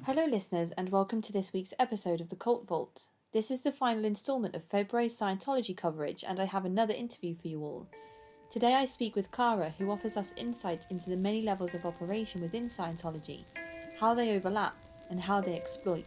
Hello, listeners, and welcome to this week's episode of the Cult Vault. This is the final instalment of February's Scientology coverage, and I have another interview for you all. Today I speak with Cara, who offers us insight into the many levels of operation within Scientology, how they overlap, and how they exploit.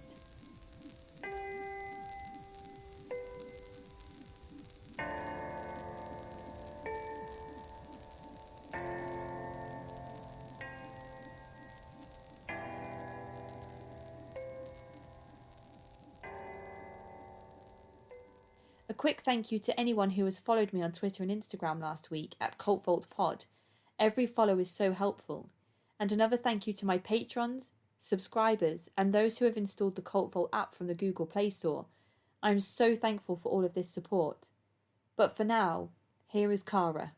A quick thank you to anyone who has followed me on Twitter and Instagram last week at cultvaultpod. Every follow is so helpful. And another thank you to my patrons, subscribers, and those who have installed the Cult Vault app from the Google Play Store. I'm so thankful for all of this support. But for now, here is Cara.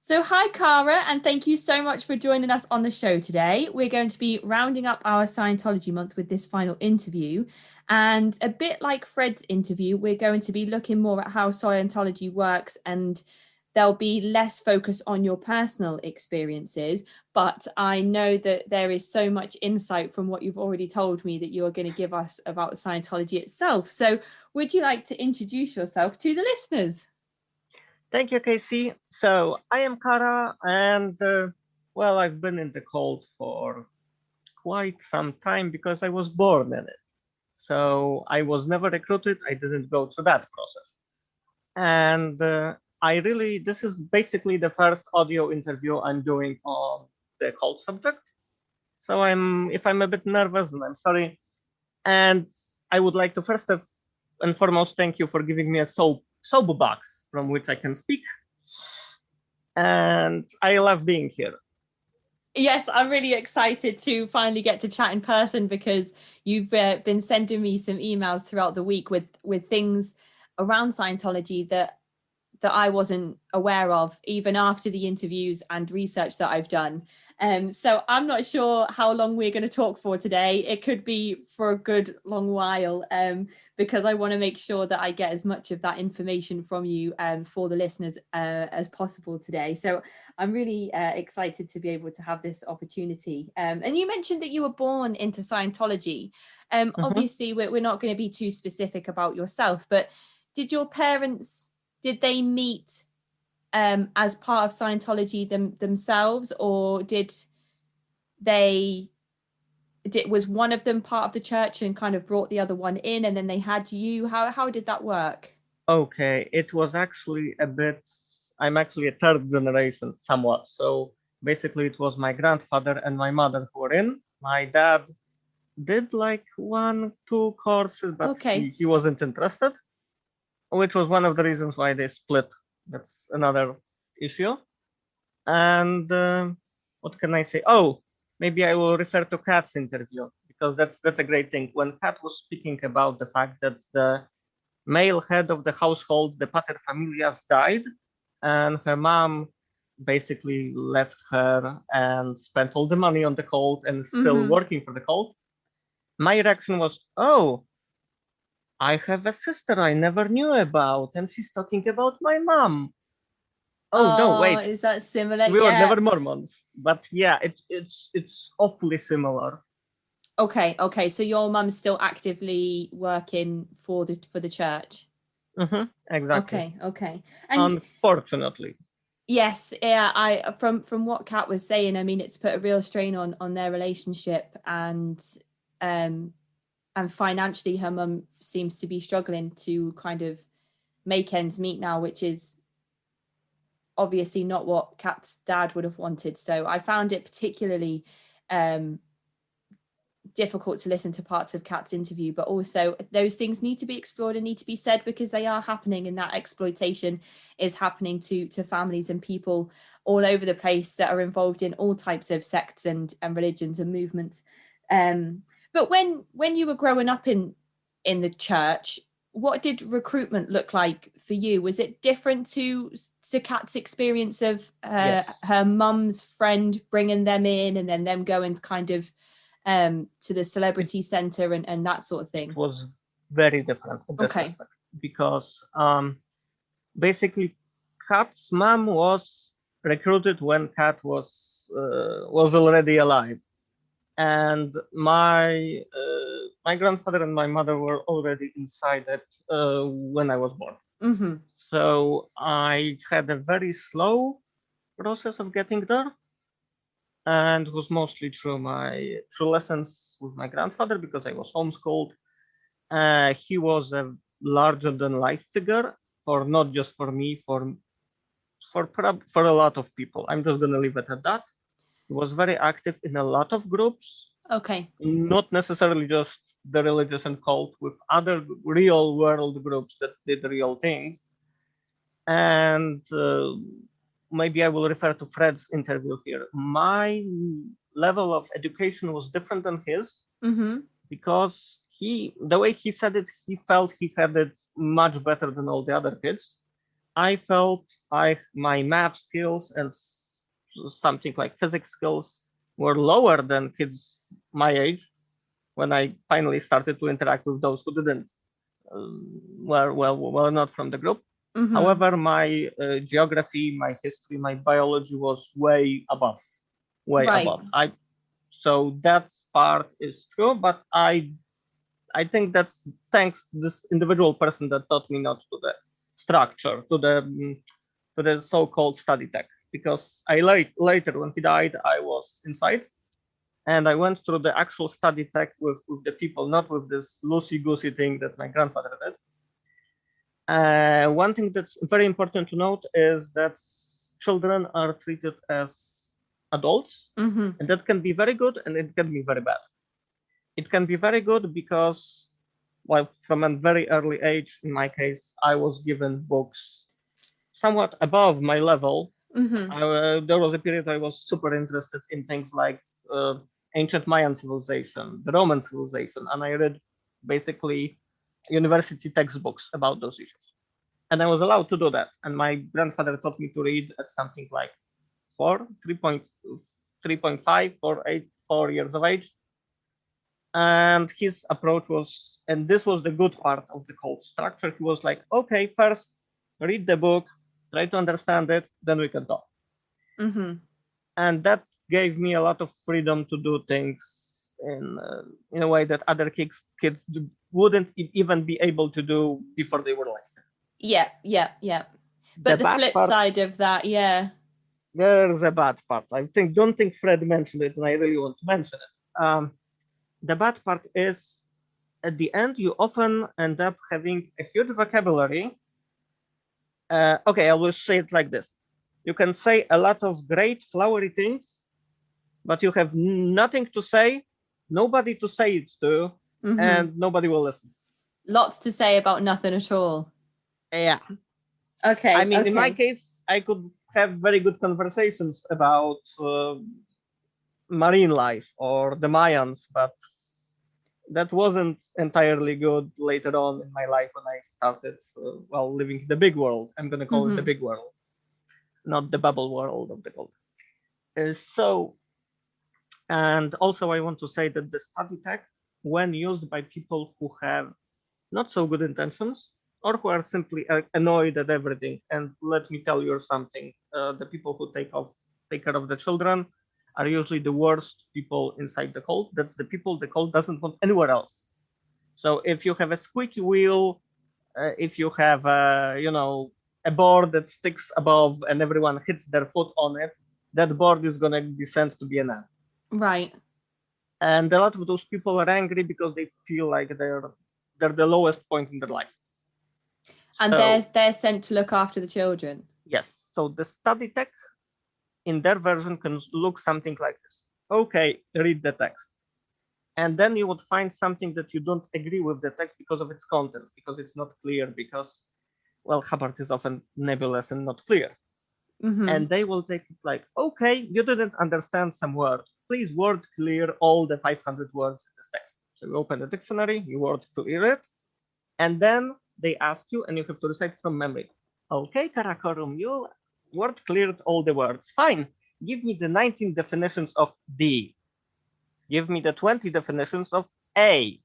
So hi, Cara, and thank you so much for joining us on the show today. We're going to be rounding up our Scientology month with this final interview. And a bit like Fred's interview, we're going to be looking more at how Scientology works, and there'll be less focus on your personal experiences. But I know that there is so much insight from what you've already told me that you're going to give us about Scientology itself. So would you like to introduce yourself to the listeners? Thank you, Casey. So I am Kara, and I've been in the cult for quite some time because I was born in it. So I was never recruited. I didn't go through that process. And this is basically the first audio interview I'm doing on the cult subject. So if I'm a bit nervous, then I'm sorry. And I would like to first and foremost thank you for giving me a soapbox from which I can speak. And I love being here. Yes, I'm really excited to finally get to chat in person because you've been sending me some emails throughout the week with things around Scientology that I wasn't aware of even after the interviews and research that I've done. So I'm not sure how long we're going to talk for today. It could be for a good long while because I want to make sure that I get as much of that information from you for the listeners as possible today. So I'm really excited to be able to have this opportunity. And you mentioned that you were born into Scientology. Obviously, we're not going to be too specific about yourself, but did your parents... did they meet as part of Scientology themselves, or was one of them part of the church and kind of brought the other one in, and then they had you? How did that work? Okay, it was actually I'm actually a third generation somewhat. So basically it was my grandfather and my mother who were in. My dad did like 1-2 courses, but he wasn't interested, which was one of the reasons why they split. That's another issue. And what can I say? Oh, maybe I will refer to Kat's interview because that's a great thing. When Kat was speaking about the fact that the male head of the household, the paterfamilias, died, and her mom basically left her and spent all the money on the cult and still working for the cult. My reaction was, oh, I have a sister I never knew about, and she's talking about my mom. Oh no, wait. Is that similar? We were never Mormons, but yeah, it's awfully similar. Okay. So your mum's still actively working for the church. Exactly. Okay. And unfortunately. Yes, yeah. I from what Kat was saying, I mean, it's put a real strain on their relationship, and financially, her mum seems to be struggling to kind of make ends meet now, which is obviously not what Kat's dad would have wanted. So I found it particularly difficult to listen to parts of Kat's interview, but also those things need to be explored and need to be said because they are happening, and that exploitation is happening to families and people all over the place that are involved in all types of sects and religions and movements. But when you were growing up in the church, what did recruitment look like for you? Was it different to Kat's experience of her mum's friend bringing them in and then them going kind of to the celebrity center and that sort of thing? It was very different in this respect because basically Kat's mom was recruited when Kat was already alive, and my grandfather and my mother were already inside it when I was born. Mm-hmm. So I had a very slow process of getting there, and it was mostly through lessons with my grandfather because I was homeschooled. He was a larger than life figure for not just for me, for a lot of people. I'm just gonna leave it at that. He was very active in a lot of groups, Okay. not necessarily just the religious and cult, with other real world groups that did real things. And maybe I will refer to Fred's interview here. My level of education was different than his Mm-hmm. because the way he said it, he felt he had it much better than all the other kids. I felt my math skills and something like physics skills were lower than kids my age when I finally started to interact with those who didn't were not from the group. Mm-hmm. However, my geography, my history, my biology was way above, Right. above. So that part is true, but I think that's thanks to this individual person that taught me not to the structure, to the so-called study tech. Because later when he died, I was inside, and I went through the actual study tech with the people, not with this loosey-goosey thing that my grandfather did. One thing that's very important to note is that children are treated as adults, Mm-hmm. and that can be very good and it can be very bad. It can be very good because, well, from a very early age, in my case, I was given books somewhat above my level. Mm-hmm. There was a period I was super interested in things like ancient Mayan civilization, the Roman civilization, and I read basically university textbooks about those issues. And I was allowed to do that. And my grandfather taught me to read at something like 3.5 or 4 years of age. And his approach was, and this was the good part of the cult structure, he was like, okay, first read the book, try to understand it, then we can talk. Mm-hmm. And that gave me a lot of freedom to do things in a way that other kids wouldn't even be able to do before they were like. Yeah. But the flip side of that, yeah. There's a bad part. Don't think Fred mentioned it, and I really want to mention it. The bad part is, at the end, you often end up having a huge vocabulary. Okay, I will say it like this. You can say a lot of great flowery things, but you have nothing to say, nobody to say it to, and nobody will listen. Lots to say about nothing at all. Yeah. Okay. I mean, in my case, I could have very good conversations about marine life or the Mayans, but that wasn't entirely good later on in my life when I started, living the big world. I'm going to call it the big world, not the bubble world of the cult. And also I want to say that the study tech, when used by people who have not so good intentions, or who are simply annoyed at everything, and let me tell you something, the people who take care of the children are usually the worst people inside the cult. That's the people the cult doesn't want anywhere else. So if you have a squeaky wheel, if you have a board that sticks above and everyone hits their foot on it, that board is going to be sent to be an end. Right. And a lot of those people are angry because they feel like they're the lowest point in their life. And they're sent to look after the children. Yes. So the study tech in their version can look something like this. Okay, read the text. And then you would find something that you don't agree with the text because of its content, because it's not clear, because, Hubbard is often nebulous and not clear. And they will take it like, okay, you didn't understand some word. Please word clear all the 500 words in this text. So you open the dictionary, you word clear it, and then they ask you, and you have to recite from memory. Okay, Karakorum, you word cleared all the words. Fine. Give me the 19 definitions of D. Give me the 20 definitions of A.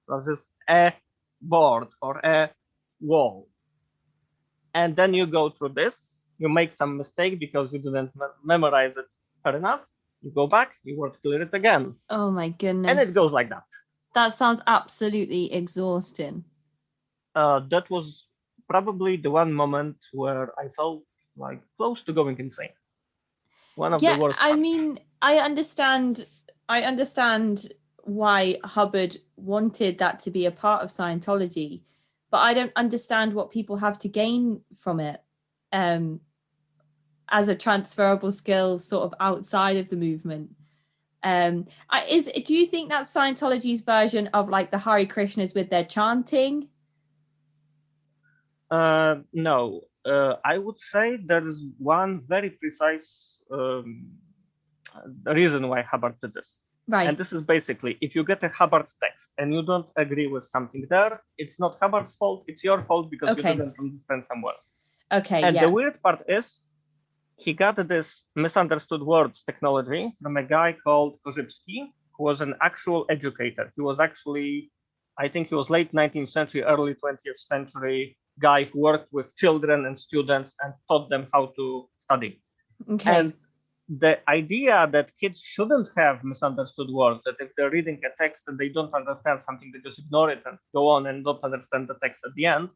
This is a board or a wall. And then you go through this. You make some mistake because you didn't memorize it fair enough. You go back, you word clear it again. Oh my goodness. And it goes like that. That sounds absolutely exhausting. That was probably the one moment where I felt like close to going insane. One of the worst I parts. mean, I understand why Hubbard wanted that to be a part of Scientology, but I don't understand what people have to gain from it as a transferable skill sort of outside of the movement. Do you think that's Scientology's version of like the Hare Krishnas with their chanting? No, I would say there is one very precise reason why Hubbard did this. Right. And this is basically, if you get a Hubbard text and you don't agree with something there, it's not Hubbard's fault, it's your fault because you didn't understand somewhere. Okay, and the weird part is, he got this misunderstood words technology from a guy called Korzybski, who was an actual educator. He was actually, I think he was late 19th century, early 20th century guy who worked with children and students and taught them how to study. Okay. And the idea that kids shouldn't have misunderstood words, that if they're reading a text and they don't understand something, they just ignore it and go on and don't understand the text at the end,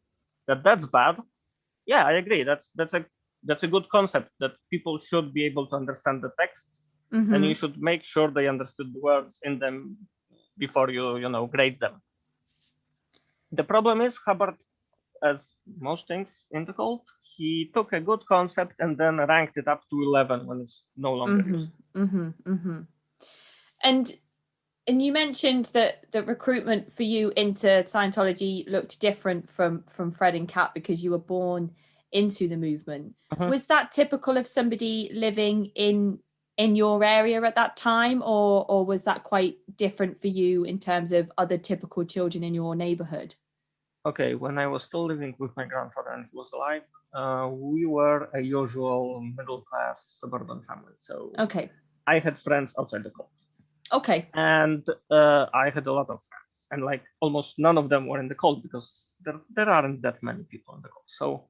that's bad. Yeah, I agree. That's a good concept, that people should be able to understand the texts, and you should make sure they understood the words in them before you grade them. The problem is, Hubbard, as most things in the cult, he took a good concept and then ranked it up to 11 when it's no longer used. And you mentioned that the recruitment for you into Scientology looked different from Fred and Kat because you were born into the movement. Was that typical of somebody living in your area at that time, or was that quite different for you in terms of other typical children in your neighborhood? Okay, when I was still living with my grandfather and he was alive, we were a usual middle-class suburban family. So I had friends outside the cult. Okay. And I had a lot of friends, and like almost none of them were in the cult because there aren't that many people in the cult. So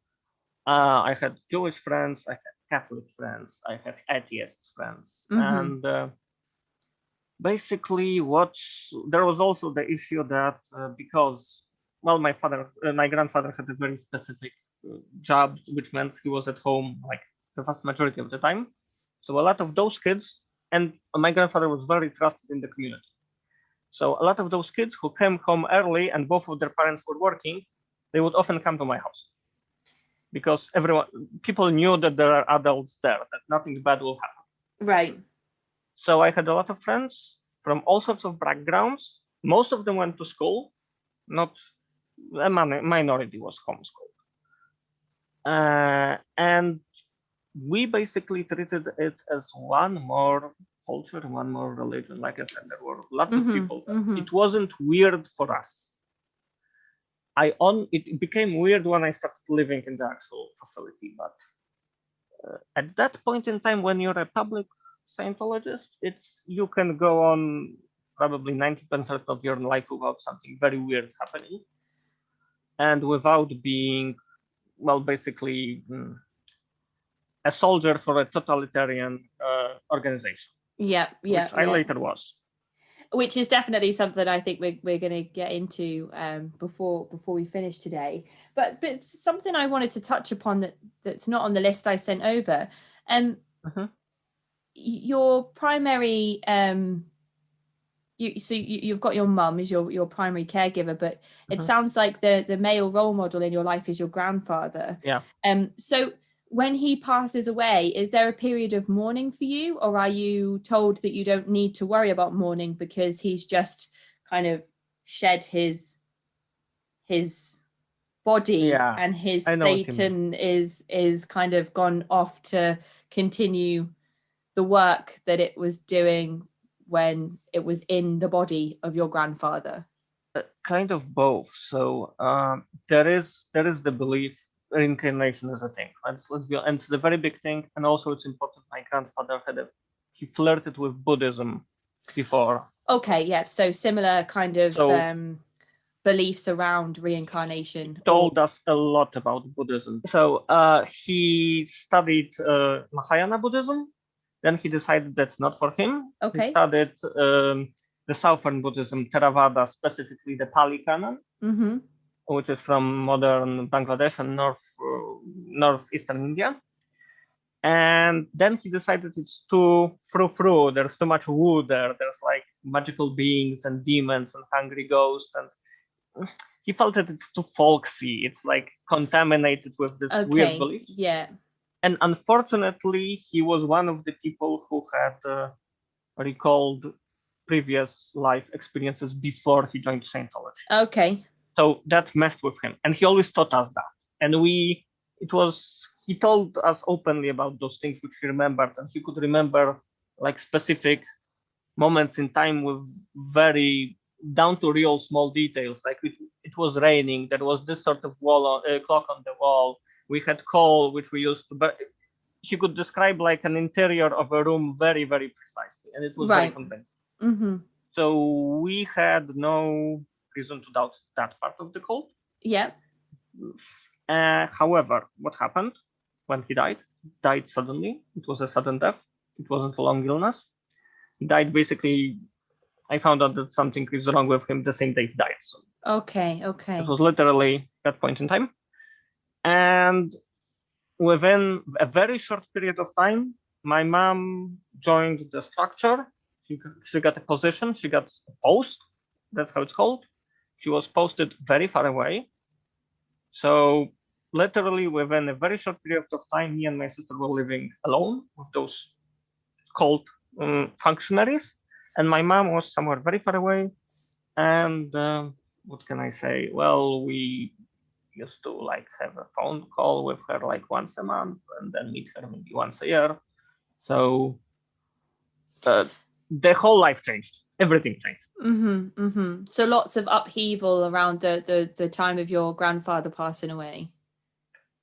I had Jewish friends, I had Catholic friends, I had atheist friends, and basically there was also the issue that because my grandfather had a very specific job, which meant he was at home like the vast majority of the time. So a lot of those kids, and my grandfather was very trusted in the community. So a lot of those kids who came home early and both of their parents were working, they would often come to my house because people knew that there are adults there, that nothing bad will happen. Right. So I had a lot of friends from all sorts of backgrounds. Most of them went to school, not a minority was homeschooled. And we basically treated it as one more culture, one more religion. Like I said, there were lots of people. It wasn't weird for us. It became weird when I started living in the actual facility. But at that point in time, when you're a public Scientologist, you can go on probably 90% of your life without something very weird happening, and without being, basically a soldier for a totalitarian organization. Which I later was. Which is definitely something I think we're going to get into before we finish today. But something I wanted to touch upon that's not on the list I sent over. Your primary you've got your mum as your primary caregiver, but it sounds like the male role model in your life is your grandfather. Yeah. So when he passes away, is there a period of mourning for you, or are you told that you don't need to worry about mourning because he's just kind of shed his body and his Satan is kind of gone off to continue the work that it was doing when it was in the body of your grandfather? Kind of both. So there is the belief reincarnation is a thing. Let's be honest, and it's a very big thing. And also it's important. My grandfather he flirted with Buddhism before. Okay, yeah. So similar kind of beliefs around reincarnation. He told us a lot about Buddhism. So he studied Mahayana Buddhism, Then he decided that's not for him. Okay. He studied the Southern Buddhism, Theravada, specifically the Pali Canon, which is from modern Bangladesh and northeastern India. And then he decided it's too frou-frou. There's too much woo there. There's like magical beings and demons and hungry ghosts. And he felt that it's too folksy. It's like contaminated with this weird belief. Yeah. And unfortunately, he was one of the people who had recalled previous life experiences before he joined Scientology. Okay. So that messed with him. And he always taught us that. And he told us openly about those things which he remembered, and he could remember like specific moments in time with very down to real small details. Like it was raining, there was this sort of clock on the wall, we had coal which we used to burn. He could describe like an interior of a room very, very precisely, and it was very convincing. So we had no reason to doubt that part of the cult. Yeah. However, what happened when he died? He died suddenly. It was a sudden death. It wasn't a long illness. He died basically. I found out that something is wrong with him the same day he died. So okay. It was literally that point in time. And within a very short period of time, my mom joined the structure. She got a position. She got a post. That's how it's called. She was posted very far away. So literally within a very short period of time, me and my sister were living alone with those cult functionaries. And my mom was somewhere very far away. And what can I say? Well, we used to like have a phone call with her like once a month and then meet her maybe once a year. So the whole life changed. Everything changed. So lots of upheaval around the time of your grandfather passing away.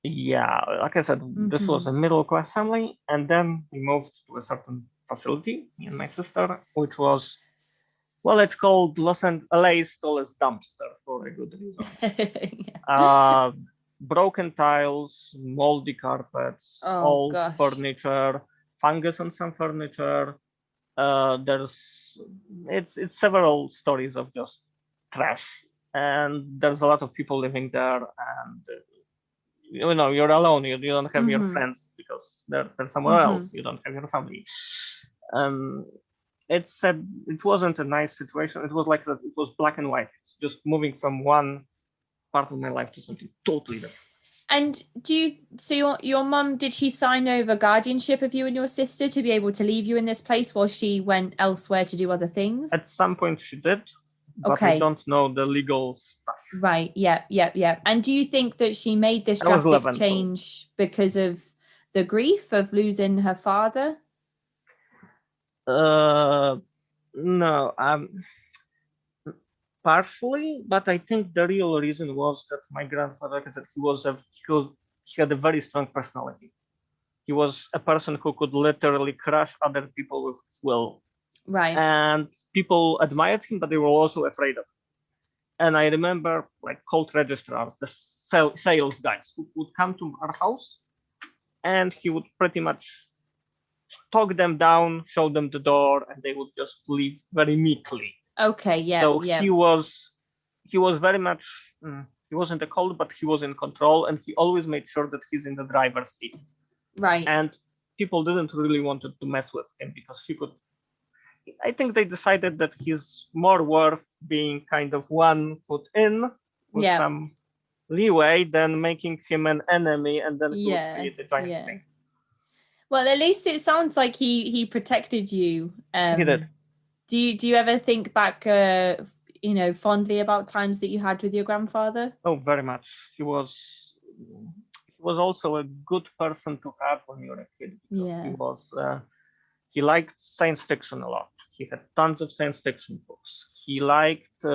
Yeah, like I said, this was a middle class family, and then we moved to a certain facility, me and my sister, which was, well, it's called LA's tallest dumpster for a good reason. Broken tiles, moldy carpets, old furniture, fungus on some furniture. It's several stories of just trash, and there's a lot of people living there, and you're alone. You don't have your friends because they're somewhere else. You don't have your family. It wasn't a nice situation. It was like that. It was black and white. It's just moving from one part of my life to something totally different. And your mum, did she sign over guardianship of you and your sister to be able to leave you in this place while she went elsewhere to do other things? At some point she did, but I don't know the legal stuff. Right, yeah. And do you think that she made this drastic change because of the grief of losing her father? No, partially, but I think the real reason was that my grandfather, like I said, he had a very strong personality. He was a person who could literally crush other people with his will. Right. And people admired him, but they were also afraid of him. And I remember like cult registrars, the sales guys who would come to our house, and he would pretty much talk them down, show them the door, and they would just leave very meekly. Okay, yeah. So he was very much, he wasn't a cult, but he was in control, and he always made sure that he's in the driver's seat. Right. And people didn't really want to mess with him because I think they decided that he's more worth being kind of 1 foot in with some leeway than making him an enemy and then create the giant thing. Well, at least it sounds like he protected you. He did. Do you ever think back, fondly about times that you had with your grandfather? Oh, very much. He was also a good person to have when you were a kid. Because he liked science fiction a lot. He had tons of science fiction books. He liked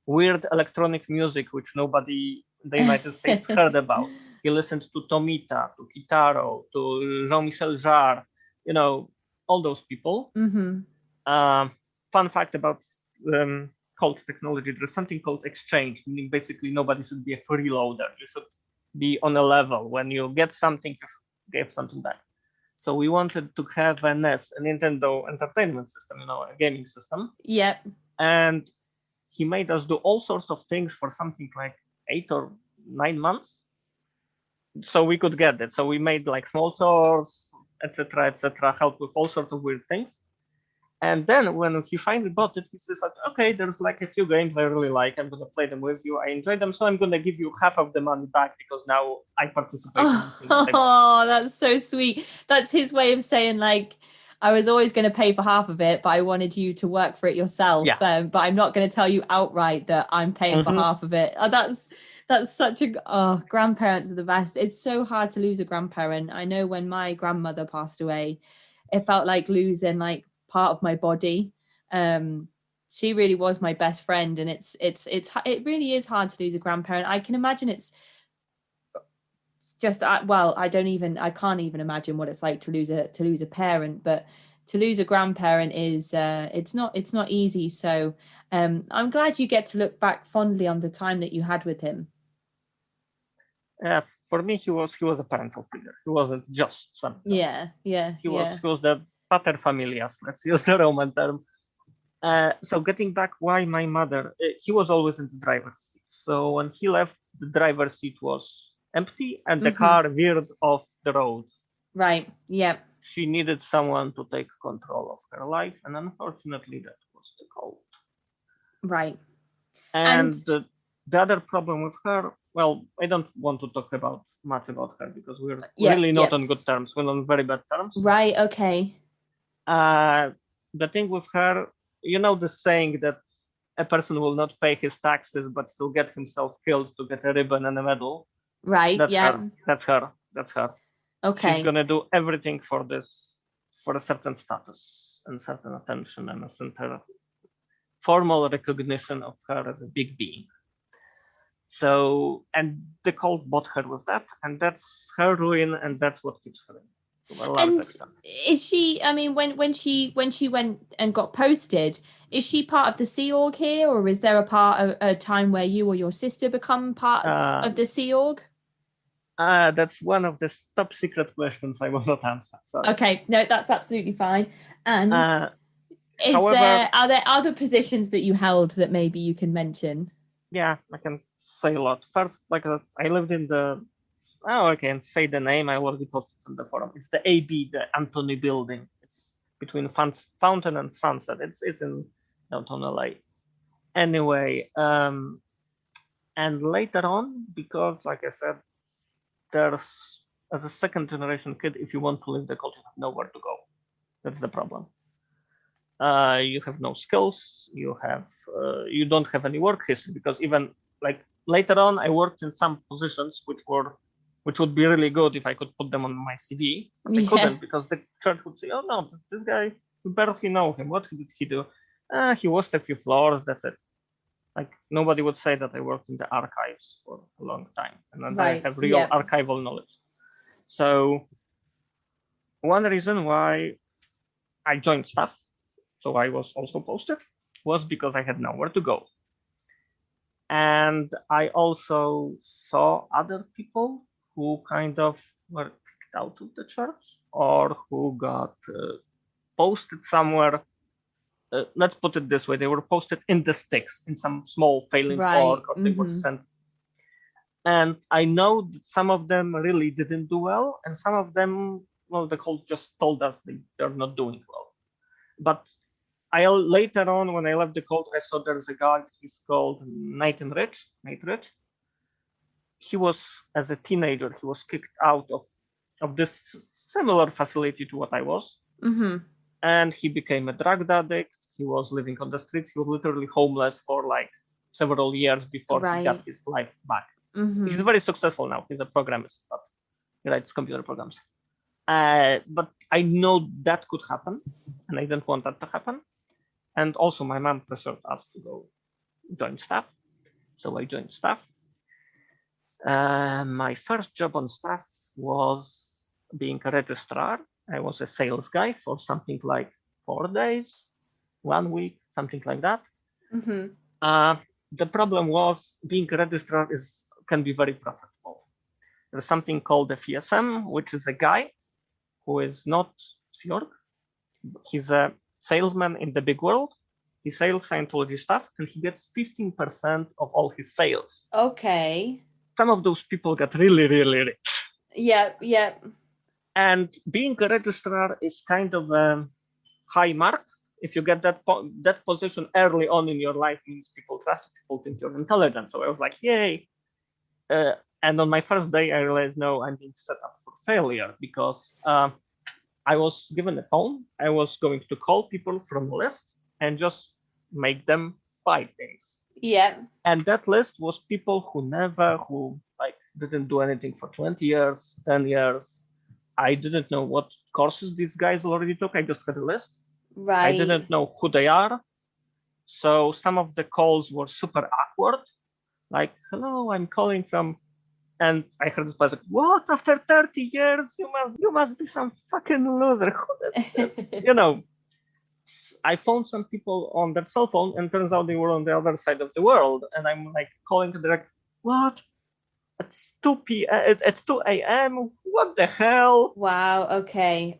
weird electronic music, which nobody in the United States heard about. He listened to Tomita, to Kitaro, to Jean-Michel Jarre, all those people. Fun fact about cult technology, there's something called exchange, meaning basically nobody should be a freeloader. You should be on a level. When you get something, you should give something back. So we wanted to have a NES, a Nintendo Entertainment System, a gaming system. Yep. And he made us do all sorts of things for something like 8 or 9 months. So we could get it. So we made like small swords, etc., help with all sorts of weird things. And then when he finally bought it, he says like, okay, there's like a few games I really like. I'm gonna play them with you. I enjoy them, so I'm gonna give you half of the money back because now I participate in this thing. Oh, that's so sweet. That's his way of saying like, I was always going to pay for half of it, but I wanted you to work for it yourself. Yeah. But I'm not going to tell you outright that I'm paying for half of it. Oh, that's such a grandparents are the best. It's so hard to lose a grandparent. I know when my grandmother passed away, it felt like losing like part of my body. She really was my best friend, and it really is hard to lose a grandparent. I can imagine it's just I can't even imagine what it's like to lose a parent, but to lose a grandparent is it's not easy. So I'm glad you get to look back fondly on the time that you had with him. Yeah, for me he was a parental figure. He wasn't just some. Yeah. He was the pater familias. Let's use the Roman term. So getting back, why my mother? He was always in the driver's seat. So when he left, the driver's seat was empty and the car veered off the road. Right. Yeah. She needed someone to take control of her life, and unfortunately, that was the cult. Right. And the other problem with her, well, I don't want to talk much about her because we're really not on good terms. We're on very bad terms. Right. Okay. The thing with her, the saying that a person will not pay his taxes, but he'll get himself killed to get a ribbon and a medal. Right. That's her. That's her. Okay. She's gonna do everything for this, for a certain status and certain attention and a certain formal recognition of her as a big being. So, and the cult bought her with that, and that's her ruin, and that's what keeps her in. And is she? I mean, when she went and got posted, is she part of the Sea Org here, or is there a time where you or your sister become part of the Sea Org? That's one of the top secret questions I will not answer. Sorry. Okay, no, that's absolutely fine. And are there other positions that you held that maybe you can mention? Yeah, I can say a lot. First, I lived in the. Oh, I can say the name. I already posted on the forum. It's the AB, the Anthony Building. It's between Fountain and Sunset. It's in downtown LA. Anyway, and later on, because like I said, there's as a second generation kid, if you want to leave the cult, you have nowhere to go. That's the problem. You have no skills. You don't have any work history because even like later on, I worked in some positions which would be really good if I could put them on my CV. But I couldn't because the church would say, "Oh no, this guy, we barely know him. What did he do? He washed a few floors. That's it." Like nobody would say that I worked in the archives for a long time, and I have real archival knowledge. So one reason why I joined staff, so I was also posted, was because I had nowhere to go. And I also saw other people who kind of were kicked out of the church or who got posted somewhere. Let's put it this way: they were posted in the sticks in some small failing org, or they were sent. And I know that some of them really didn't do well, and some of them, well, the cult just told us they're not doing well. But later on, when I left the cult, I saw there's a guy. He's called Nate Rich. He was, as a teenager, he was kicked out of this similar facility to what I was. And he became a drug addict. He was living on the streets. He was literally homeless for like several years before he got his life back. He's very successful now. He's a programmist, but he writes computer programs. But I know that could happen, and I didn't want that to happen. And also, my mom pressured us to go join staff, so I joined staff. My first job on staff was being a registrar. I was a sales guy for something like 4 days, 1 week, something like that. The problem was being a registrar can be very profitable. There's something called the FSM, which is a guy who is not York. He's a salesman in the big world. He sells Scientology stuff, and he gets 15% of all his sales. Okay. Some of those people get really, really rich. Yep. And being a registrar is kind of a high mark. If you get that position early on in your life, means people trust you, people think you're intelligent. So I was like, yay. And on my first day, I realized, no, I'm being set up for failure because I was given a phone. I was going to call people from a list and just make them buy things. Yeah. And that list was people who didn't do anything for 20 years, 10 years. I didn't know what courses these guys already took. I just had a list. Right. I didn't know who they are. So some of the calls were super awkward. Like, hello, I'm calling from, and I heard this person, what? After 30 years, you must be some fucking loser. I phoned some people on their cell phone, and turns out they were on the other side of the world. And I'm like calling, and they're like, what? It's 2 p.m. It's 2 a.m. What the hell? Wow. Okay.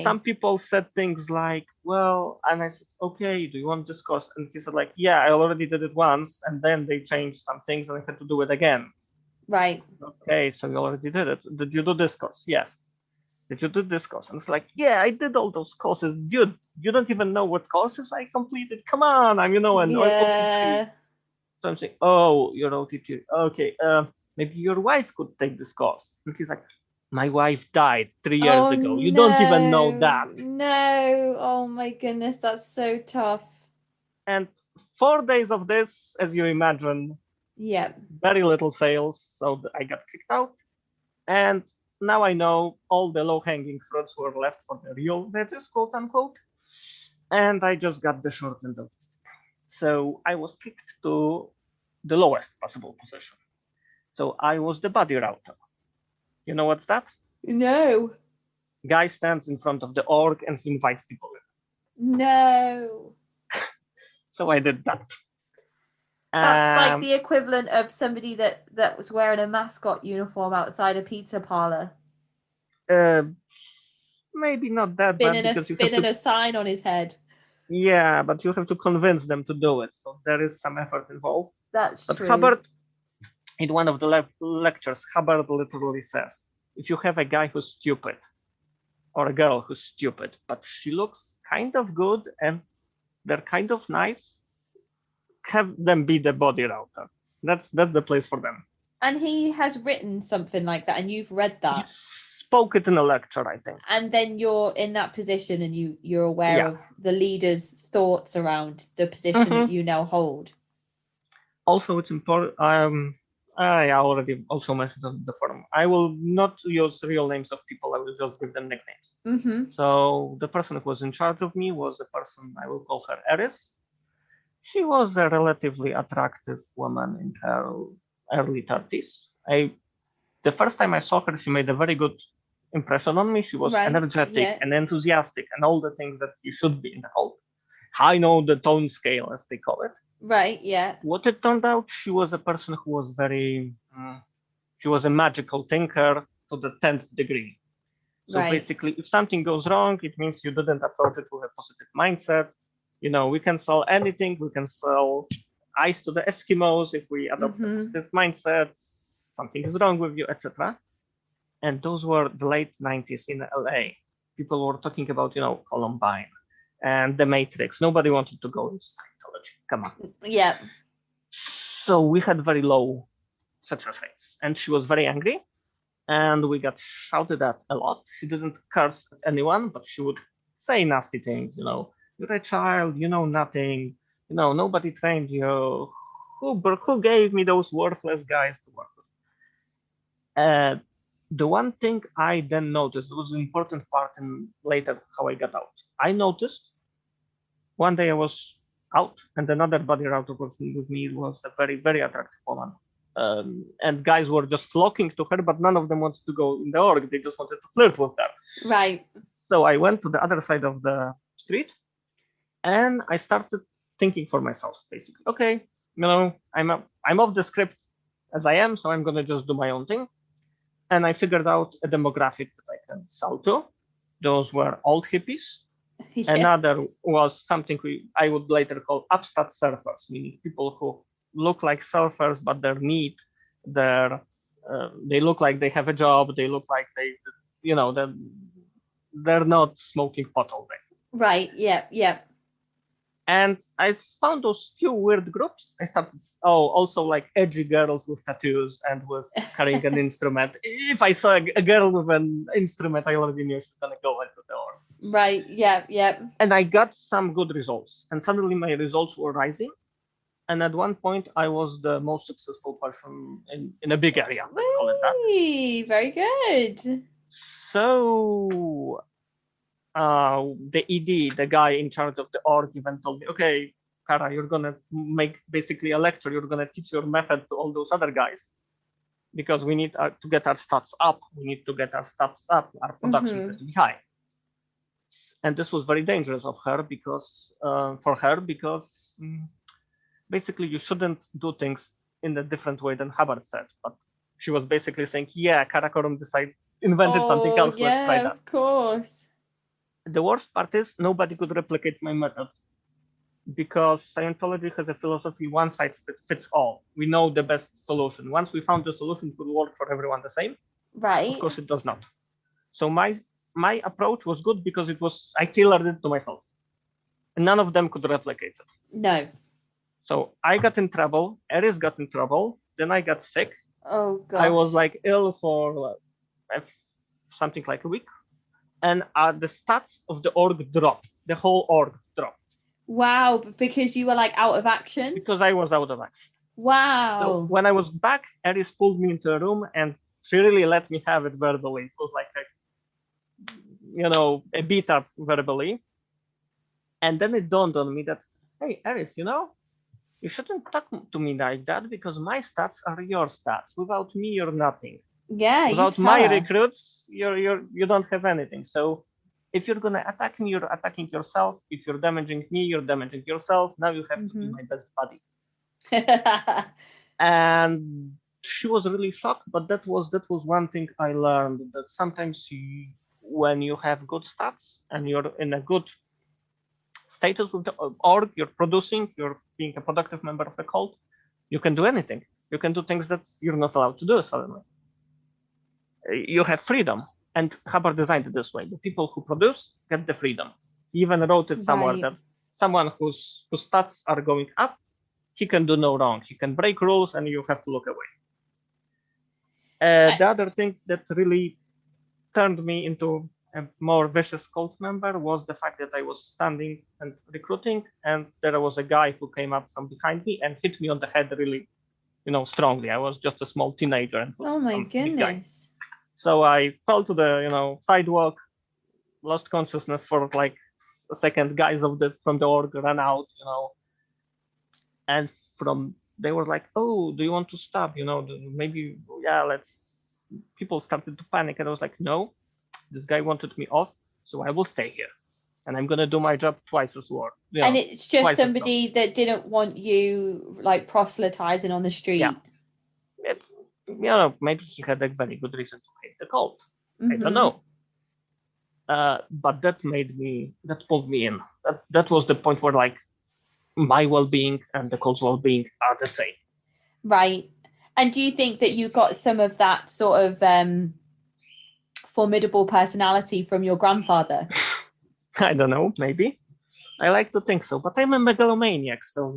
Some people said things like, well, and I said, okay, do you want this course? And he said, like, yeah, I already did it once, and then they changed some things, and I had to do it again. Right. Okay, so you already did it. Did you do this course? Yes. Did you do this course? And it's like, yeah, I did all those courses. Dude, you don't even know what courses I completed. Come on, I'm, an OTT. So I'm saying, oh, you're OTT. Okay, maybe your wife could take this course. And he's like, my wife died 3 years ago. You don't even know that. No. Oh my goodness, that's so tough. And 4 days of this, as you imagine, very little sales. So I got kicked out. And now I know all the low-hanging fruits were left for the real veggies, quote unquote. And I just got the short end of the stick. So I was kicked to the lowest possible position. So I was the body router. You know what's that? No. Guy stands in front of the org and he invites people in. No. So I did that. That's like the equivalent of somebody that was wearing a mascot uniform outside a pizza parlor. Maybe not that bad. Spinning a sign on his head. Yeah, but you have to convince them to do it. So there is some effort involved. That's true. Hubbard, in one of the lectures, Hubbard literally says, if you have a guy who's stupid or a girl who's stupid, but she looks kind of good and they're kind of nice, have them be the body router. That's the place for them. And he has written something like that, and you've read that. He spoke it in a lecture, I think. And then you're in that position, and you're aware of the leader's thoughts around the position that you now hold. Also, it's important. I already also mentioned on the forum. I will not use real names of people. I will just give them nicknames. So the person who was in charge of me was a person, I will call her Eris. She was a relatively attractive woman in her early 30s. The first time I saw her, she made a very good impression on me. She was energetic and enthusiastic and all the things that you should be in the cult. High know the tone scale, as they call it. Right, yeah. What it turned out, she was a person who was she was a magical thinker to the 10th degree. So basically, if something goes wrong, it means you didn't approach it with a positive mindset. We can sell anything. We can sell ice to the Eskimos if we adopt a positive mindset. Something is wrong with you, etc. And those were the late 90s in LA. People were talking about, Columbine and the Matrix. Nobody wanted to go into Scientology. Come on. Yeah. So we had very low success rates. And she was very angry. And we got shouted at a lot. She didn't curse at anyone, but she would say nasty things, You're a child, you know nothing, nobody trained you. Who gave me those worthless guys to work with? The one thing I then noticed was an important part in later how I got out. I noticed one day I was out and another body router working with me was a very, very attractive woman. And guys were just flocking to her, but none of them wanted to go in the org. They just wanted to flirt with her. Right. So I went to the other side of the street and I started thinking for myself, basically. Okay, I'm off the script as I am, so I'm going to just do my own thing. And I figured out a demographic that I can sell to. Those were old hippies. Yeah. Another was something I would later call upstart surfers, meaning people who look like surfers, but they're neat. They look like they have a job. They look like they're not smoking pot all day. Right. Yeah. Yeah. And I found those few weird groups. I started, also like edgy girls with tattoos and with carrying an instrument. If I saw a girl with an instrument, I already knew she's gonna go into the org. Right. Yeah. Yeah. And I got some good results. And suddenly my results were rising. And at one point, I was the most successful person in a big area. Let's call it that. Very good. So the ED, the guy in charge of the org, even told me, okay, Kara, you're going to make basically a lecture. You're going to teach your method to all those other guys because we need to get our stats up. We need to get our stats up. Our production has to be high. And this was very dangerous of her because basically you shouldn't do things in a different way than Hubbard said. But she was basically saying, yeah, Karakorum invented something else. Yeah, let's try that. Of course. The worst part is nobody could replicate my method because Scientology has a philosophy, one size fits all. We know the best solution. Once we found the solution, it will work for everyone the same. Right. Of course, it does not. So my approach was good because I tailored it to myself. And none of them could replicate it. No. So I got in trouble. Eris got in trouble. Then I got sick. Oh, God. I was like ill for something like a week. And the stats of the org dropped. The whole org dropped. Wow, because you were like out of action? Because I was out of action. Wow. So when I was back, Eris pulled me into a room and she really let me have it verbally. It was like a beat up verbally. And then it dawned on me that, hey, Eris, you shouldn't talk to me like that because my stats are your stats. Without me, you're nothing. Yeah. Without my recruits, you don't have anything. So if you're gonna attack me, you're attacking yourself. If you're damaging me, you're damaging yourself. Now you have to be my best buddy. And she was really shocked, but that was one thing I learned, that sometimes when you have good stats and you're in a good status with the org, you're producing, you're being a productive member of the cult, you can do anything. You can do things that you're not allowed to do suddenly. You have freedom, and Hubbard designed it this way. The people who produce get the freedom. He even wrote it somewhere that someone whose stats are going up, he can do no wrong. He can break rules and you have to look away. The other thing that really turned me into a more vicious cult member was the fact that I was standing and recruiting, and there was a guy who came up from behind me and hit me on the head really, strongly. I was just a small teenager. And oh my goodness. So I fell to the, sidewalk, lost consciousness for like a second. Guys from the org ran out, and they were like, oh, do you want to stop? Maybe, yeah, people started to panic. And I was like, no, this guy wanted me off, so I will stay here. And I'm going to do my job twice as well. And it's just somebody that didn't want you like proselytizing on the street. Yeah. Maybe he had a very good reason to hate the cult. I don't know. But that pulled me in. That was the point where like my well-being and the cult's well-being are the same. Right. And do you think that you got some of that sort of formidable personality from your grandfather? I don't know, maybe. I like to think so, but I'm a megalomaniac, so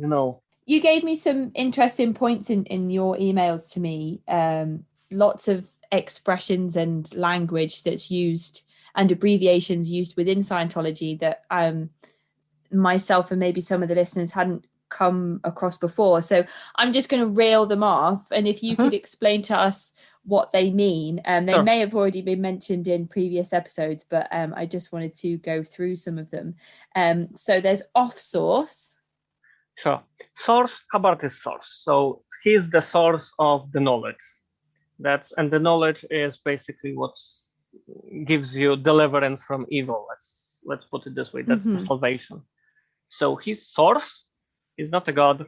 You gave me some interesting points in your emails to me. Lots of expressions and language that's used and abbreviations used within Scientology that myself and maybe some of the listeners hadn't come across before. So I'm just going to reel them off. And if you could explain to us what they mean, they may have already been mentioned in previous episodes, but I just wanted to go through some of them. So there's off source. Sure. Source, Hubbard is source. So he's the source of the knowledge. And the knowledge is basically what gives you deliverance from evil. Let's put it this way. That's the salvation. So his source is not a god.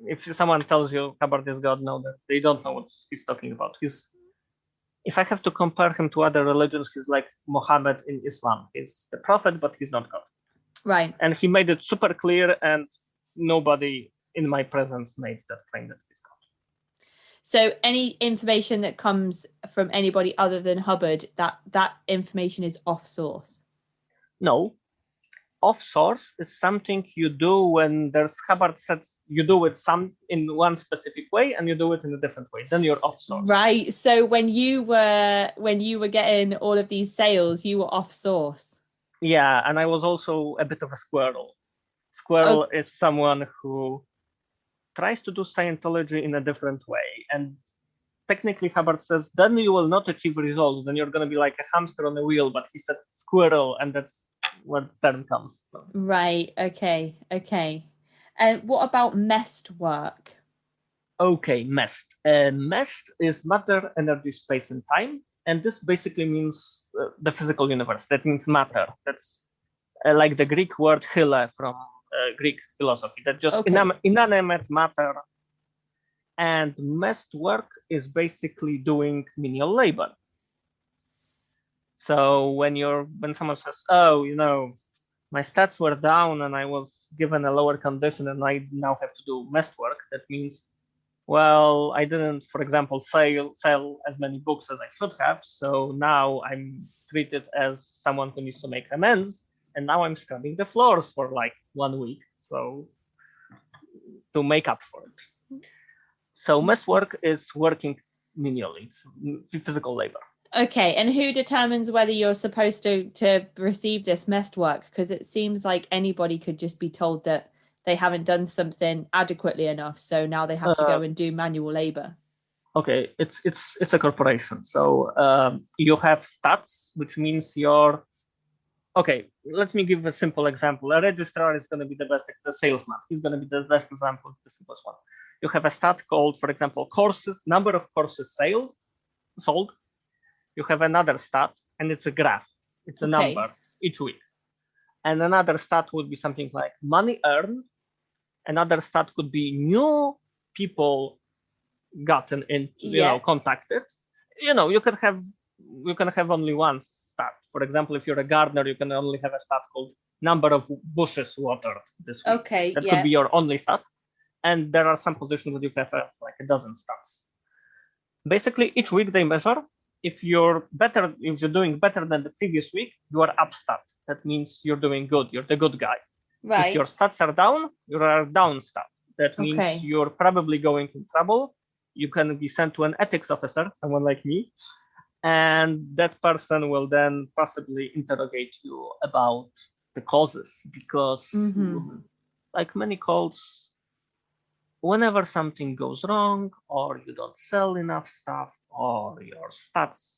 If someone tells you Hubbard is God, no, that they don't know what he's talking about. if I have to compare him to other religions, he's like Muhammad in Islam. He's the prophet, but he's not God. Right. And he made it super clear, and nobody in my presence made that claim that he's God. So any information that comes from anybody other than Hubbard, that information is off source? No. Off source is something you do when there's Hubbard sets, you do it in one specific way and you do it in a different way. Then you're off source. Right. So when you were getting all of these sales, you were off source. Yeah, and I was also a bit of a squirrel. Squirrel is someone who tries to do Scientology in a different way. And technically Hubbard says, then you will not achieve results. Then you're going to be like a hamster on a wheel. But he said squirrel, and that's where the term comes from. Right. Okay. And what about MEST work? Okay, MEST. MEST is matter, energy, space, and time. And this basically means the physical universe. That means matter. That's like the Greek word hyle from Greek philosophy. That just inanimate matter. And MEST work is basically doing menial labor. So when someone says, oh, my stats were down and I was given a lower condition and I now have to do MEST work, that means, well, I didn't, for example, sell as many books as I should have. So now I'm treated as someone who needs to make amends. And now I'm scrubbing the floors for like 1 week. So to make up for it. So MEST work is working menially. It's physical labor. Okay, and who determines whether you're supposed to receive this MEST work? Because it seems like anybody could just be told that they haven't done something adequately enough, so now they have to go and do manual labor. Okay, it's a corporation. So you have stats, which means okay, let me give a simple example. A registrar is going to be the best, the salesman. He's going to be the best example, the simplest one. You have a stat called, for example, courses, number of courses sold. You have another stat, and it's a graph. It's a number each week. And another stat would be something like money earned. Another stat could be new people gotten into, contacted. You can have only one stat. For example, if you're a gardener, you can only have a stat called number of bushes watered this week. Okay, that could be your only stat. And there are some positions where you have like a dozen stats. Basically, each week they measure. If you're doing better than the previous week, you are up stat. That means you're doing good. You're the good guy. Right. If your stats are down, you are down stat. That means you're probably going in trouble. You can be sent to an ethics officer, someone like me, and that person will then possibly interrogate you about the causes. Because, like many cults, whenever something goes wrong, or you don't sell enough stuff, or your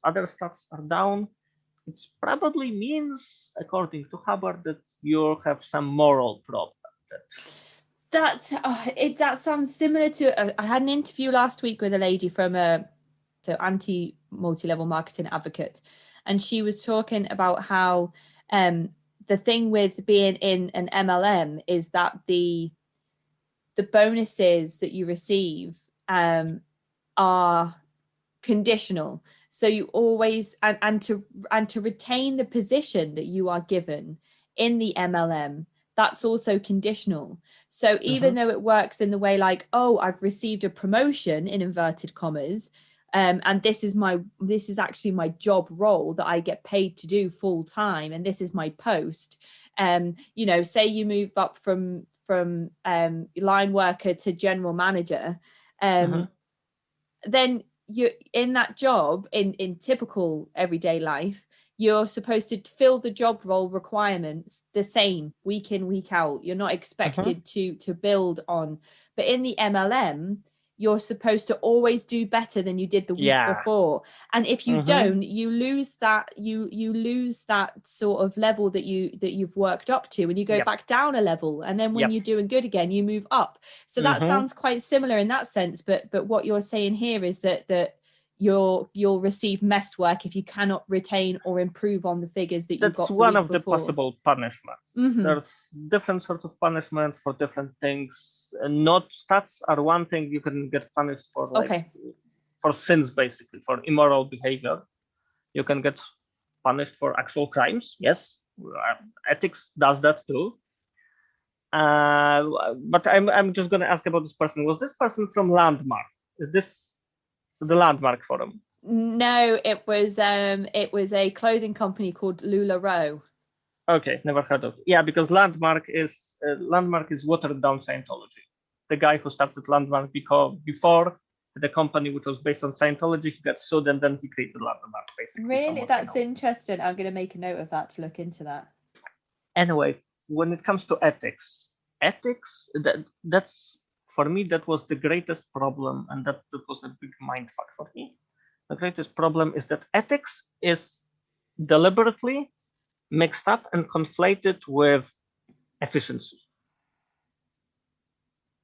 other stats are down, it probably means, according to Hubbard, that you have some moral problem. That sounds similar to. I had an interview last week with a lady from multi-level marketing advocate, and she was talking about how the thing with being in an MLM is that the bonuses that you receive are conditional. So you always and to retain the position that you are given in the MLM, that's also conditional. So even though it works in the way like, oh, I've received a promotion in inverted commas, and this is actually my job role that I get paid to do full time, and this is my post. Say you move up from line worker to general manager, then you're in that job in typical everyday life, you're supposed to fill the job role requirements the same week in, week out. You're not expected to build on. But in the MLM, you're supposed to always do better than you did the week before. And if you don't, you lose that you lose that sort of level that you've worked up to, and you go back down a level. And then when you're doing good again, you move up. So that sounds quite similar in that sense. But what you're saying here is that you'll receive MEST work if you cannot retain or improve on the figures that you got. That's one of the possible punishments. There's different sorts of punishments for different things. Not stats are one thing you can get punished for, like for sins, basically, for immoral behavior. You can get punished for actual crimes. Yes, ethics does that too. But I'm just going to ask about this person. Was this person from Landmark? Is this the Landmark Forum? No, it was a clothing company called LuLaRoe. Okay, never heard of it. Yeah, because Landmark is watered down Scientology. The guy who started Landmark before the company, which was based on Scientology, he got sued and then he created Landmark, basically. Really? That's interesting. I'm going to make a note of that to look into that. Anyway, when it comes to ethics, that's for me, that was the greatest problem, and that was a big mindfuck for me. The greatest problem is that ethics is deliberately mixed up and conflated with efficiency.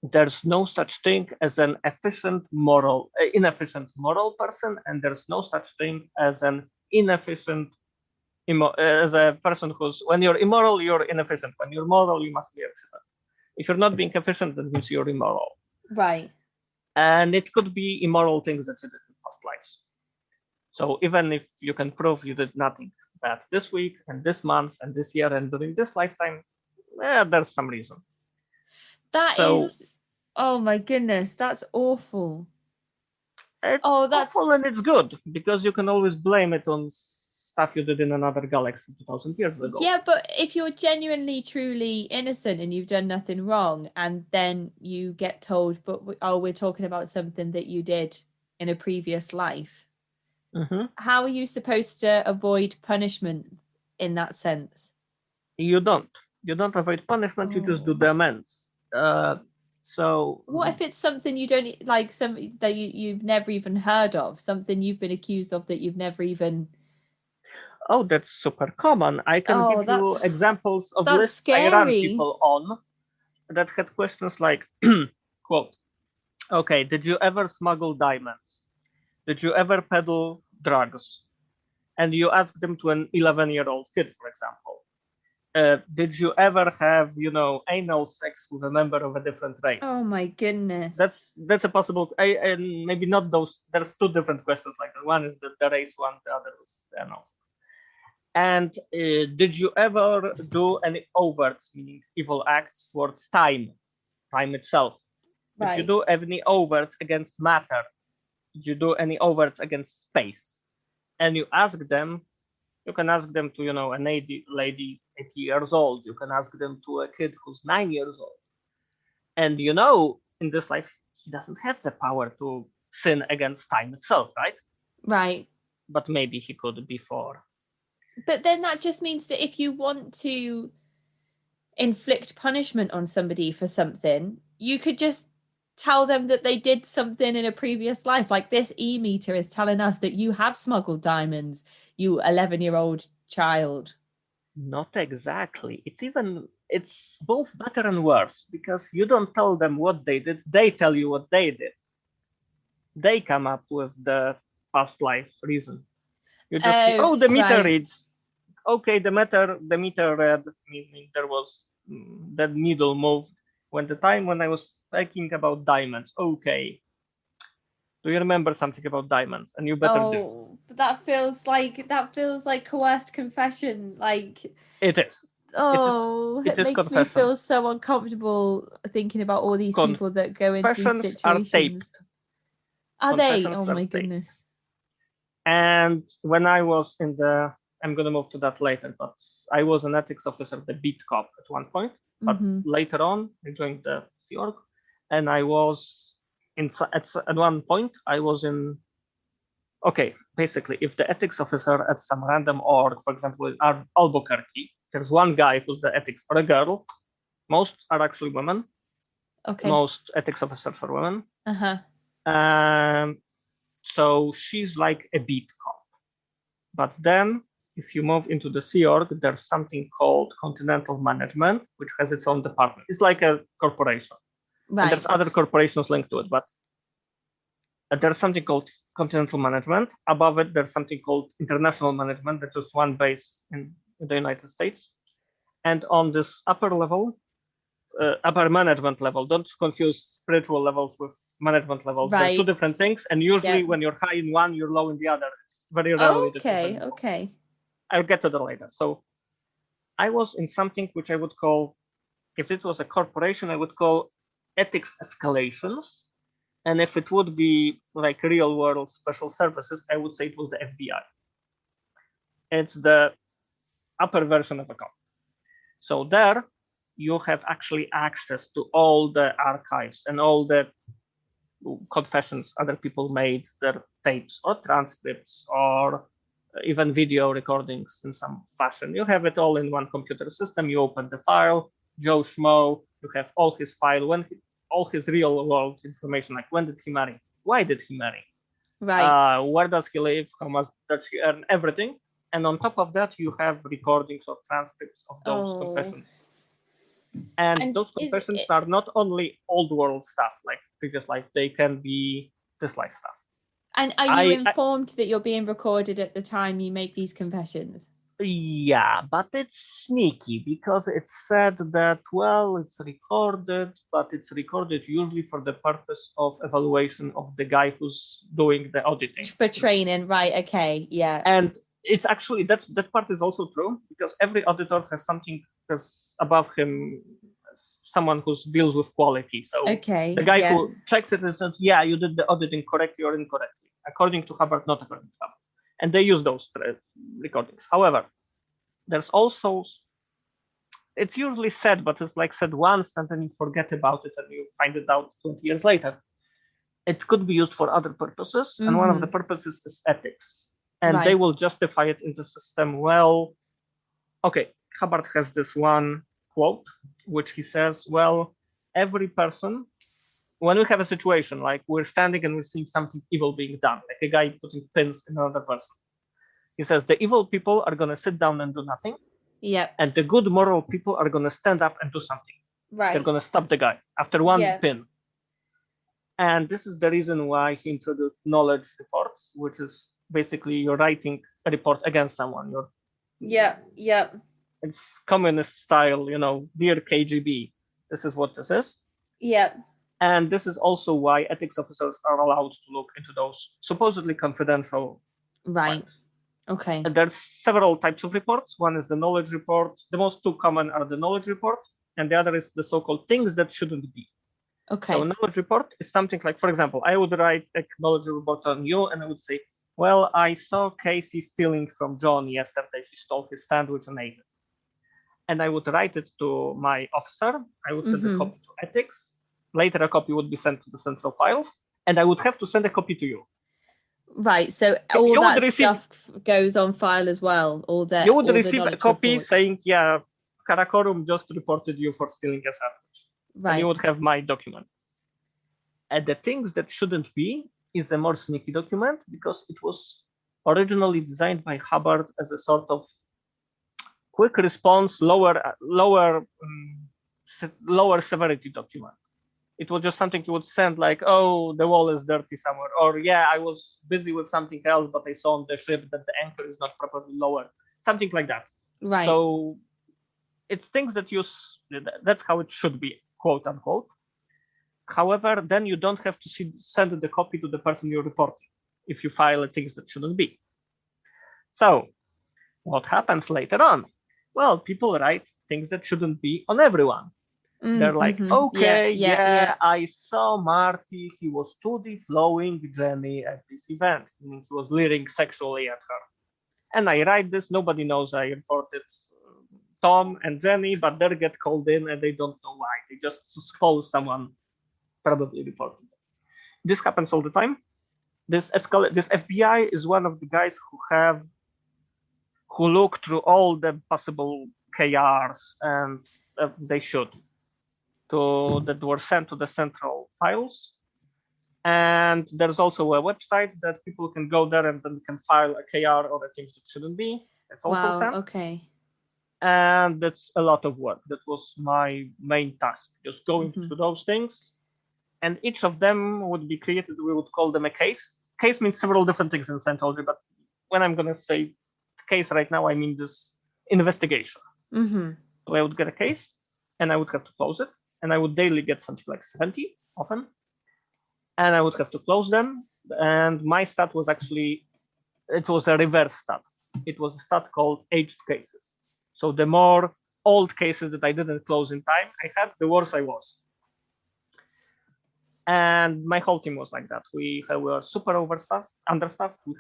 There's no such thing as an inefficient moral person, and there's no such thing as an inefficient as a person who's, when you're immoral, you're inefficient. When you're moral, you must be efficient. If you're not being efficient, that means you're immoral. Right. And it could be immoral things that you did in past lives. So even if you can prove you did nothing bad this week and this month and this year and during this lifetime, there's some reason. That is, oh my goodness, that's awful. That's awful, and it's good because you can always blame it on stuff you did in another galaxy 2000 years ago. Yeah, but if you're genuinely, truly innocent and you've done nothing wrong, and then you get told, but we're talking about something that you did in a previous life. Mm-hmm. How are you supposed to avoid punishment in that sense? You don't avoid punishment. You just do the amends. So what if it's something you don't like, something that you've never even heard of, something you've been accused of that you've never even... Oh, that's super common. I can give you examples of lists scary. I ran people on that had questions like, quote, okay, did you ever smuggle diamonds? Did you ever peddle drugs? And you ask them to an 11-year-old kid, for example. Did you ever have, anal sex with a member of a different race? Oh my goodness. That's a possible, and maybe not those. There's two different questions like that. One is the race one, the other is the anal sex. And did you ever do any overt, meaning evil acts towards time itself? Right. Did you do any overts against matter? Did you do any overts against space? And you ask them, you can ask them to, an lady 80 years old. You can ask them to a kid who's 9 years old. And in this life, he doesn't have the power to sin against time itself, right? Right. But maybe he could before. But then that just means that if you want to inflict punishment on somebody for something, you could just tell them that they did something in a previous life. Like this e-meter is telling us that you have smuggled diamonds, you 11-year-old child. Not exactly. It's both better and worse because you don't tell them what they did. They tell you what they did. They come up with the past life reason. You just see, the meter reads. Okay, the meter read, meaning there was that needle moved when I was thinking about diamonds. Okay. Do you remember something about diamonds? And you better do. That feels like coerced confession. Like it is. It makes confession. Me feel so uncomfortable thinking about all these people that go into these situations. Are taped. Are they? Oh my goodness. And when I was I'm going to move to that later, but I was an ethics officer, the beat cop at one point. But later on, I joined the Sea Org, and I was at one point, I was in. Okay, basically, if the ethics officer at some random org, for example, in Albuquerque, there's one guy who's the ethics, or a girl. Most are actually women. Okay. Most ethics officers are women. So she's like a beat cop. But then, if you move into the Sea Org, there's something called Continental Management, which has its own department. It's like a corporation. Right. And there's other corporations linked to it, but there's something called Continental Management. Above it, there's something called International Management. That's just one base in the United States. And on this upper level, upper management level. Don't confuse spiritual levels with management levels. They're two Right. different things. And usually when you're high in one, you're low in the other. It's very rarely the two. Okay. I'll get to that later. So I was in something which I would call, if it was a corporation, I would call ethics escalations. And if it would be like real world special services, I would say it was the FBI. It's the upper version of a cop. So there you have actually access to all the archives and all the confessions other people made, their tapes or transcripts or even video recordings in some fashion. You have it all in one computer system. You open the file, Joe Schmo, you have all his file, all his real world information, like when did he marry? Why did he marry? Right. Where does he live? How much does he earn? Everything. And on top of that, you have recordings or transcripts of those confessions. And those confessions are not only old world stuff like previous life, they can be this life stuff. And are you informed that you're being recorded at the time you make these confessions? Yeah, but it's sneaky because it's said that, well, it's recorded, but it's recorded usually for the purpose of evaluation of the guy who's doing the auditing. For training, right, okay, yeah. And it's actually, that part is also true because every auditor has something that's above him, someone who deals with quality. So the guy who checks it and says, yeah, you did the auditing correctly or incorrectly, according to Hubbard, not according to Hubbard. And they use those recordings. However, there's also, it's usually said, but it's like said once and then you forget about it and you find it out 20 years later. It could be used for other purposes. And one of the purposes is ethics. And they will justify it in the system. Well, okay, Hubbard has this one quote, which he says, well, every person, when we have a situation like we're standing and we're seeing something evil being done, like a guy putting pins in another person, he says the evil people are going to sit down and do nothing. Yeah. And the good moral people are going to stand up and do something. Right. They're going to stop the guy after one pin. And this is the reason why he introduced knowledge reports, which is basically you're writing a report against someone. It's communist style, dear KGB. This is what this is. Yeah. And this is also why ethics officers are allowed to look into those supposedly confidential files. Okay. And there's several types of reports. One is the knowledge report. The most two common are the knowledge report, and the other is the so-called things that shouldn't be. Okay. So a knowledge report is something like, for example, I would write a knowledge report on you, and I would say, well, I saw Casey stealing from John yesterday. She stole his sandwich and ate it. And I would write it to my officer. I would send a copy to ethics. Later, a copy would be sent to the central files, and I would have to send a copy to you. Right. So all that stuff goes on file as well. You would receive a copy saying, yeah, Karakorum just reported you for stealing a sandwich. Right. And you would have my document. And the things that shouldn't be is a more sneaky document because it was originally designed by Hubbard as a sort of quick response, lower severity document. It was just something you would send like, oh, the wall is dirty somewhere. Or, yeah, I was busy with something else, but I saw on the ship that the anchor is not properly lowered. Something like that. Right. So it's things that that's how it should be, quote unquote. However, then you don't have to send the copy to the person you're reporting if you file things that shouldn't be. So what happens later on? Well, people write things that shouldn't be on everyone. They're like, okay, I saw Marty. He was 2D flowing Jenny at this event. Meaning he was leering sexually at her. And I write this. Nobody knows I reported Tom and Jenny, but they get called in and they don't know why. They just suppose someone probably reported them. This happens all the time. This FBI is one of the guys who look through all the possible KRs, and they should. That were sent to the central files. And there's also a website that people can go there and then can file a KR or things that shouldn't be. It's also sent. Okay. And that's a lot of work. That was my main task, just going through those things. And each of them would be created, we would call them a case. Case means several different things in Scientology, but when I'm going to say case right now, I mean this investigation. So I would get a case. and I would have to close it. And I would daily get something like 70 often. And I would have to close them. And my stat was actually, it was a reverse stat. It was a stat called aged cases. So the more old cases that I didn't close in time I had, the worse I was. And my whole team was like that. We were super understaffed. We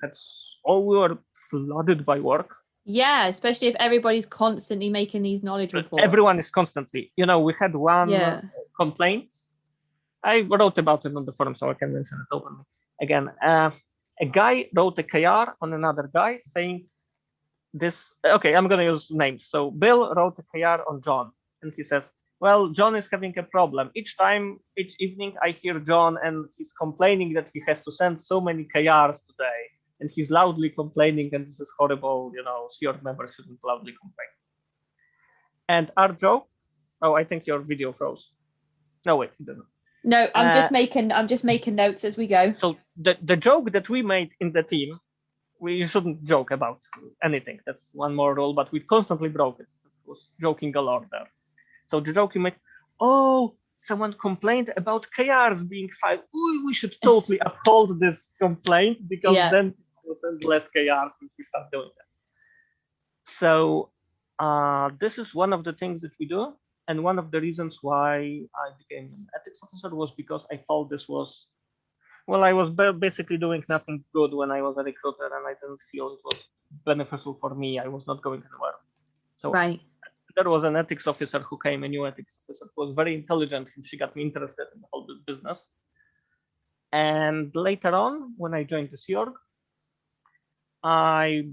were flooded by work. Yeah, especially if everybody's constantly making these knowledge reports. Everyone is constantly. We had one complaint. I wrote about it on the forum, so I can mention it openly. Again, a guy wrote a KR on another guy saying this. Okay, I'm going to use names. So Bill wrote a KR on John, and he says, well, John is having a problem. Each evening, I hear John, and he's complaining that he has to send so many KRs today. And he's loudly complaining, and this is horrible. Sea Org members shouldn't loudly complain. And our joke, I think your video froze. No, wait, it didn't. No, I'm just making notes as we go. So the joke that we made in the team, we shouldn't joke about anything. That's one more rule, but we constantly broke it. It was joking a lot there. So the joke you made, someone complained about KRs being filed. We should totally uphold this complaint because then we'll send less KRs if we start doing that. So this is one of the things that we do. And one of the reasons why I became an ethics officer was because I thought this was, I was basically doing nothing good when I was a recruiter, and I didn't feel it was beneficial for me. I was not going anywhere. So there was an ethics officer who came, a new ethics officer, who was very intelligent, and she got me interested in the whole business. And later on, when I joined the Sea Org,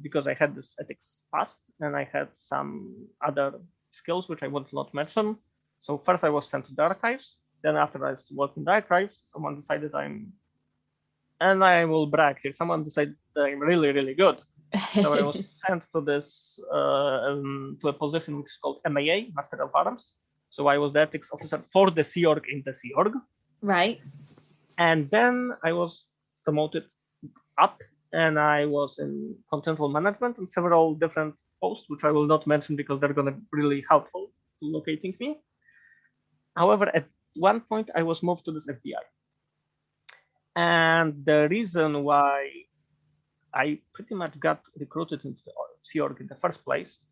because I had this ethics past, and I had some other skills which I will not mention. So first I was sent to the archives. Then after I worked in the archives, someone decided and I will brag here, someone decided that I'm really, really good. So I was sent to this, to a position which is called MAA, Master of Arms. So I was the ethics officer for the Sea Org in the Sea Org. Right. And then I was promoted up, and I was in continental management and several different posts, which I will not mention because they're going to be really helpful to locating me. However, at one point, I was moved to this FBI. And the reason why I pretty much got recruited into the Sea Org in the first place,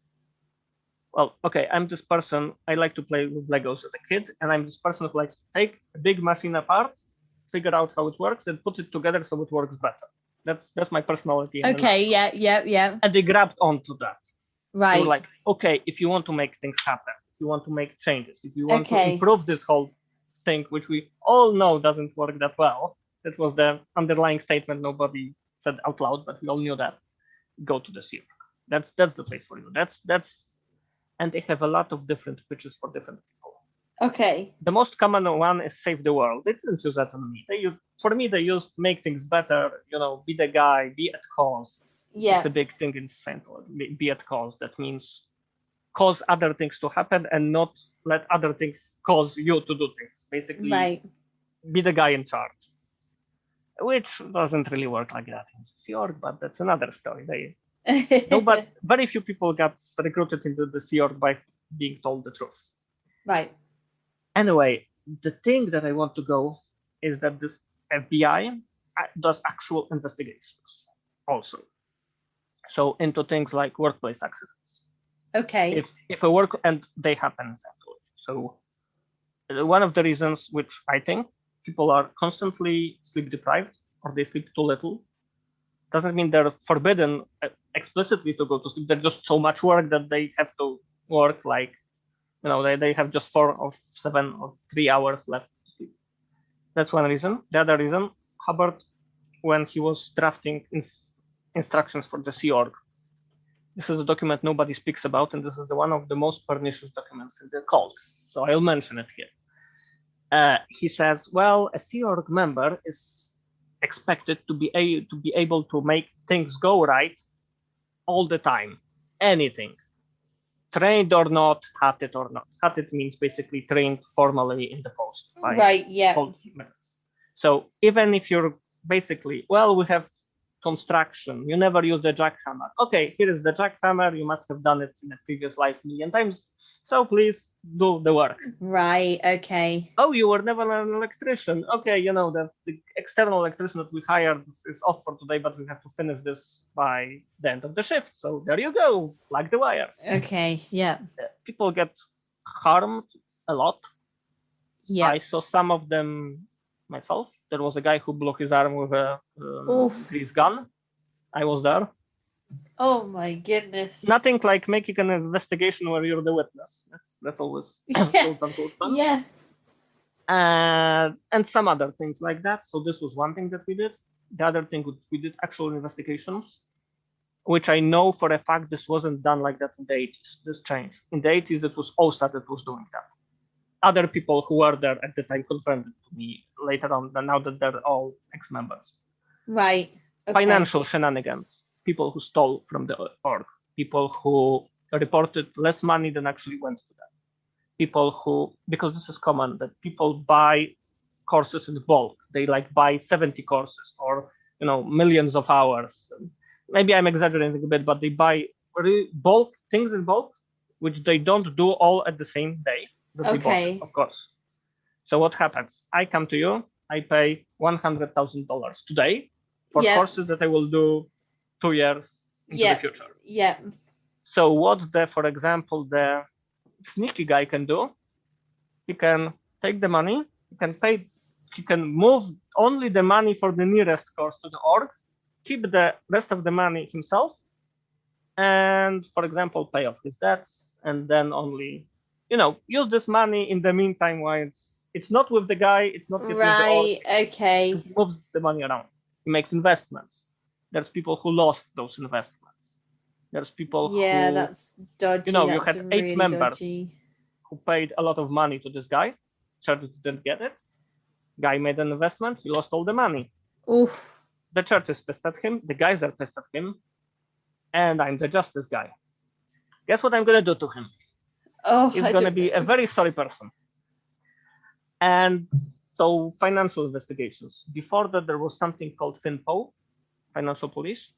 I'm this person, I like to play with Legos as a kid, and I'm this person who likes to take a big machine apart, figure out how it works, and put it together so it works better. That's my personality. Okay, yeah. And they grabbed onto that. Right. They were like, okay, if you want to make things happen, if you want to make changes, if you want to improve this whole thing, which we all know doesn't work that well, that was the underlying statement nobody said out loud, but we all knew that. Go to the Sea Org. That's the place for you. That's and they have a lot of different pitches for different people. Okay. The most common one is save the world. They didn't use that on me. They used make things better, be the guy, be at cause. Yeah. It's a big thing in Scientology. Be at cause. That means cause other things to happen and not let other things cause you to do things. Basically, be the guy in charge. Which doesn't really work like that in Sea Org, but that's another story. But very few people got recruited into the Sea Org by being told the truth. Right. Anyway, the thing that I want to go is that this FBI does actual investigations also. So into things like workplace accidents. Okay. If a work, and they happen. So one of the reasons which I think people are constantly sleep deprived or they sleep too little doesn't mean they're forbidden explicitly to go to sleep. There's just so much work that they have to work they have just 4 or 7 or 3 hours left to sleep. That's one reason. The other reason, Hubbard, when he was drafting instructions for the Sea Org, this is a document nobody speaks about, and this is one of the most pernicious documents in the cults. So I'll mention it here. He says, a Sea Org member is expected to be able to make things go right all the time. Anything. Trained or not, hatted or not. Hatted means basically trained formally in the post. Right, yeah. So even if you're basically, we have construction. You never use the jackhammer. Okay, here is the jackhammer. You must have done it in a previous life a million times. So please do the work. Right. Okay. Oh, you were never an electrician. Okay, the external electrician that we hired is off for today, but we have to finish this by the end of the shift. So there you go, plug the wires. Okay. Yeah. People get harmed a lot. Yeah. I saw some of them myself. There was a guy who blew his arm with a grease gun. I was there. Oh my goodness. Nothing like making an investigation where you're the witness. That's always fun. Yeah. And some other things like that. So this was one thing that we did. The other thing, we did actual investigations, which I know for a fact this wasn't done like that in the 80s. This changed. In the 80s, it was OSA that was doing that. Other people who were there at the time confirmed it to me later on, now that they're all ex-members. Right. Okay. Financial shenanigans, people who stole from the org, people who reported less money than actually went to them, people who, because this is common, that people buy courses in bulk. They buy 70 courses or millions of hours. Maybe I'm exaggerating a bit, but they buy bulk things in bulk, which they don't do all at the same day. Okay. Of course. So what happens? I come to you, I pay $100,000 today for courses that I will do 2 years into the future. Yeah. So what for example, the sneaky guy can do, he can take the money, he can move only the money for the nearest course to the org, keep the rest of the money himself, and for example, pay off his debts, and then only use this money in the meantime while it's not with the guy, it's not with the org. Okay. He moves the money around. He makes investments. There's people who lost those investments. There's people who... Yeah, that's dodgy. You had 8 members who paid a lot of money to this guy. Church didn't get it. Guy made an investment. He lost all the money. Oof. The church is pissed at him. The guys are pissed at him. And I'm the justice guy. Guess what I'm going to do to him? Oh, He's going to be a very sorry person. And so financial investigations. Before that, there was something called FinPo, Financial Police,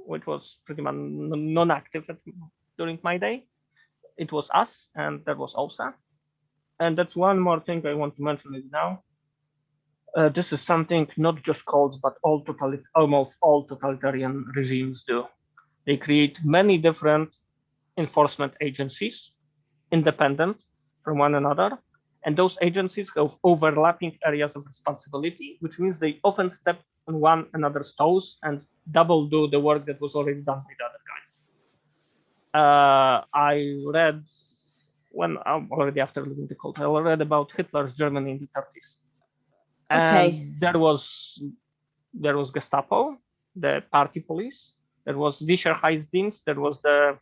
which was pretty much non-active during my day. It was us, and there was OSA. And that's one more thing I want to mention it now. This is something not just cults, but almost all totalitarian regimes do. They create many different enforcement agencies, independent from one another, and those agencies have overlapping areas of responsibility, which means they often step on one another's toes and double do the work that was already done by the other guy. I read, already after leaving the cult, I read about Hitler's Germany in the 30s. And there was Gestapo, the party police. There was Sicherheitsdienst. There was the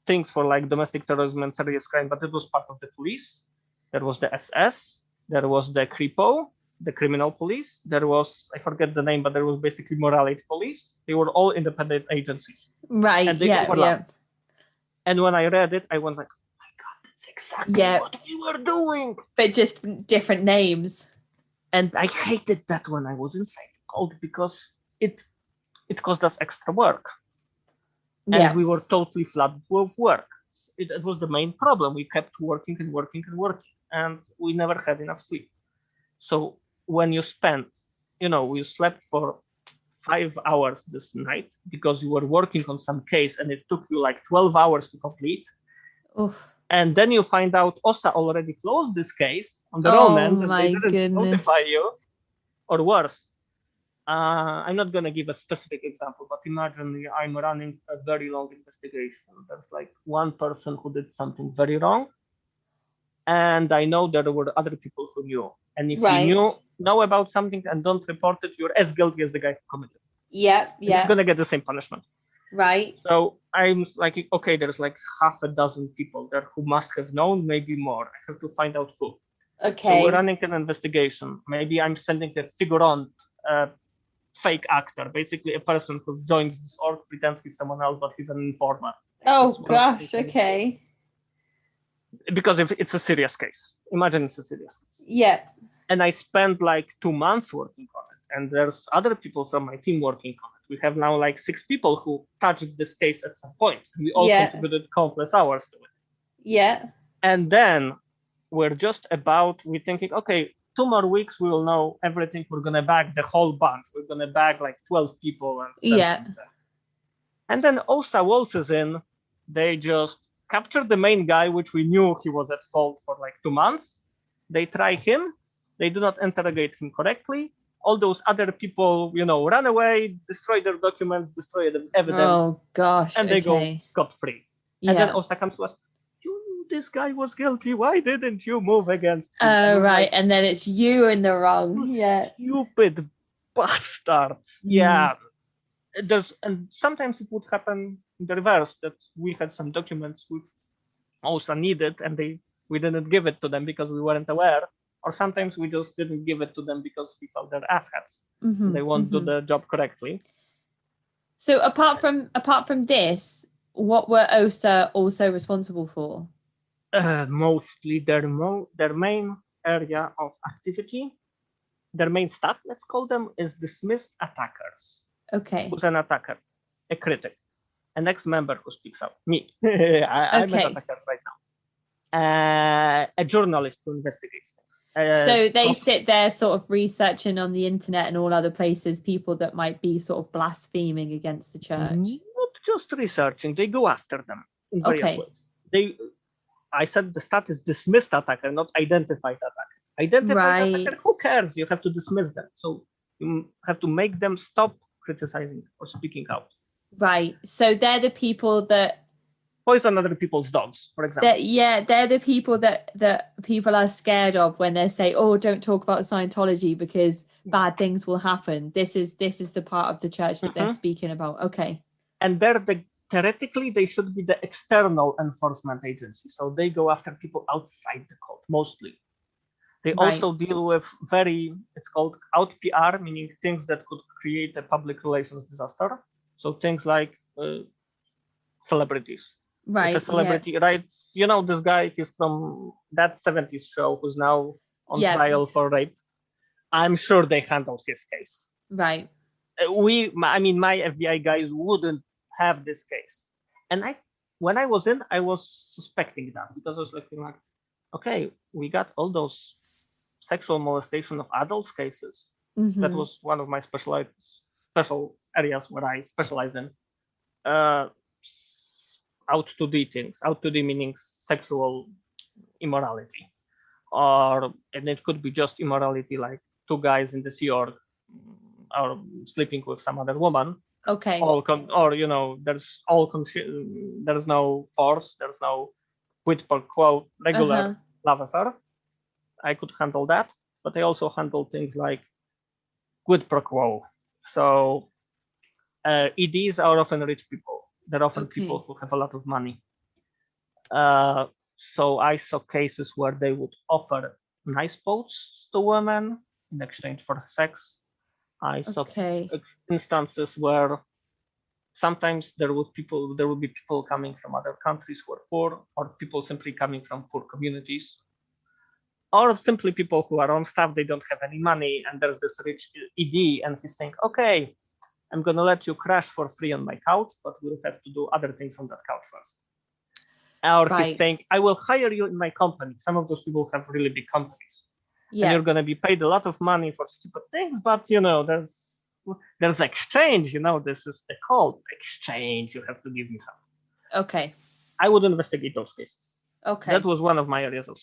things for domestic terrorism and serious crime, but it was part of the police. There was the SS. There was the Kripo, the criminal police. There was, I forget the name, but there was basically morality police. They were all independent agencies. Right. And they overlapped. And when I read it, I was like, oh my God, that's exactly what we were doing. But just different names. And I hated that when I was inside the cult because it caused us extra work. And we were totally flooded with work. It was the main problem. We kept working and working and working, and we never had enough sleep. So when you spent, we slept for 5 hours this night because you were working on some case and it took you 12 hours to complete. Oof. And then you find out OSA already closed this case on their own end and they didn't notify you, or worse. I'm not going to give a specific example, but imagine I'm running a very long investigation. There's one person who did something very wrong, and I know there were other people who knew. And if you know about something and don't report it, you're as guilty as the guy who committed it. Yeah. You're going to get the same punishment. Right. So I'm okay, there's half a dozen people there who must have known, maybe more. I have to find out who. Okay. So we're running an investigation. Maybe I'm sending a figurant, fake actor, basically a person who joins this org, pretends he's someone else, but he's an informer. Oh gosh, okay. Because if it's a serious case, imagine it's a serious case. Yeah. And I spent 2 months working on it. and there's other people from my team working on it. We have now like 6 people who touched this case at some point. We all contributed countless hours to it. Yeah. And then we're thinking, okay, 2 more weeks, we will know everything. We're going to bag the whole bunch. We're going to bag like 12 people and send them. And then OSA waltzes in. They just capture the main guy, which we knew he was at fault for like 2 months. They try him. They do not interrogate him correctly. All those other people, run away, destroy their documents, destroy the evidence. Oh, gosh. And they go scot-free. Yeah. And then OSA comes to us. This guy was guilty. Why didn't you move against him? Oh, right. And then it's you in the wrong. Yeah. Stupid bastards. Yeah. And sometimes it would happen in the reverse, that we had some documents which OSA needed and we didn't give it to them because we weren't aware. Or sometimes we just didn't give it to them because we felt they're asshats. They won't do the job correctly. So apart from this, what were OSA also responsible for? Mostly their main area of activity, their main stat, let's call them, is dismissed attackers. Okay. Who's an attacker? A critic, an ex-member who speaks out. Me. I'm an attacker right now. A journalist who investigates things. So they sit there sort of researching on the internet and all other places, people that might be sort of blaspheming against the church. Not just researching, they go after them in various ways. I said the stat is dismissed attacker, not identified attacker. Identified attacker, who cares? You have to dismiss them. So you have to make them stop criticizing or speaking out. Right. So they're the people that poison other people's dogs, for example. They're the people that people are scared of when they say, "Oh, don't talk about Scientology because bad things will happen." This is the part of the church that they're speaking about. Okay. And theoretically, they should be the external enforcement agency. So they go after people outside the cult, mostly. They also deal with it's called out PR, meaning things that could create a public relations disaster. So things like celebrities. Right. If a celebrity, this guy, he's from that 70s show who's now on trial for rape. I'm sure they handled his case. Right. My FBI guys wouldn't have this case. And when I was in, I was suspecting that because I was like, okay, we got all those sexual molestation of adults cases. That was one of my special areas where I specialize in. Out to D meaning sexual immorality. And it could be just immorality, like 2 guys in the Sea Org are sleeping with some other woman. Okay. There's no force, there's no quid pro quo, regular love affair. I could handle that, but I also handle things like quid pro quo. So EDs are often rich people. They're often people who have a lot of money. So I saw cases where they would offer nice boats to women in exchange for sex. I saw instances where sometimes there would be people coming from other countries who are poor, or people simply coming from poor communities, or simply people who are on staff, they don't have any money, and there's this rich ED, and he's saying, okay, I'm going to let you crash for free on my couch, but we'll have to do other things on that couch first. Or he's saying, I will hire you in my company. Some of those people have really big companies. Yeah. And you're going to be paid a lot of money for stupid things, but, there's exchange. This is the cult exchange. You have to give me something. Okay. I would investigate those cases. Okay. That was one of my areas of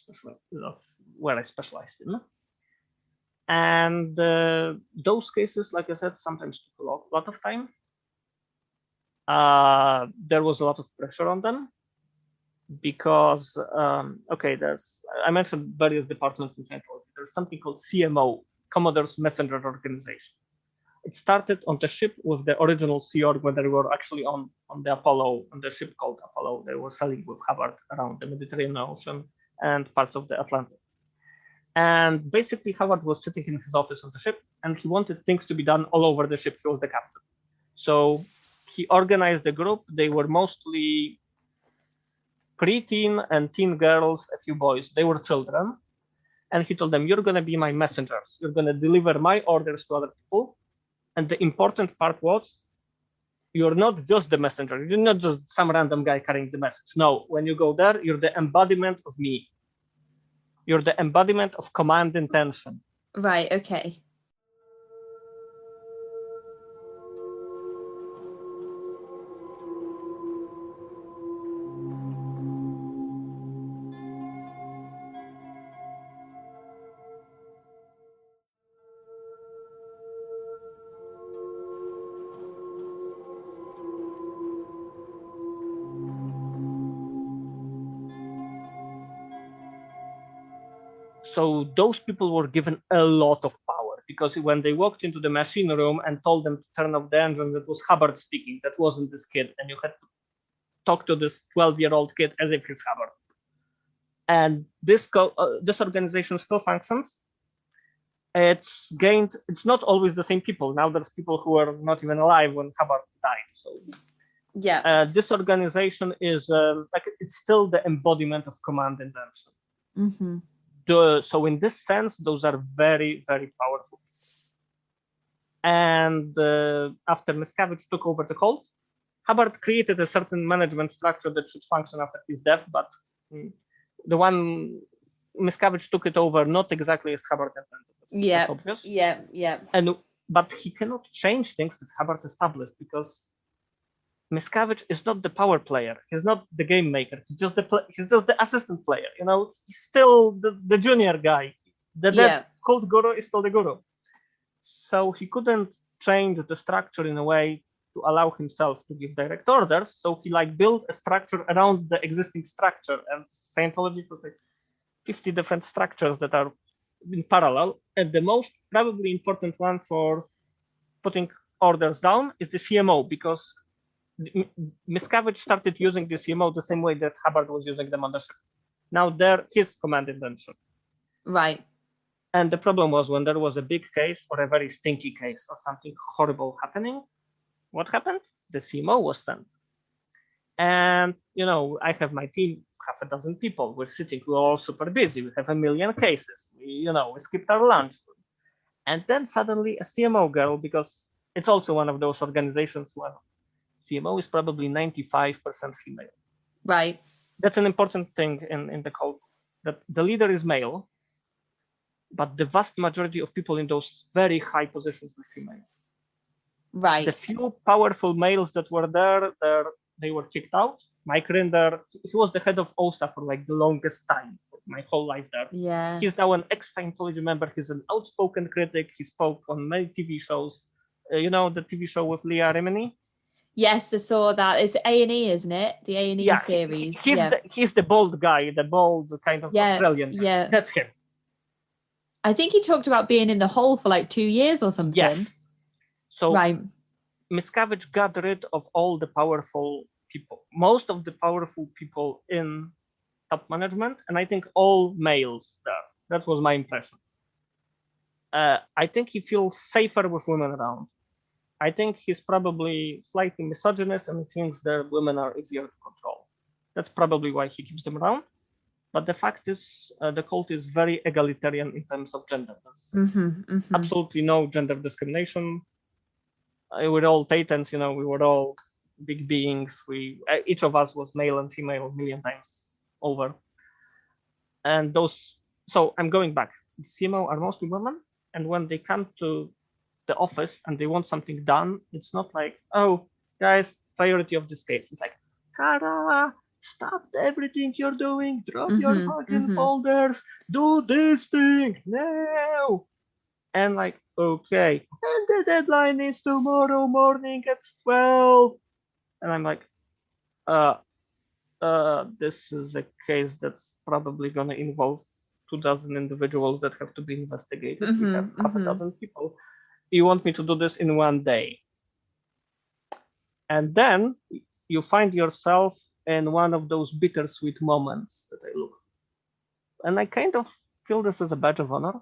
where I specialized in. And those cases, like I said, sometimes took a lot of time. There was a lot of pressure on them because, I mentioned various departments in Scientology. There's something called CMO, Commodore's Messenger Organization. It started on the ship with the original Sea Org when they were actually on the Apollo, on the ship called Apollo. They were sailing with Hubbard around the Mediterranean Ocean and parts of the Atlantic. And basically, Hubbard was sitting in his office on the ship, and he wanted things to be done all over the ship. He was the captain. So he organized a group. They were mostly preteen and teen girls, a few boys. They were children. And he told them, you're going to be my messengers. You're going to deliver my orders to other people. And the important part was, you're not just the messenger. You're not just some random guy carrying the message. No, when you go there, you're the embodiment of me. You're the embodiment of command intention. Right, okay. So those people were given a lot of power, because when they walked into the machine room and told them to turn off the engine, that was Hubbard speaking. That wasn't this kid. And you had to talk to this 12-year-old kid as if he's Hubbard. And this organization still functions. It's not always the same people. Now there's people who are not even alive when Hubbard died. So yeah, this organization is it's still the embodiment of command intention. Mm-hmm. So in this sense, those are very, very powerful. And after Miscavige took over the cult, Hubbard created a certain management structure that should function after his death, but the one Miscavige took it over not exactly as Hubbard intended. That's obvious. Yeah. But he cannot change things that Hubbard established, because Miscavige is not the power player. He's not the game maker. He's just the assistant player. He's still the junior guy. The cult guru is still the guru. So he couldn't change the structure in a way to allow himself to give direct orders. So he built a structure around the existing structure, and Scientology was 50 different structures that are in parallel. And the most probably important one for putting orders down is the CMO, because Miscavige started using the CMO the same way that Hubbard was using them on the ship. Now they're his command intention. Right. And the problem was, when there was a big case or a very stinky case or something horrible happening, what happened? The CMO was sent. And, I have my team, half a dozen people. We're all super busy. We have 1 million cases. We skipped our lunch. And then suddenly a CMO girl, because it's also one of those organizations where CMO is probably 95% female. Right. That's an important thing in the cult, that the leader is male, but the vast majority of people in those very high positions were female. Right. The few powerful males that were there, they were kicked out. Mike Rinder, he was the head of OSA for the longest time, for my whole life there. Yeah. He's now an ex-Scientology member. He's an outspoken critic. He spoke on many TV shows. The TV show with Leah Remini? Yes, I saw that. It's A&E, isn't it? The A&E series. He's the bald guy, the bald kind of Australian guy. Yeah. That's him. I think he talked about being in the hole for 2 years or something. Yes. So right. Miscavige got rid of all the powerful people, most of the powerful people in top management, and I think all males there. That was my impression. I think he feels safer with women around. I think he's probably slightly misogynist and thinks that women are easier to control. That's probably why he keeps them around. But the fact is, the cult is very egalitarian in terms of gender. There's absolutely no gender discrimination. We're all Titans, we were all big beings. Each of us was male and female 1 million times over. And so I'm going back. The CMO are mostly women, and when they come to the office and they want something done, it's not oh, guys, priority of this case. It's Kara, stop everything you're doing, drop your fucking folders, do this thing now. And okay, and the deadline is tomorrow morning at 12. And I'm this is a case that's probably going to involve 2,000 individuals that have to be investigated. We have half a dozen people. You want me to do this in 1 day? And then you find yourself in one of those bittersweet moments that I look. And I kind of feel this as a badge of honor,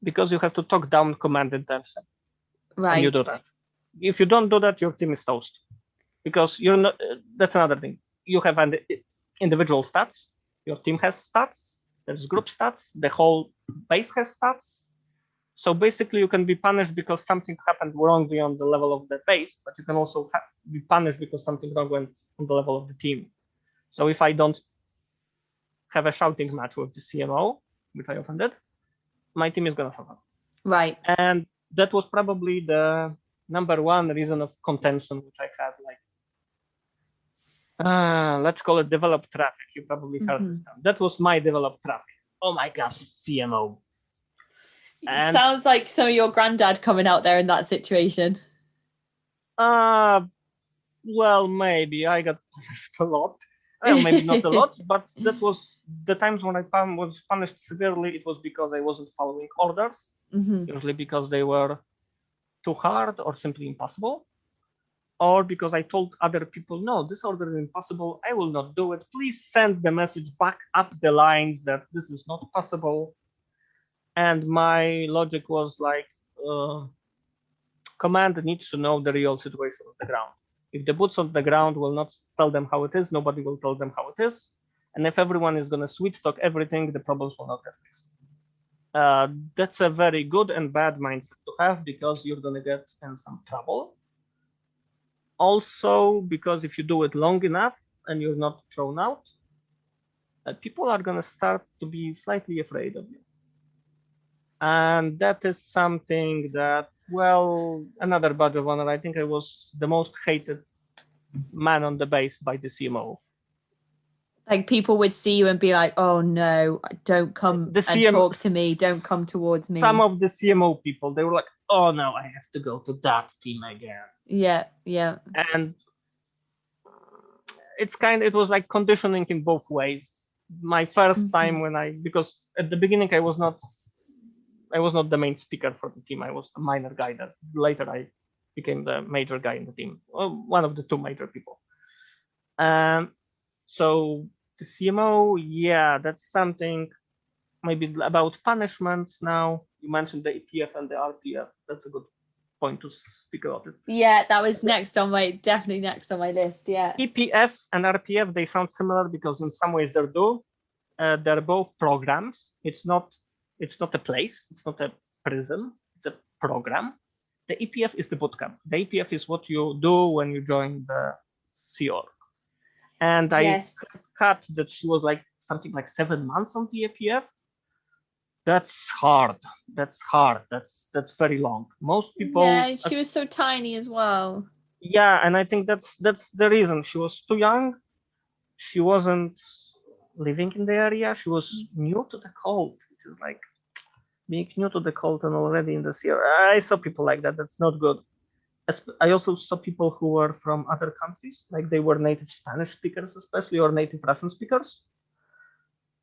because you have to talk down command intention. Right. And you do that. If you don't do that, your team is toast. Because you're not. That's another thing. You have individual stats. Your team has stats. There's group stats. The whole base has stats. So basically, you can be punished because something happened wrongly on the level of the base, but you can also be punished because something wrong went on the level of the team. So if I don't have a shouting match with the CMO, which I often did, my team is gonna suffer. Right. And that was probably the number one reason of contention, which I had, let's call it developed traffic. You probably heard this term. That was my developed traffic. Oh my gosh, CMO. It sounds like some of your granddad coming out there in that situation. Well, maybe I got punished a lot. Well, maybe not a lot, but that was the times when I was punished severely. It was because I wasn't following orders, usually because they were too hard or simply impossible, or because I told other people, no, this order is impossible, I will not do it. Please send the message back up the lines that this is not possible. And my logic was like, command needs to know the real situation on the ground. If the boots on the ground will not tell them how it is, nobody will tell them how it is. And if everyone is going to sweet talk everything, the problems will not get fixed. That's a very good and bad mindset to have, because you're going to get in some trouble. Also, because if you do it long enough and you're not thrown out, people are going to start to be slightly afraid of you. And that is something that, well, another badge of honor. I think I was the most hated man on the base by the CMO. Like, people would see you and be like, oh no, don't come and talk to me. Don't come towards me. Some of the CMO people, they were like, oh no, I have to go to that team again. Yeah, yeah. And it was like conditioning in both ways. My first time because at the beginning I was not the main speaker for the team. I was a minor guy that later I became the major guy in the team. Well, one of the two major people. So the CMO, yeah, that's something. Maybe about punishments now. You mentioned the ETF and the RPF. That's a good point to speak about it. Yeah, that was definitely next on my list. Yeah. EPF and RPF, they sound similar because in some ways they're both programs. It's not a place. It's not a prison. It's a program. The EPF is the bootcamp. The EPF is what you do when you join the Sea Org. And I cut that she was like something like 7 months on the EPF. That's hard. That's very long. Most people. Yeah, she was so tiny as well. Yeah, and I think that's the reason. She was too young. She wasn't living in the area. She was new to the cult, which is like being new to the cult and already in the sea. I saw people like that. That's not good. I also saw people who were from other countries, like they were native Spanish speakers, especially, or native Russian speakers.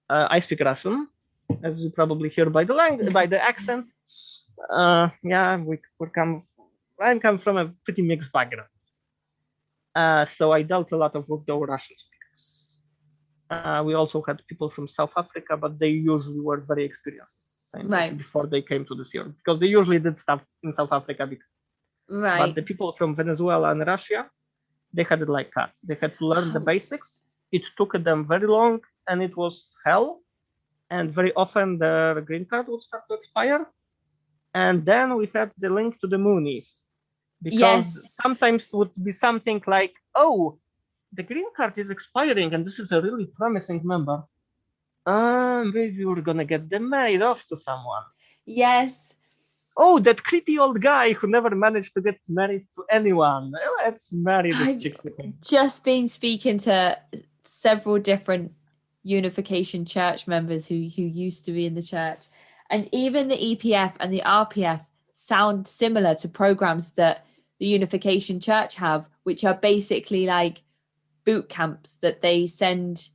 I speak Russian, as you probably hear by the accent. Yeah, I come from a pretty mixed background. So I dealt a lot with the Russian speakers. We also had people from South Africa, but they usually were very experienced before they came to the Sea Org, because they usually did stuff in South Africa. But the people from Venezuela and Russia, they had it like that. They had to learn the basics. It took them very long, and it was hell. And very often their green card would start to expire. And then we had the link to the Moonies. Because sometimes would be something like, oh, the green card is expiring, and this is a really promising member. Maybe we're going to get them married off to someone. Yes. Oh, that creepy old guy who never managed to get married to anyone. Let's marry this chick with him. Just been speaking to several different Unification Church members who used to be in the church. And even the EPF and the RPF sound similar to programs that the Unification Church have, which are basically like boot camps that they send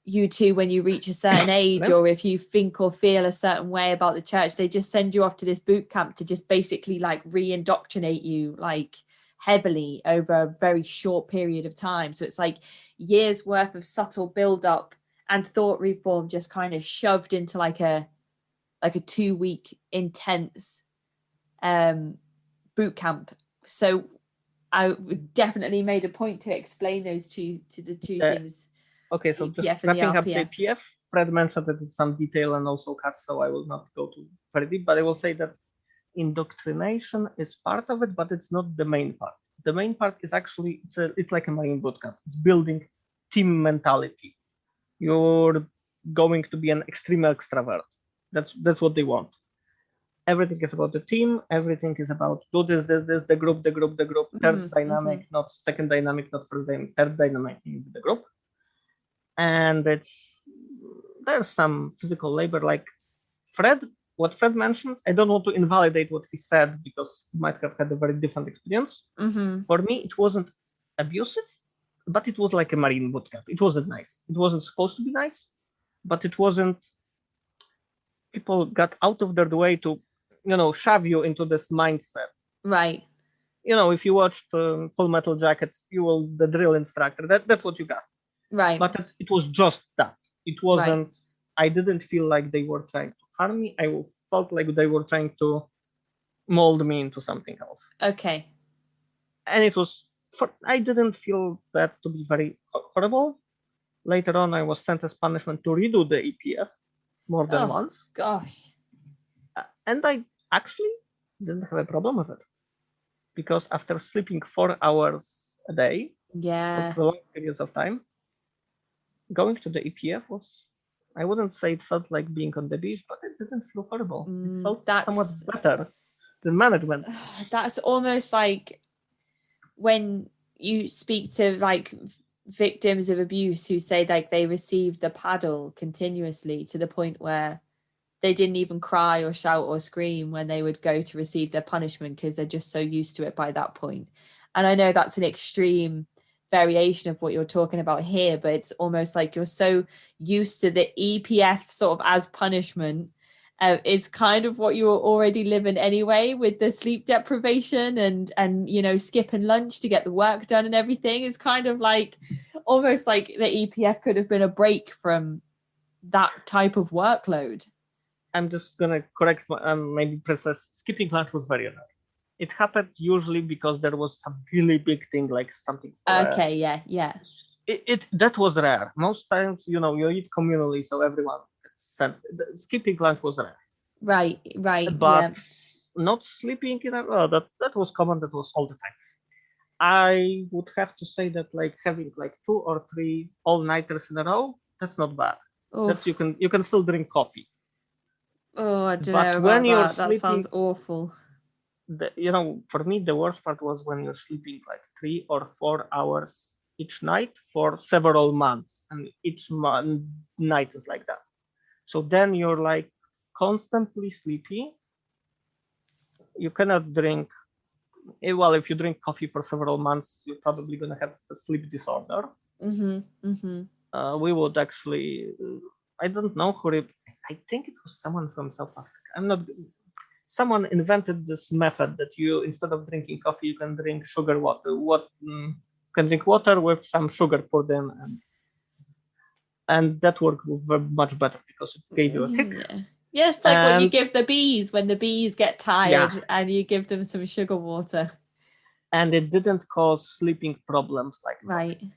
you to when you reach a certain age, or if you think or feel a certain way about the church, they just send you off to this boot camp to just basically like re-indoctrinate you like heavily over a very short period of time. So it's like years worth of subtle build-up and thought reform just kind of shoved into like a 2-week intense boot camp. So I definitely made a point to explain those two things. Okay, so just wrapping up the EPF. Fred mentioned it in some detail and also Kat, so I will not go too very deep, but I will say that indoctrination is part of it, but it's not the main part. The main part is actually, it's like a Marine bootcamp. It's building team mentality. You're going to be an extreme extrovert. That's what they want. Everything is about the team. Everything is about do this, the group. Third dynamic, not second dynamic, not first dynamic, third dynamic in the group. And there's some physical labor, like what Fred mentioned. I don't want to invalidate what he said because he might have had a very different experience. For me, it wasn't abusive, but it was like a Marine bootcamp. It wasn't nice. It wasn't supposed to be nice, but it wasn't. People got out of their way to, shove you into this mindset. Right. If you watched Full Metal Jacket, the drill instructor. That's what you got. Right. But it was just that. It wasn't. Right. I didn't feel like they were trying to harm me. I felt like they were trying to mold me into something else. Okay. And it was. I didn't feel that to be very horrible. Later on, I was sent as punishment to redo the EPF more than once. Gosh. And I actually didn't have a problem with it. Because after sleeping 4 hours a day for long periods of time, going to the EPF was, I wouldn't say it felt like being on the beach, but it didn't feel horrible. It felt somewhat better than management. That's almost like when you speak to like victims of abuse who say like they received the paddle continuously to the point where they didn't even cry or shout or scream when they would go to receive their punishment because they're just so used to it by that point. And I know that's an extreme variation of what you're talking about here, but it's almost like you're so used to the EPF sort of as punishment is kind of what you were already living anyway, with the sleep deprivation and skipping lunch to get the work done and everything. Is kind of like almost like the EPF could have been a break from that type of workload. I'm just gonna correct maybe precise. Skipping lunch was very rare. It happened usually because there was some really big thing, like something. Yeah. That was rare. Most times, you eat communally, so everyone gets sent. Skipping lunch was rare. Right. But not sleeping that was common. That was all the time. I would have to say that like having like 2 or 3 all-nighters in a row, that's not bad. Oof. That's you can still drink coffee. Oh, I don't know about that. Sleeping, that sounds awful. For me, the worst part was when you're sleeping like 3 or 4 hours each night for several months, and each night is like that. So then you're like constantly sleepy. You cannot drink. Well, if you drink coffee for several months, you're probably gonna have a sleep disorder. We would actually. I don't know who. I think it was someone from South Africa. Someone invented this method that you, instead of drinking coffee, you can drink sugar water. Can drink water with some sugar poured in, and that worked much better because it gave you a kick. Yeah. Yes, like what you give the bees when the bees get tired, and you give them some sugar water. And it didn't cause sleeping problems like right. Coffee.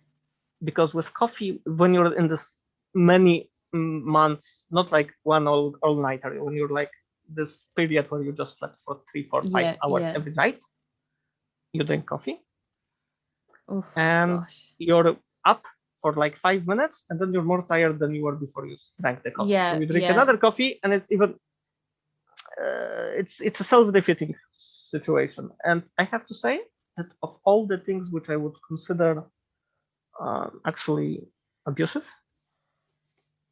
Because with coffee, when you're in this many months, not like one all-nighter, when you're like this period where you just slept for 3, 4, 5 hours every night, you drink coffee, and you're up for like 5 minutes, and then you're more tired than you were before you drank the coffee. So you drink another coffee, and it's even it's a self-defeating situation. And I have to say that of all the things which I would consider actually abusive,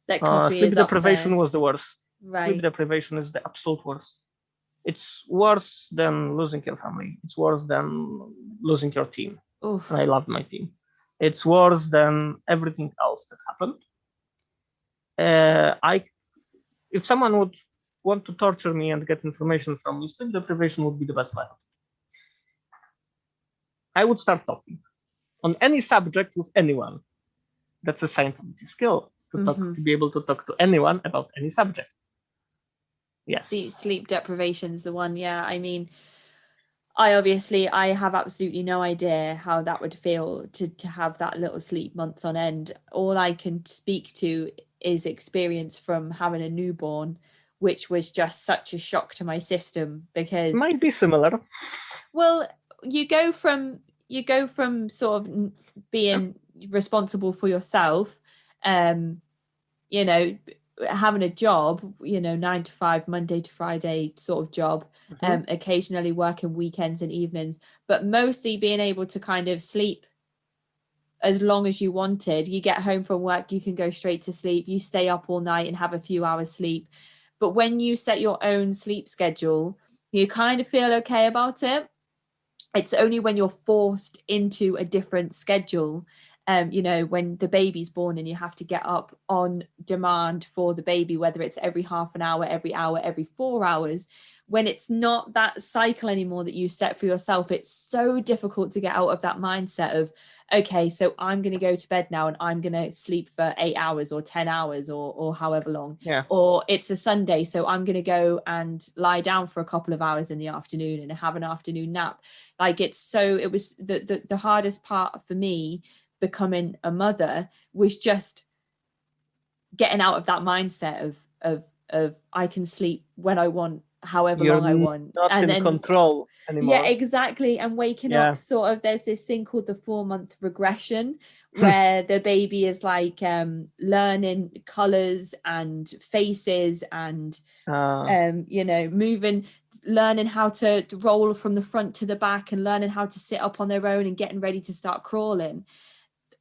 sleep deprivation was the worst. Right. Sleep deprivation is the absolute worst. It's worse than losing your family. It's worse than losing your team. Oof. And I love my team. It's worse than everything else that happened. If someone would want to torture me and get information from me, sleep deprivation would be the best method. I would start talking on any subject with anyone. That's a Scientology skill, to be able to talk to anyone about any subject. Yes. Sleep deprivation is the one. Yeah, I mean, I have absolutely no idea how that would feel to have that little sleep months on end. All I can speak to is experienced from having a newborn, which was just such a shock to my system because Might be similar. well, you go from sort of being responsible for yourself, you know, having a job, 9 to 5, Monday to Friday sort of job, occasionally working weekends and evenings, but mostly being able to kind of sleep as long as you wanted. You get home from work, you can go straight to sleep, you stay up all night and have a few hours sleep. But when you set your own sleep schedule, you kind of feel okay about it. It's only when you're forced into a different schedule, when the baby's born and you have to get up on demand for the baby, whether it's every half an hour, every 4 hours, when it's not that cycle anymore that you set for yourself, it's so difficult to get out of that mindset of, okay, so I'm going to go to bed now and I'm going to sleep for 8 hours or 10 hours or however long. Yeah. Or it's a Sunday, so I'm going to go and lie down for a couple of hours in the afternoon and have an afternoon nap. Like it was the hardest part for me becoming a mother was just getting out of that mindset of I can sleep when I want, however long I want, not and in then control anymore. Yeah, exactly. And waking up sort of, there's this thing called the 4-month regression where the baby is like learning colors and faces and moving, learning how to roll from the front to the back and learning how to sit up on their own and getting ready to start crawling.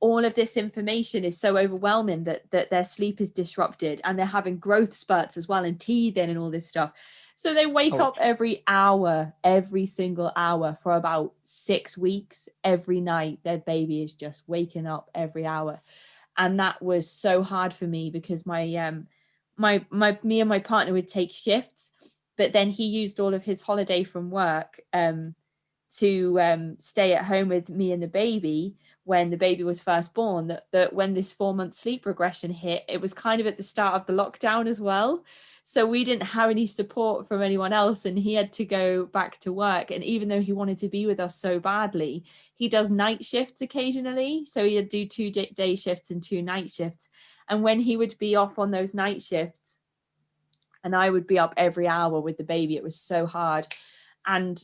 All of this information is so overwhelming that their sleep is disrupted, and they're having growth spurts as well and teething and all this stuff. So they wake up every single hour for about 6 weeks. Every night their baby is just waking up every hour. And that was so hard for me because me and my partner would take shifts, but then he used all of his holiday from work to stay at home with me and the baby when the baby was first born. That when this 4-month sleep regression hit, it was kind of at the start of the lockdown as well. So we didn't have any support from anyone else, and he had to go back to work. And even though he wanted to be with us so badly, he does night shifts occasionally. So he'd do 2 day shifts and 2 night shifts. And when he would be off on those night shifts and I would be up every hour with the baby, it was so hard. And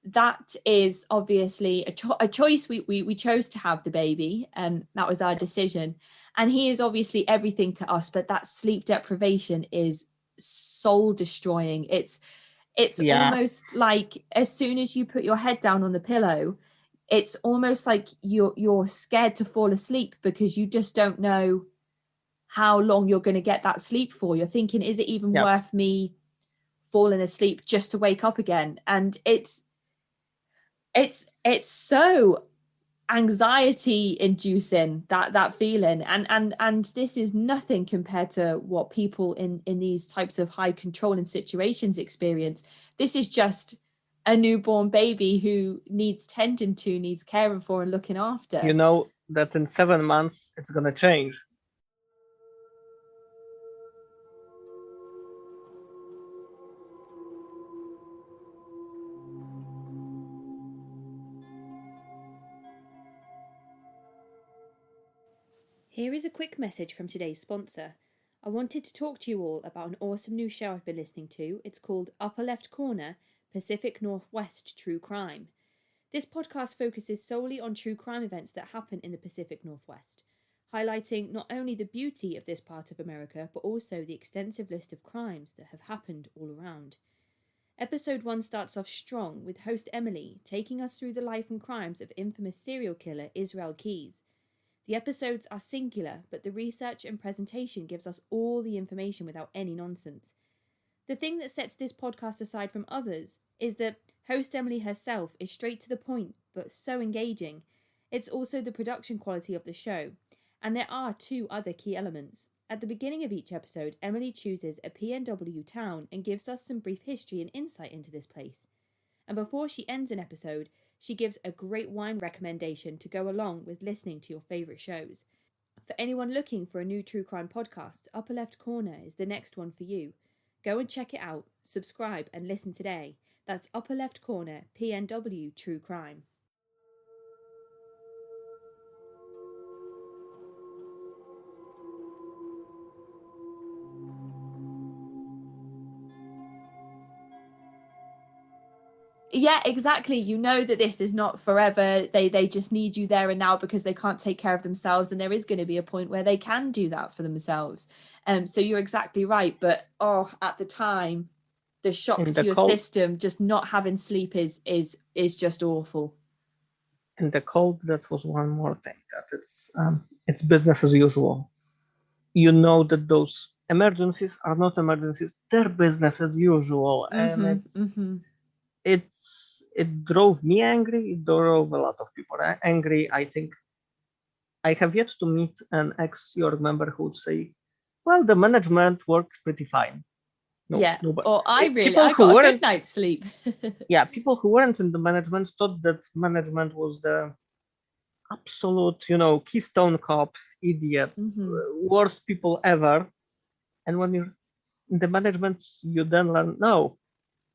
that is obviously a choice. We chose to have the baby, and that was our decision. And he is obviously everything to us, but that sleep deprivation is soul destroying. It's almost like as soon as you put your head down on the pillow, it's almost like you're scared to fall asleep because you just don't know how long you're going to get that sleep for. You're thinking, is it even worth me falling asleep just to wake up again? And it's so anxiety inducing, that feeling, and this is nothing compared to what people in these types of high controlling situations experience. This is just a newborn baby who needs tending to, needs caring for and looking after. You know that in 7 months it's gonna change. Here is a quick message from today's sponsor. I wanted to talk to you all about an awesome new show I've been listening to. It's called Upper Left Corner, Pacific Northwest True Crime. This podcast focuses solely on true crime events that happen in the Pacific Northwest, highlighting not only the beauty of this part of America, but also the extensive list of crimes that have happened all around. Episode 1 starts off strong with host Emily taking us through the life and crimes of infamous serial killer Israel Keys. The episodes are singular, but the research and presentation gives us all the information without any nonsense. The thing that sets this podcast aside from others is that host Emily herself is straight to the point, but so engaging. It's also the production quality of the show, and there are 2 other key elements. At the beginning of each episode, Emily chooses a PNW town and gives us some brief history and insight into this place. And before she ends an episode, she gives a great wine recommendation to go along with listening to your favourite shows. For anyone looking for a new true crime podcast, Upper Left Corner is the next one for you. Go and check it out, subscribe and listen today. That's Upper Left Corner, PNW True Crime. Yeah, exactly. You know that this is not forever. They just need you there and now because they can't take care of themselves, and there is going to be a point where they can do that for themselves. So you're exactly right. But at the time, the shock In to the your cold, system, just not having sleep is just awful. in the cold, that was one more thing, that it's business as usual. You know that those emergencies are not emergencies; they're business as usual, and it drove me angry. It drove a lot of people angry. I think I have yet to meet an ex-York member who would say, "Well, the management works pretty fine." No, Yeah. nobody. Or People I who got a good weren't, night's sleep. yeah, people who weren't in the management thought that management was the absolute, keystone cops, idiots, worst people ever. And when you're in the management, you then learn, no,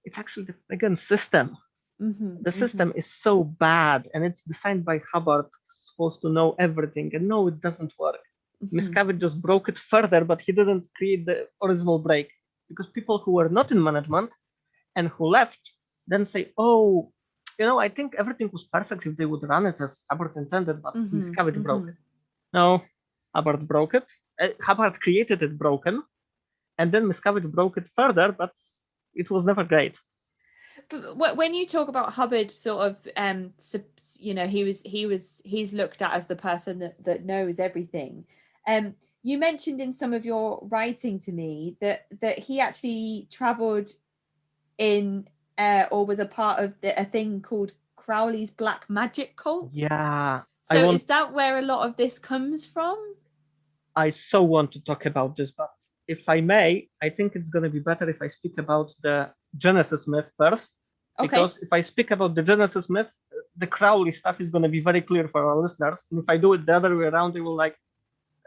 it's actually again system. The system is so bad, and it's designed by Hubbard, supposed to know everything, and no, it doesn't work. Miscavige just broke it further, but he didn't create the original break, because people who were not in management and who left then say, oh, I think everything was perfect if they would run it as Hubbard intended, but Miscavige broke it. No, Hubbard broke it. Hubbard created it broken, and then Miscavige broke it further, but it was never great. But when you talk about Hubbard, sort of, he's looked at as the person that knows everything. You mentioned in some of your writing to me that he actually travelled in or was a part of a thing called Crowley's Black Magic Cult. Yeah. So is that where a lot of this comes from? I so want to talk about this, but if I may, I think it's going to be better if I speak about the Genesis myth first. Okay. Because if I speak about the Genesis myth, the Crowley stuff is going to be very clear for our listeners. And if I do it the other way around, they will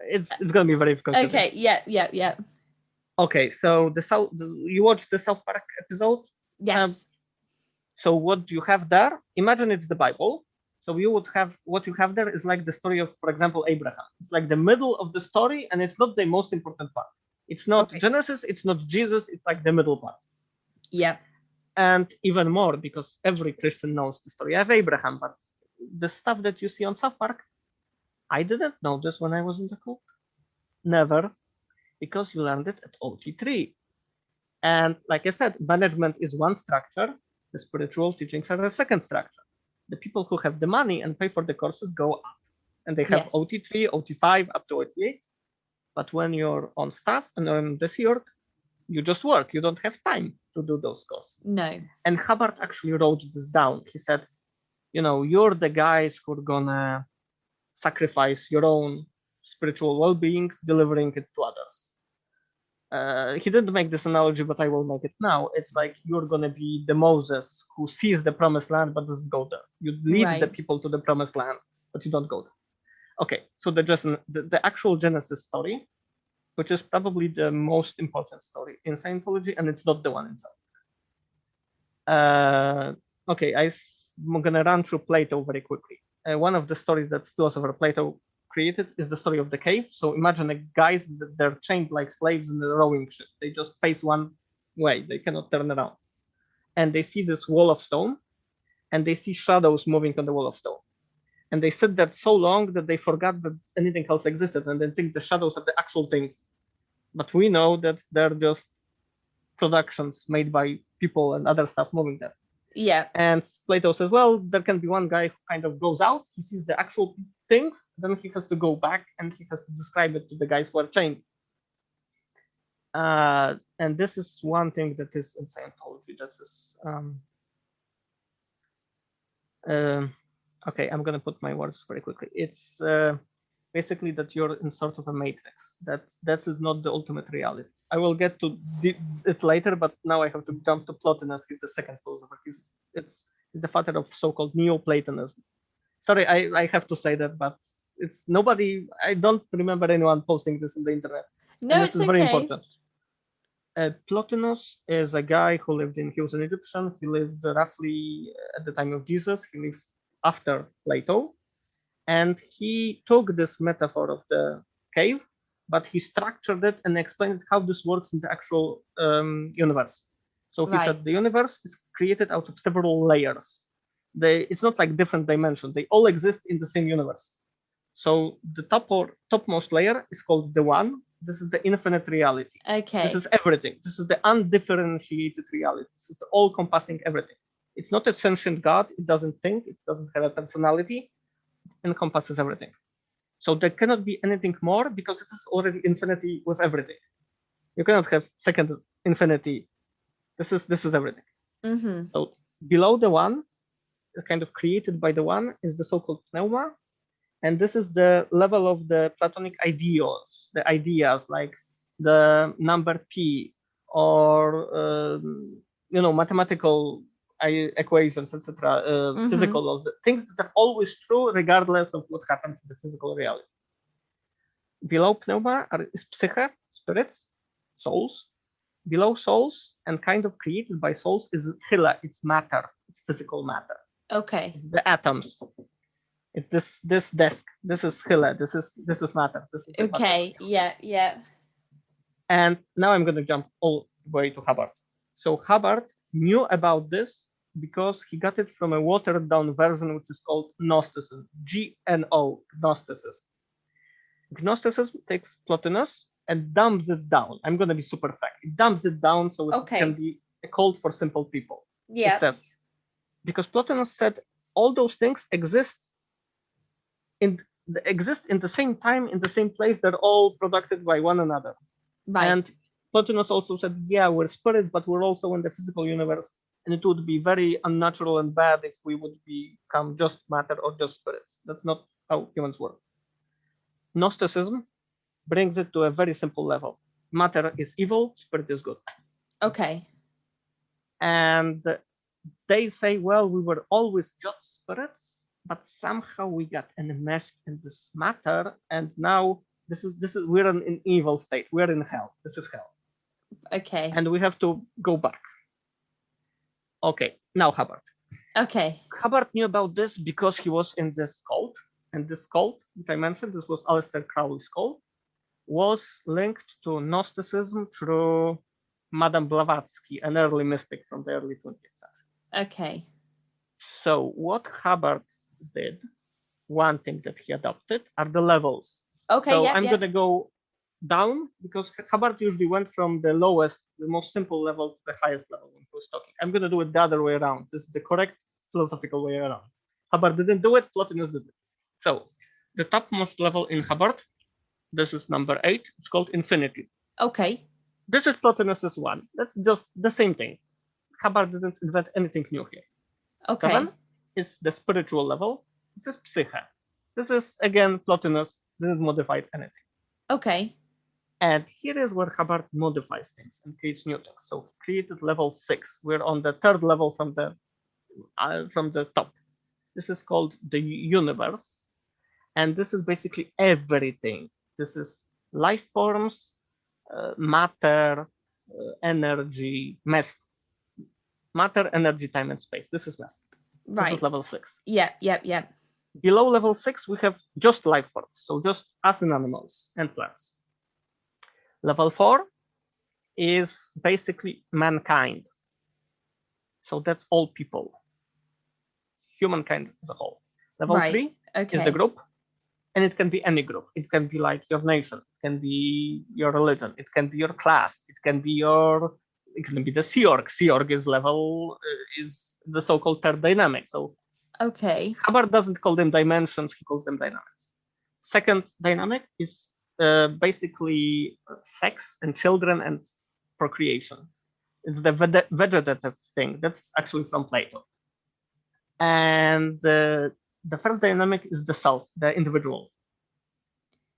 it's going to be very confusing. Okay, yeah. Okay, so you watched the South Park episode? Yes. So what you have there, imagine it's the Bible. So you would have, what you have there is like the story of, for example, Abraham. It's like the middle of the story, and it's not the most important part. It's not Genesis, it's not Jesus, it's like the middle part. Yeah. And even more, because every Christian knows the story of Abraham, but the stuff that you see on South Park, I didn't know this when I was in the cult. Never, because you learned it at OT3. And like I said, management is one structure, the spiritual teachings are the second structure. The people who have the money and pay for the courses go up, and they have OT3, OT5, up to OT8. But when you're on staff and on the York, you just work. You don't have time to do those courses. No. And Hubbard actually wrote this down. He said, you're the guys who are gonna sacrifice your own spiritual well-being, delivering it to others. He didn't make this analogy, but I will make it now. It's like you're going to be the Moses who sees the promised land but doesn't go there. You lead the people to the promised land, but you don't go there. Okay, so the actual Genesis story, which is probably the most important story in Scientology, and it's not the one in Scientology. Okay, I'm going to run through Plato very quickly. One of the stories that philosopher Plato created is the story of the cave. So imagine guys that they're chained like slaves in the rowing ship. They just face one way. They cannot turn around. And they see this wall of stone, and they see shadows moving on the wall of stone. And they sit there so long that they forgot that anything else existed, and they think the shadows are the actual things. But we know that they're just productions made by people and other stuff moving there. Yeah. And Plato says, well, there can be one guy who kind of goes out, he sees the actual things, then he has to go back and he has to describe it to the guys who are chained. And this is one thing that is in Scientology. That is, okay, I'm going to put my words very quickly. It's basically that you're in sort of a matrix. That is not the ultimate reality. I will get to it later, but now I have to jump to Plotinus. He's the second philosopher. He's the father of so-called Neoplatonism. Sorry, I have to say that, but it's nobody. I don't remember anyone posting this on the internet. No, and this it's is very important. Plotinus is a guy who he was an Egyptian. He lived roughly at the time of Jesus. He lived after Plato. And he took this metaphor of the cave, but he structured it and explained how this works in the actual universe. So he said the universe is created out of several layers. It's not like different dimensions. They all exist in the same universe. So the topmost layer is called the One. This is the infinite reality. Okay. This is everything. This is the undifferentiated reality. This is the all-encompassing everything. It's not a sentient God. It doesn't think. It doesn't have a personality. It encompasses everything. So there cannot be anything more because it is already infinity with everything. You cannot have second infinity. This is everything. Mm-hmm. So below the One, kind of created by the One, is the so-called pneuma. And this is the level of the Platonic ideals, the ideas like the number P or mathematical equations, etc., physical laws, the things that are always true regardless of what happens in the physical reality. Below pneuma is psyche, spirits, souls. Below souls and kind of created by souls is chila, it's matter, it's physical matter. Okay. It's the atoms. It's this desk. This is chila. This is matter. This is okay. Matter. Yeah. And now I'm gonna jump all the way to Hubbard. So Hubbard knew about this because he got it from a watered down version which is called Gnosticism. GNO, Gnosticism. Gnosticism takes Plotinus and dumps it down. I'm gonna be super fact. It dumps it down so it can be a cult for simple people. Yeah. It says because Plotinus said all those things exist in the same time, in the same place. They're all produced by one another. Right. And Plotinus also said, yeah, we're spirits, but we're also in the physical universe. And it would be very unnatural and bad if we would become just matter or just spirits. That's not how humans work. Gnosticism brings it to a very simple level. Matter is evil, spirit is good. Okay. And they say, well, we were always just spirits, but somehow we got enmeshed in this matter, and now this is we're in an evil state. We're in hell. This is hell. Okay. And we have to go back. Okay, now Hubbard. Okay. Hubbard knew about this because he was in this cult, and this cult that I mentioned, this was Aleister Crowley's cult, was linked to Gnosticism through Madame Blavatsky, an early mystic from the early 20th century. Okay. So what Hubbard did, one thing that he adopted are the levels. Okay. So I'm going to go down because Hubbard usually went from the lowest, the most simple level to the highest level when he was talking. I'm going to do it the other way around. This is the correct philosophical way around. Hubbard didn't do it, Plotinus did it. So the topmost level in Hubbard, this is number 8. It's called infinity. Okay. This is Plotinus's one. That's just the same thing. Hubbard didn't invent anything new here. Okay. 7 is the spiritual level. This is psyche. This is, again, Plotinus didn't modify anything. Okay. And here is where Hubbard modifies things and creates new things. So he created level 6. We're on the 3rd level from the top. This is called the universe. And this is basically everything. This is life forms, matter, energy, mass. Matter, energy, time, and space. This is mass. Right. This is level 6. Yeah. Below level 6, we have just life forms. So just us and animals and plants. Level 4 is basically mankind. So that's all people. Humankind as a whole. Level 3 is the group. And it can be any group. It can be like your nation. It can be your religion. It can be your class. It can be the Sea Org. Sea Org is the so-called third dynamic. So Hubbard doesn't call them dimensions. He calls them dynamics. Second dynamic is basically sex and children and procreation. It's the vegetative thing. That's actually from Plato. And the first dynamic is the self, the individual.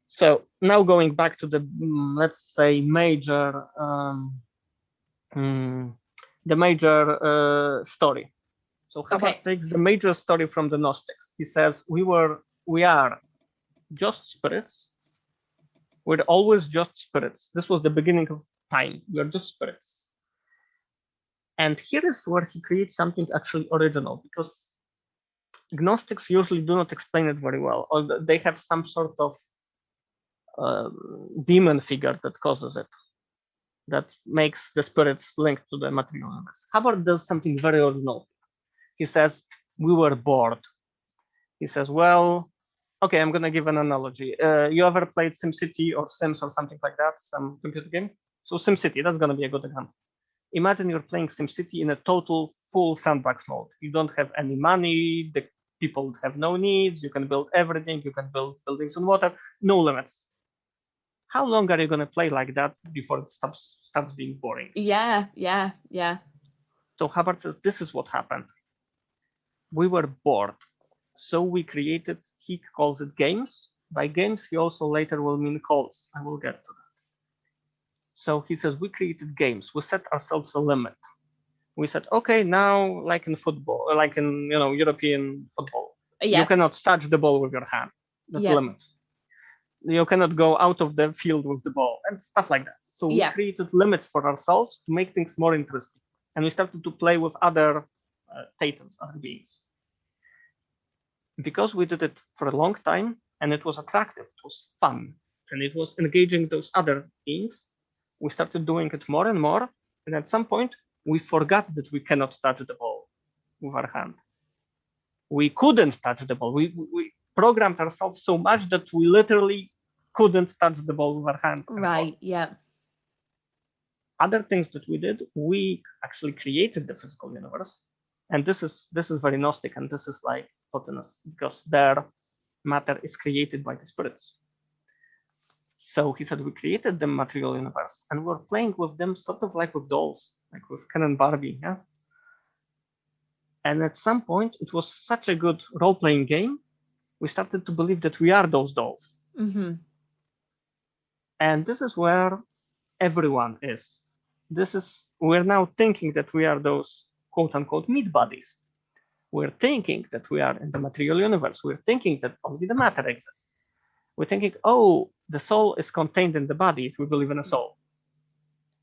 So now going back to the, let's say, major story. So Hubbard takes the major story from the Gnostics. He says, we are just spirits. We're always just spirits. This was the beginning of time. We are just spirits. And here is where he creates something actually original, because Gnostics usually do not explain it very well, or they have some sort of demon figure that causes it. that makes the spirits linked to the material universe. Hubbard does something very original. He says, we were bored. He says, well, okay, I'm going to give an analogy. You ever played SimCity or Sims or something like that, some computer game? So SimCity, that's going to be a good example. Imagine you're playing SimCity in a total full sandbox mode. You don't have any money, the people have no needs, you can build everything, you can build buildings on water, no limits. How long are you going to play like that before it starts being boring? Yeah. So Hubbard says, this is what happened. We were bored. So we created, he calls it games. By games, he also later will mean calls. I will get to that. So he says, we created games. We set ourselves a limit. We said, okay, now like in football, like in European football, you cannot touch the ball with your hand. That's a limit. You cannot go out of the field with the ball and stuff like that. So we created limits for ourselves to make things more interesting. And we started to play with other titans, other beings. Because we did it for a long time and it was attractive, it was fun, and it was engaging those other beings, we started doing it more and more. And at some point, we forgot that we cannot touch the ball with our hand. We couldn't touch the ball. We programmed ourselves so much that we literally couldn't touch the ball with our hand. Right, yeah. Other things that we did, we actually created the physical universe. And this is very Gnostic, and this is like Plotinus, because their matter is created by the spirits. So he said, we created the material universe, and we're playing with them sort of like with dolls, like with Ken and Barbie, yeah? And at some point, it was such a good role-playing game, we started to believe that we are those dolls. Mm-hmm. And this is where everyone is. We're now thinking that we are those quote-unquote meat bodies. We're thinking that we are in the material universe. We're thinking that only the matter exists. We're thinking, oh, the soul is contained in the body if we believe in a soul.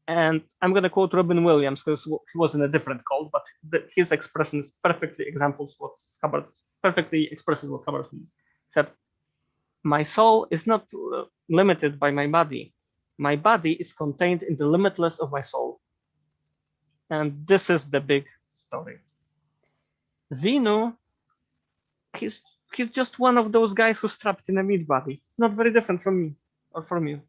And I'm going to quote Robin Williams because he was in a different cult, but his expression perfectly expresses what Hubbard means. He said, my soul is not limited by my body. My body is contained in the limitless of my soul. And this is the big story. Zeno, he's just one of those guys who's trapped in a meat body. It's not very different from me or from you.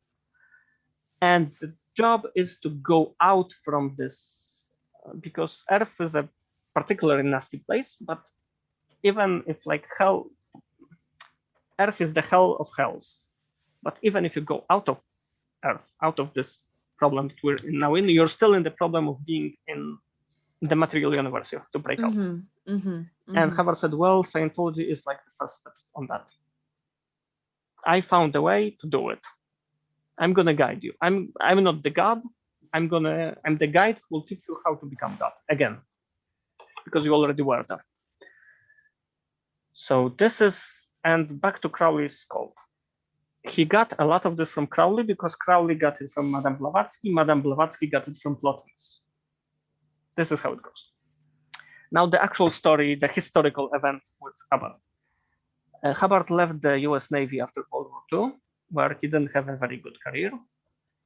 And the job is to go out from this, because Earth is a particularly nasty place, but even if like hell, Earth is the hell of hells. But even if you go out of Earth, out of this problem that we're now in, you're still in the problem of being in the material universe. You have to break out. And Hubbard said, well, Scientology is like the first step on that. I found a way to do it. I'm gonna guide you. I'm not the God. I'm the guide who will teach you how to become God again, because you already were there. So this is, and back to Crowley's cult. He got a lot of this from Crowley because Crowley got it from Madame Blavatsky. Madame Blavatsky got it from Plotinus. This is how it goes. Now the actual story, the historical event with Hubbard. Hubbard left the US Navy after World War II, where he didn't have a very good career.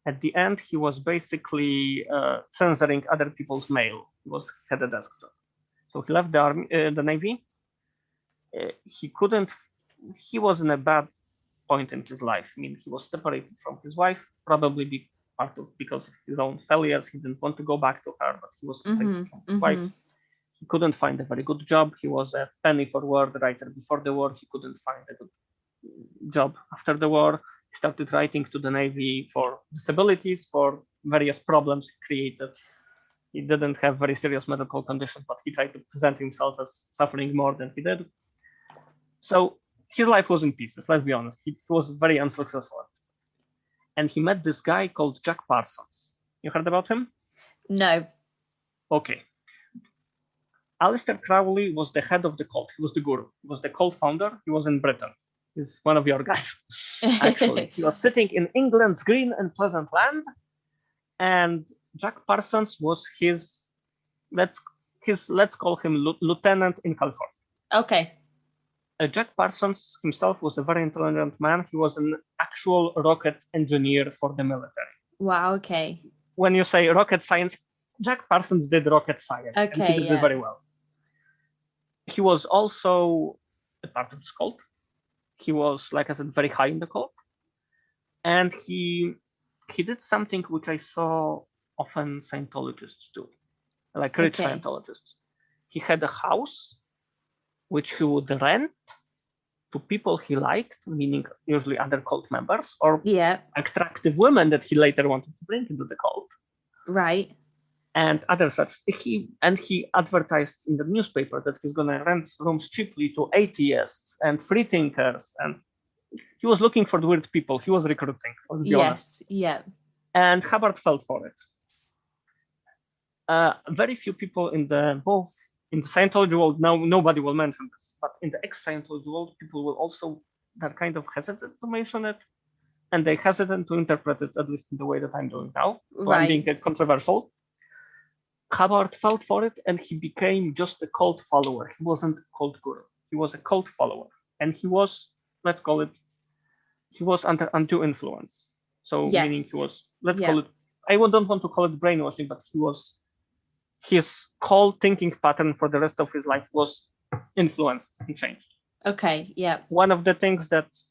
At the end, he was basically censoring other people's mail. He had a desk job. So he left the Navy. He was in a bad point in his life. I mean, he was separated from his wife, probably because of his own failures. He didn't want to go back to her, but he was separated from his wife. He couldn't find a very good job. He was a penny for word writer before the war. He couldn't find a good job after the war. He started writing to the Navy for disabilities, for various problems he created. He didn't have very serious medical conditions, but he tried to present himself as suffering more than he did. So his life was in pieces, let's be honest. He was very unsuccessful. And he met this guy called Jack Parsons. You heard about him? No. Okay. Aleister Crowley was the head of the cult. He was the guru. He was the cult founder. He was in Britain. He's one of your guys, actually. He was sitting in England's green and pleasant land. And Jack Parsons was his let's call him lieutenant in California. Okay. Jack Parsons himself was a very intelligent man. He was an actual rocket engineer for the military. Wow, okay. when you say rocket science, Jack Parsons did rocket science, and he did it very well. He was also a part of this cult. He was, like I said, very high in the cult. And he did something which I saw often Scientologists do, like rich Scientologists. He had a house which he would rent to people he liked, meaning usually other cult members or attractive women that he later wanted to bring into the cult. Right. And other such. He advertised in the newspaper that he's going to rent rooms cheaply to atheists and free thinkers. And he was looking for the weird people. He was recruiting, let's be honest. Yeah. And Hubbard fell for it. Very few people in the Scientology world, now nobody will mention this, but in the ex-Scientology world, people will also, they're kind of hesitant to mention it, and they're hesitant to interpret it, at least in the way that I'm doing now. So I'm being controversial. Hubbard fell for it, and he became just a cult follower. He wasn't a cult guru. He was a cult follower. And he was, let's call it, he was under undue influence. So meaning he was, call it, I don't want to call it brainwashing, but his cult thinking pattern for the rest of his life was influenced and changed. Okay, yeah. One of the things that's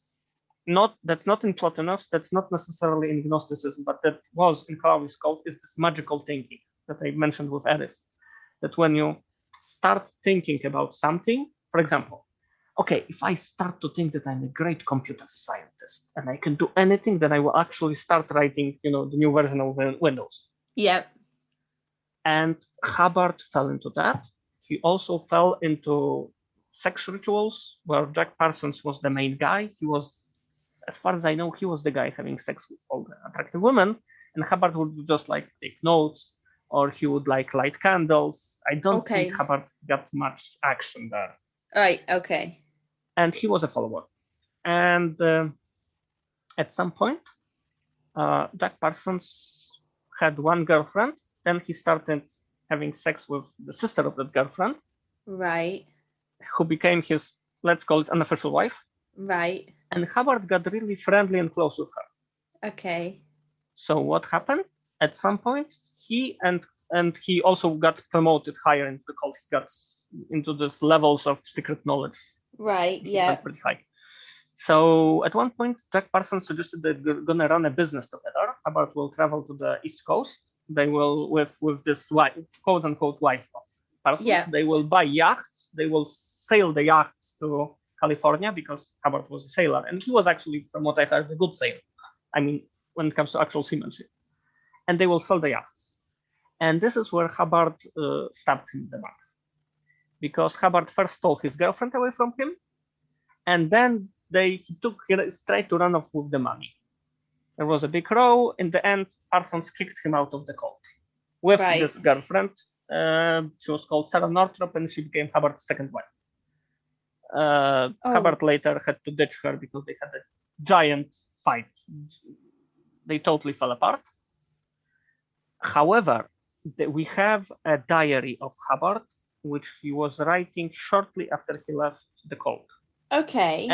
not in Plotinus, that's not necessarily in Gnosticism, but that was in Crowley's cult, is this magical thinking that I mentioned with Eris. That when you start thinking about something, for example, okay, if I start to think that I'm a great computer scientist and I can do anything, then I will actually start writing, the new version of Windows. Yep. And Hubbard fell into that. He also fell into sex rituals where Jack Parsons was the main guy. He was, as far as I know, he was the guy having sex with all the attractive women. And Hubbard would just take notes, or he would light candles. I don't think Hubbard got much action there. All right, okay. And he was a follower. And at some point, Jack Parsons had one girlfriend. Then he started having sex with the sister of that girlfriend. Right. Who became his, let's call it, unofficial wife. Right. And Hubbard got really friendly and close with her. Okay. So what happened? At some point, he also got promoted higher into the cult. He got into these levels of secret knowledge. Right, yeah. Pretty high. So at one point, Jack Parsons suggested that they're going to run a business together. Hubbard will travel to the East Coast. They will, with this wife, quote unquote wife of Parsons, they will buy yachts. They will sail the yachts to California because Hubbard was a sailor. And he was actually, from what I heard, a good sailor. I mean, when it comes to actual seamanship. And they will sell the yachts. And this is where Hubbard stabbed him in the back. Because Hubbard first stole his girlfriend away from him. And then he tried to run off with the money. There was a big row. In the end, Parsons kicked him out of the cult with this girlfriend. She was called Sarah Northrop, and she became Hubbard's second wife. Hubbard later had to ditch her because they had a giant fight. They totally fell apart. However, we have a diary of Hubbard, which he was writing shortly after he left the cult. Okay.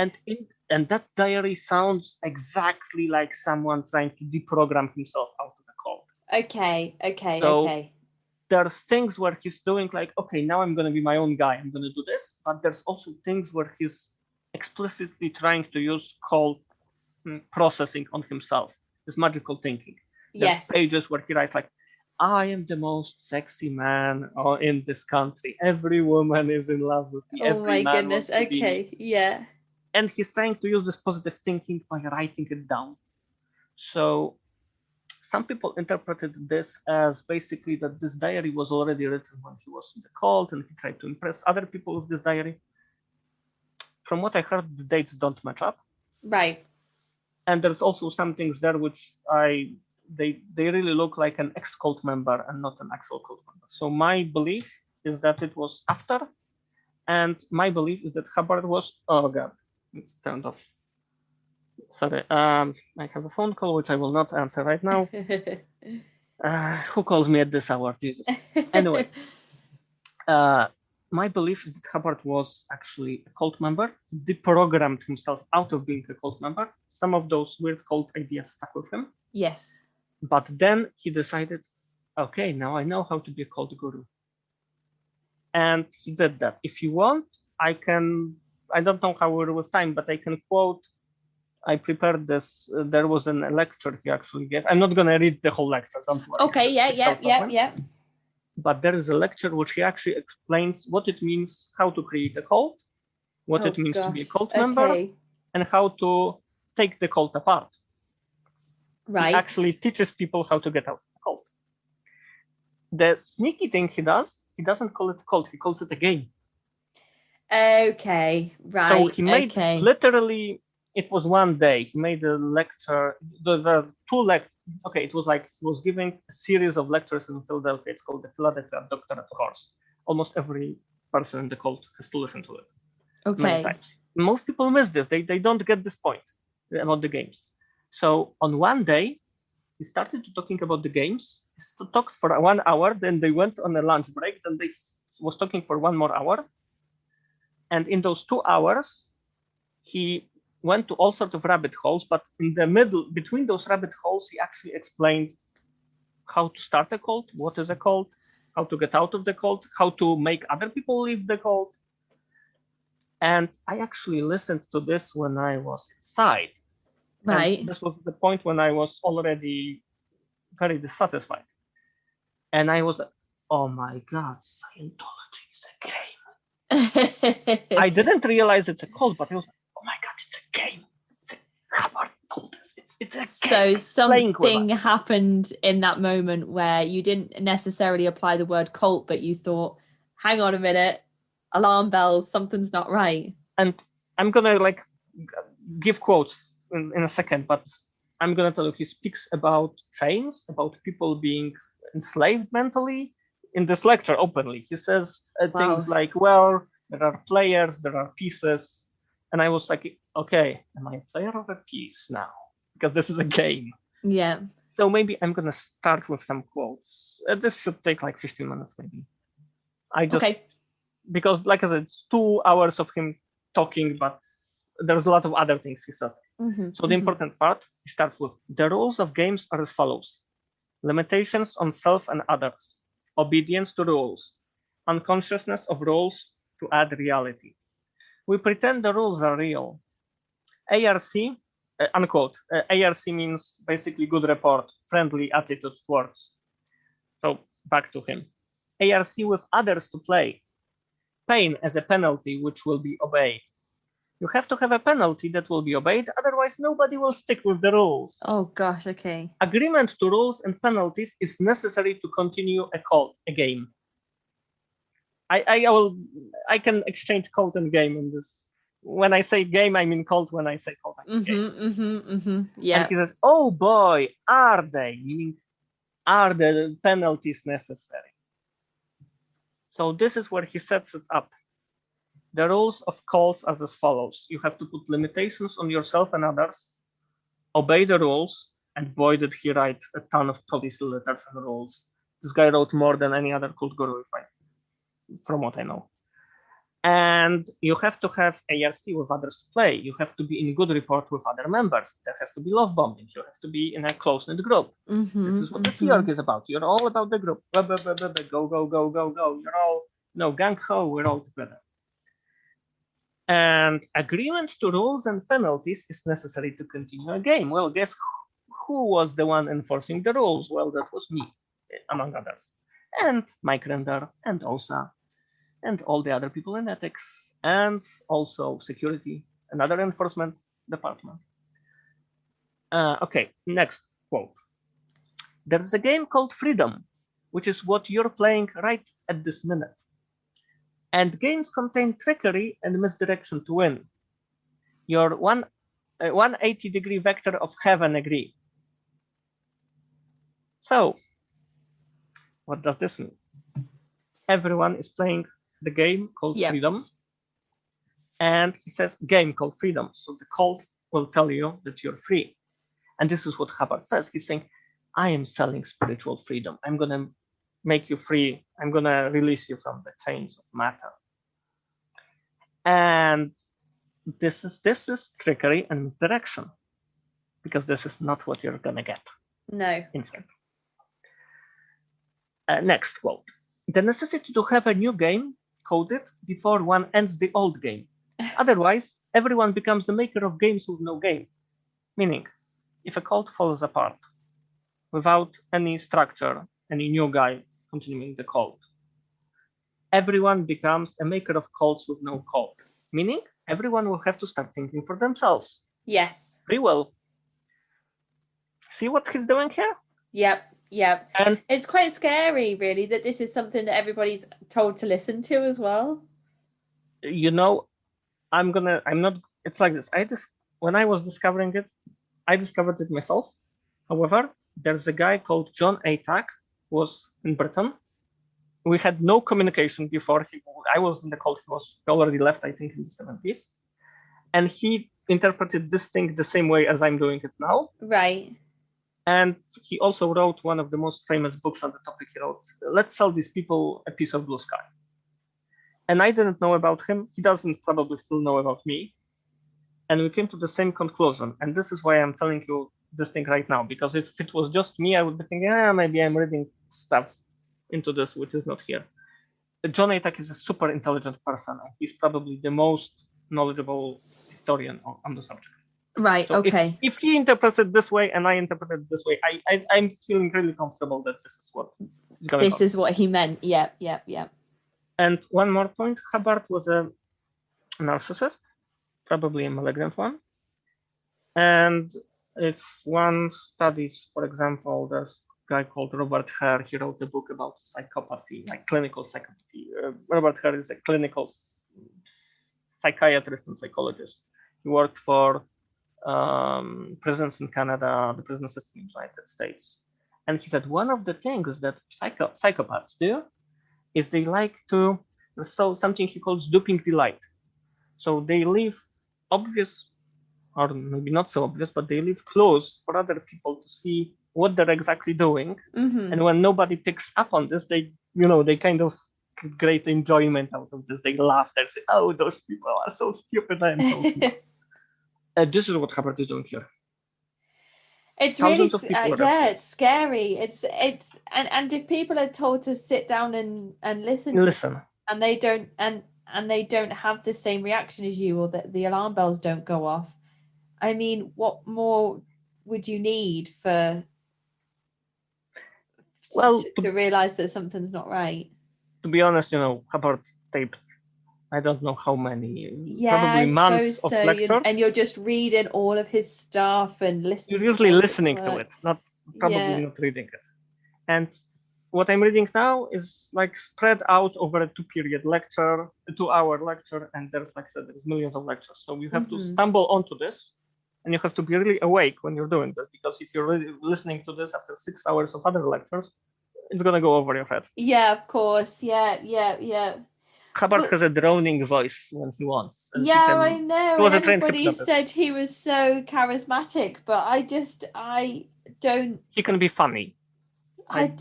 And that diary sounds exactly like someone trying to deprogram himself out of the cult. Okay. There's things where he's doing okay, now I'm going to be my own guy. I'm going to do this. But there's also things where he's explicitly trying to use cult processing on himself, this magical thinking. There's pages where he writes I am the most sexy man in this country. Every woman is in love with me. Oh my goodness. Okay. Yeah. And he's trying to use this positive thinking by writing it down. So some people interpreted this as basically that this diary was already written when he was in the cult and he tried to impress other people with this diary. From what I heard, the dates don't match up. Right. And there's also some things there which they really look like an ex-cult member and not an actual cult member. So my belief is that it was after, and my belief is that Hubbard was, oh God, it's turned off. Sorry, I have a phone call, which I will not answer right now. Who calls me at this hour? Jesus. Anyway, my belief is that Hubbard was actually a cult member. He deprogrammed himself out of being a cult member. Some of those weird cult ideas stuck with him. Yes. But then he decided, okay, now I know how to be a cult guru. And he did that. If you want, I don't know how we're with time, but I can quote. I prepared this. There was a lecture he actually gave. I'm not going to read the whole lecture, don't worry. Okay, yeah. But there is a lecture which he actually explains what it means, how to create a cult, what it means to be a cult member, and how to take the cult apart. Right. He actually teaches people how to get out of the cult. The sneaky thing he does, he doesn't call it a cult, he calls it a game. Okay, right. So he made literally, it was one day, he made a lecture, there are 2 lectures. Okay, it was like he was giving a series of lectures in Philadelphia. It's called the Philadelphia Doctorate Course. Almost every person in the cult has to listen to it many times. Most people miss this. They don't get this point about the games. So on one day, he started talking about the games. He talked for 1 hour, then they went on a lunch break, then they was talking for 1 more hour. And in those 2 hours, he went to all sorts of rabbit holes, but in the middle, between those rabbit holes, he actually explained how to start a cult, what is a cult, how to get out of the cult, how to make other people leave the cult. And I actually listened to this when I was inside. Right. And this was the point when I was already very dissatisfied. And I was like, oh my God, Scientology is a game. I didn't realize it's a cult, but I was like, oh my God, it's a game. Hubbard told us it's a game. So something happened in that moment where you didn't necessarily apply the word cult, but you thought, hang on a minute, alarm bells, something's not right. And I'm going to give quotes in a second, but I'm going to tell you, he speaks about chains, about people being enslaved mentally in this lecture openly. He says things like, well, there are players, there are pieces. And I was like, okay, am I a player or a piece now? Because this is a game. Yeah. So maybe I'm going to start with some quotes. This should take 15 minutes maybe. Because like I said, it's 2 hours of him talking, but there's a lot of other things he says. So the important part, he starts with, the rules of games are as follows. Limitations on self and others. Obedience to rules. Unconsciousness of rules to add reality. We pretend the rules are real. ARC, unquote, ARC means basically good report, friendly attitude towards. So back to him. ARC with others to play. Pain as a penalty which will be obeyed. You have to have a penalty that will be obeyed, otherwise nobody will stick with the rules. Oh gosh, okay. Agreement to rules and penalties is necessary to continue a cult, a game. I can exchange cult and game in this. When I say game, I mean cult. When I say cult, I mean game. Yeah. And he says, oh boy, are they? Meaning, are the penalties necessary? So this is where he sets it up. The rules of cults are as follows. You have to put limitations on yourself and others, obey the rules, and boy, did he write a ton of policy letters and rules. This guy wrote more than any other cult guru, from what I know. And you have to have ARC with others to play. You have to be in good rapport with other members. There has to be love bombing. You have to be in a close-knit group. This is what the Sea Org is about. You're all about the group. Go, go, go, go, go. You're all, gang-ho, we're all together. And agreement to rules and penalties is necessary to continue a game. Well, guess who was the one enforcing the rules? Well, that was me, among others. And Mike Render, and Osa, and all the other people in ethics, and also security, another enforcement department. Okay, next quote. There's a game called Freedom, which is what you're playing right at this minute. And games contain trickery and misdirection to win. Your 180-degree vector of have and agree. So, what does this mean? Everyone is playing the game called Freedom. And he says game called Freedom. So the cult will tell you that you're free. And this is what Hubbard says. He's saying, I am selling spiritual freedom. I'm going to make you free. I'm going to release you from the chains of matter. And this is trickery and misdirection, because this is not what you're going to get. No. Insane. Next quote. The necessity to have a new game coded before one ends the old game. Otherwise, everyone becomes the maker of games with no game. Meaning, if a cult falls apart without any structure, any new guy continuing the cult, everyone becomes a maker of cults with no cult. Meaning, everyone will have to start thinking for themselves. Yes. Free will. See what he's doing here? Yep. And it's quite scary, really, that this is something that everybody's told to listen to as well. you know, it's like this. When I was discovering it, I discovered it myself. However, there's a guy called John Atack, who was in Britain. We had no communication before. I was in the cult. He already left, I think, in the 70s. And he interpreted this thing the same way as I'm doing it now. Right. And he also wrote one of the most famous books on the topic. He wrote, "Let's Sell These People a Piece of Blue Sky." And I didn't know about him. He doesn't probably still know about me. And we came to the same conclusion. And this is why I'm telling you this thing right now. Because if it was just me, I would be thinking, maybe I'm reading stuff into this, which is not here. John Atack is a super intelligent person. And he's probably the most knowledgeable historian on the subject. Right, So okay. If he interprets it this way and I interpret it this way, I'm feeling really comfortable that this is what is going on. This is what he meant. Yep. And one more point, Hubbard was a narcissist, probably a malignant one. And if one studies, for example, there's a guy called Robert Hare. He wrote a book about psychopathy, like clinical psychopathy. Robert Hare is a clinical psychiatrist and psychologist. He worked for prisons in Canada, the prison system in the United States. And he said one of the things that psychopaths do is they like to show something he calls duping delight. So they leave obvious, or maybe not so obvious, but they leave clues for other people to see what they're exactly doing. Mm-hmm. And when nobody picks up on this, they kind of get great enjoyment out of this. They laugh. They say, "Oh, those people are so stupid. I am so smart." This is what Hubbard is doing here. It's Thousands really, of people it's scary. It's and if people are told to sit down and listen, and they don't and they don't have the same reaction as you, or that the alarm bells don't go off. I mean, what more would you need to realize that something's not right? To be honest, Hubbard taped, I don't know how many, probably months of lectures. And you're just reading all of his stuff and listening. You're usually listening to it, not reading it. And what I'm reading now is like spread out over a 2-hour lecture, and there's, like I said, there's millions of lectures. So you have to stumble onto this, and you have to be really awake when you're doing this, because if you're really listening to this after 6 hours of other lectures, it's gonna go over your head. Yeah, of course. Yeah. Hubbard has a droning voice when he wants. I know. And everybody said he was so charismatic, but I don't. He can be funny. I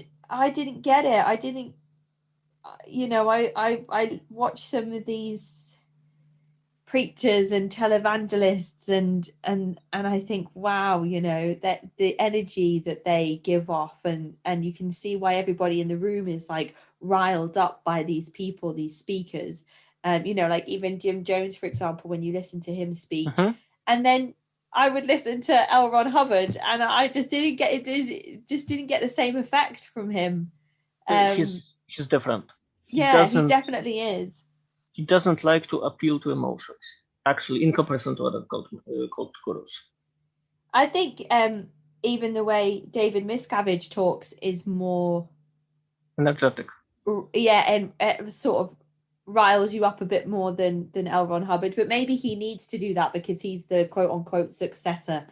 didn't get it. I didn't. I watched some of these preachers and televangelists, and I think, wow, that the energy that they give off, and you can see why everybody in the room is like riled up by these people, these speakers. Like even Jim Jones, for example, when you listen to him speak, and then I would listen to L. Ron Hubbard, and I just didn't get it. Just didn't get the same effect from him. He's different. He definitely is. He doesn't like to appeal to emotions, actually, in comparison to other cult gurus. I think even the way David Miscavige talks is more energetic. Yeah, and sort of riles you up a bit more than L. Ron Hubbard, but maybe he needs to do that because he's the quote unquote successor.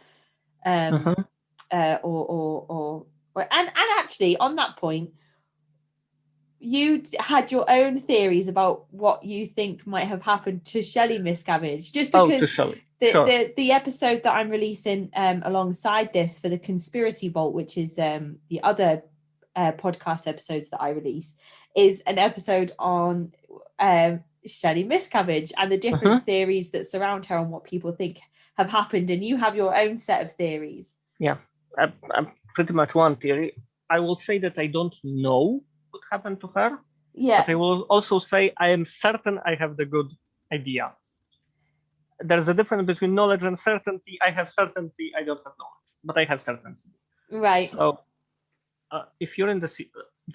And actually, on that point, you had your own theories about what you think might have happened to Shelley Miscavige, just because the episode that I'm releasing alongside this for the Conspiracy Vault, which is the other podcast episodes that I release, is an episode on Shelley Miscavige and the different theories that surround her and what people think have happened, and you have your own set of theories. Yeah, I'm pretty much one theory. I will say that I don't know what happened to her, Yeah. but I will also say I am certain I have the good idea. There's a difference between knowledge and certainty. I have certainty, I don't have knowledge, but I have certainty. Right. So if you're in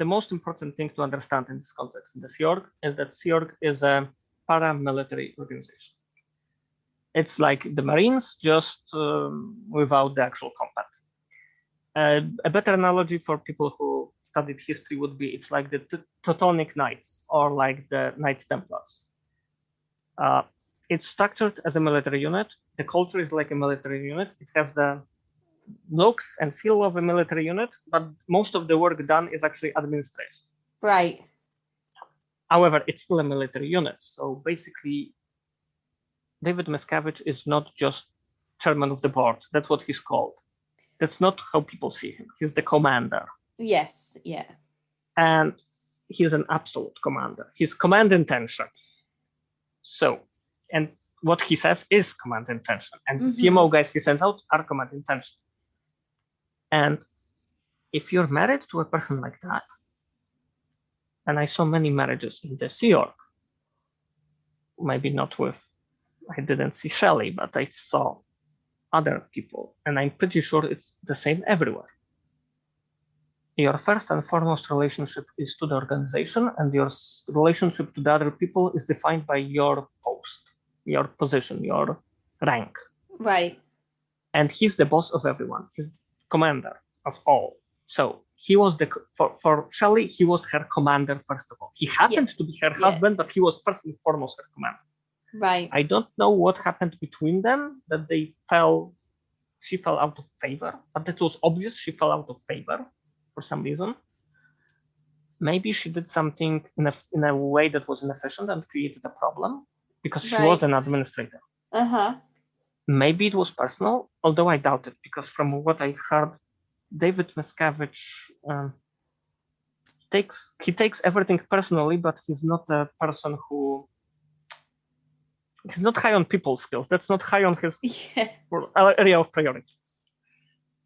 the most important thing to understand in this context in the Sea Org is that Sea Org is a paramilitary organization. It's like the Marines, just without the actual combat. A better analogy for people who studied history would be it's like the Teutonic Knights or like the Knights Templars. It's structured as a military unit. The culture is like a military unit. It has the looks and feel of a military unit, but most of the work done is actually administration. Right. However, it's still a military unit. So basically, David Miscavige is not just chairman of the board. That's what he's called. That's not how people see him. He's the commander. Yes, yeah. And he's an absolute commander. He's command intention. So, and what he says is command intention. And the CMO guys he sends out are command intention. And if you're married to a person like that, and I saw many marriages in the Sea Org, maybe not with, I didn't see Shelley, but I saw other people, and I'm pretty sure it's the same everywhere. Your first and foremost relationship is to the organization, and your relationship to the other people is defined by your post, your position, your rank. Right. And he's the boss of everyone. He's commander of all. So he was for Shelley, he was her commander first of all. He happened to be her husband, but he was first and foremost her commander. Right. I don't know what happened between them, that she fell out of favor, but it was obvious she fell out of favor for some reason. Maybe she did something in a way that was inefficient and created a problem because she was an administrator. Uh-huh. Maybe it was personal, although I doubt it, because from what I heard, David Miscavige takes everything personally, but he's not a person who he's not high on people skills. That's not high on his area of priority.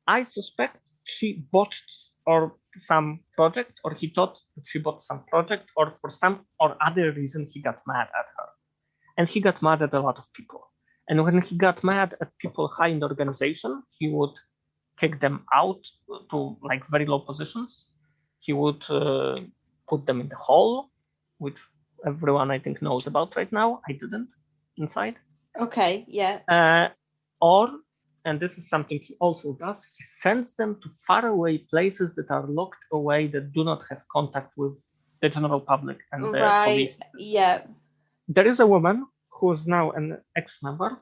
I suspect she botched some project, or he thought that she botched some project, or for some or other reason he got mad at her. And he got mad at a lot of people. And when he got mad at people high in the organization, he would kick them out to like very low positions. He would put them in the hole, which everyone I think knows about right now. I didn't inside. Okay, yeah. And this is something he also does, he sends them to faraway places that are locked away, that do not have contact with the general public and the police. Yeah. There is a woman who is now an ex-member,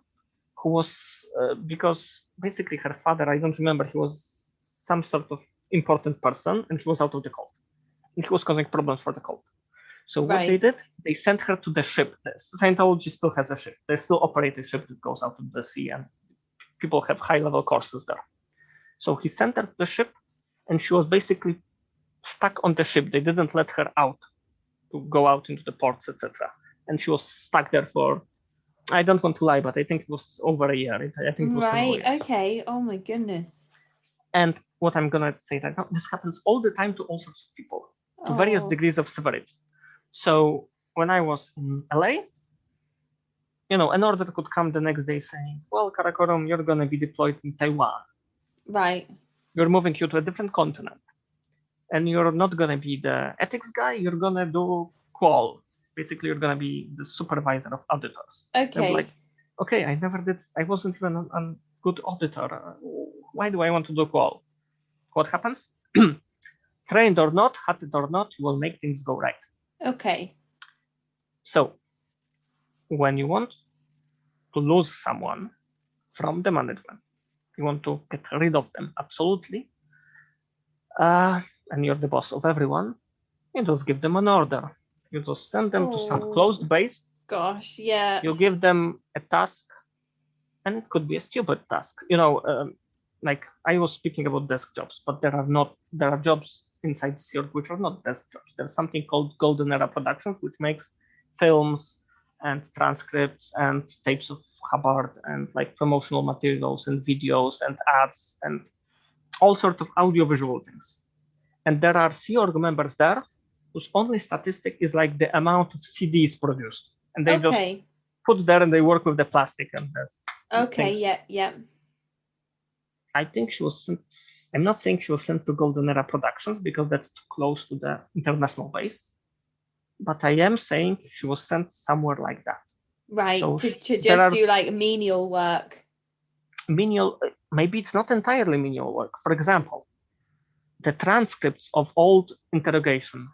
who was, because basically her father, I don't remember, he was some sort of important person, and he was out of the cult. And he was causing problems for the cult. So what they did, they sent her to the ship. Scientology still has a ship. They still operate a ship that goes out to the sea, and people have high-level courses there. So he sent her to the ship, and she was basically stuck on the ship. They didn't let her out to go out into the ports, etc. And she was stuck there for, I don't want to lie, but I think it was over a year. I think it was several years. Okay. Oh my goodness. And what I'm gonna say right now, this happens all the time to all sorts of people, to various degrees of severity. So when I was in LA, an order could come the next day saying, well, Karakorum, you're going to be deployed in Taiwan. Right. We're moving you to a different continent. And you're not going to be the ethics guy, you're going to do qual. Basically, you're going to be the supervisor of auditors. Okay. Like, okay, I wasn't even a good auditor. Why do I want to do qual? What happens? Trained or not, had it or not, you will make things go right. Okay. So, when you want to lose someone from the management, you want to get rid of them, absolutely, and you're the boss of everyone, you just give them an order. You just send them to some closed base. Gosh, yeah. You give them a task, and it could be a stupid task. Like I was speaking about desk jobs, but there are jobs inside the Sea Org which are not desk jobs. There's something called Golden Era Productions, which makes films and transcripts and tapes of Hubbard and like promotional materials and videos and ads and all sorts of audiovisual things. And there are Sea Org members there whose only statistic is like the amount of CDs produced. And they just put there and they work with the plastic and the things. Yeah. I think she was sent, I'm not saying she was sent to Golden Era Productions because that's too close to the international base. But I am saying she was sent somewhere like that. Right, so to just do like menial work. Menial, maybe it's not entirely menial work. For example, the transcripts of old interrogation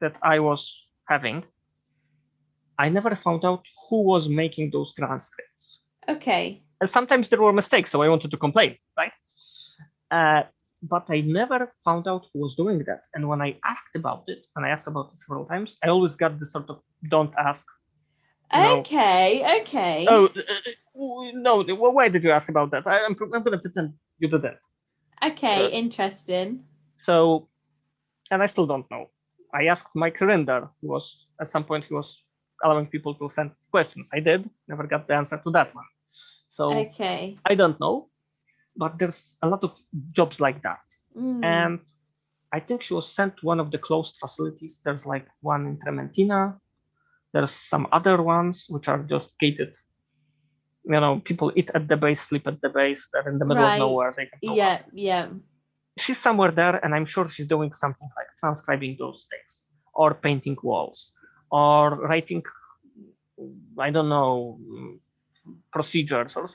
that I was having, I never found out who was making those transcripts. Okay. And sometimes there were mistakes, so I wanted to complain, right? But I never found out who was doing that. And when I asked about it, and I asked about it several times, I always got the sort of don't ask. Okay. Oh, no, why did you ask about that? I'm going to pretend you didn't. Okay, interesting. So, and I still don't know. I asked Mike Rinder, who was, at some point, he was allowing people to send questions. I did, never got the answer to that one. So, I don't know, but there's a lot of jobs like that. And I think she was sent to one of the closed facilities. There's like one in Trementina. There's some other ones which are just gated. You know, people eat at the base, sleep at the base. They're in the middle of nowhere. They can go out. Yeah. She's somewhere there, and I'm sure she's doing something like transcribing those things, or painting walls, or writing, I don't know, procedures, or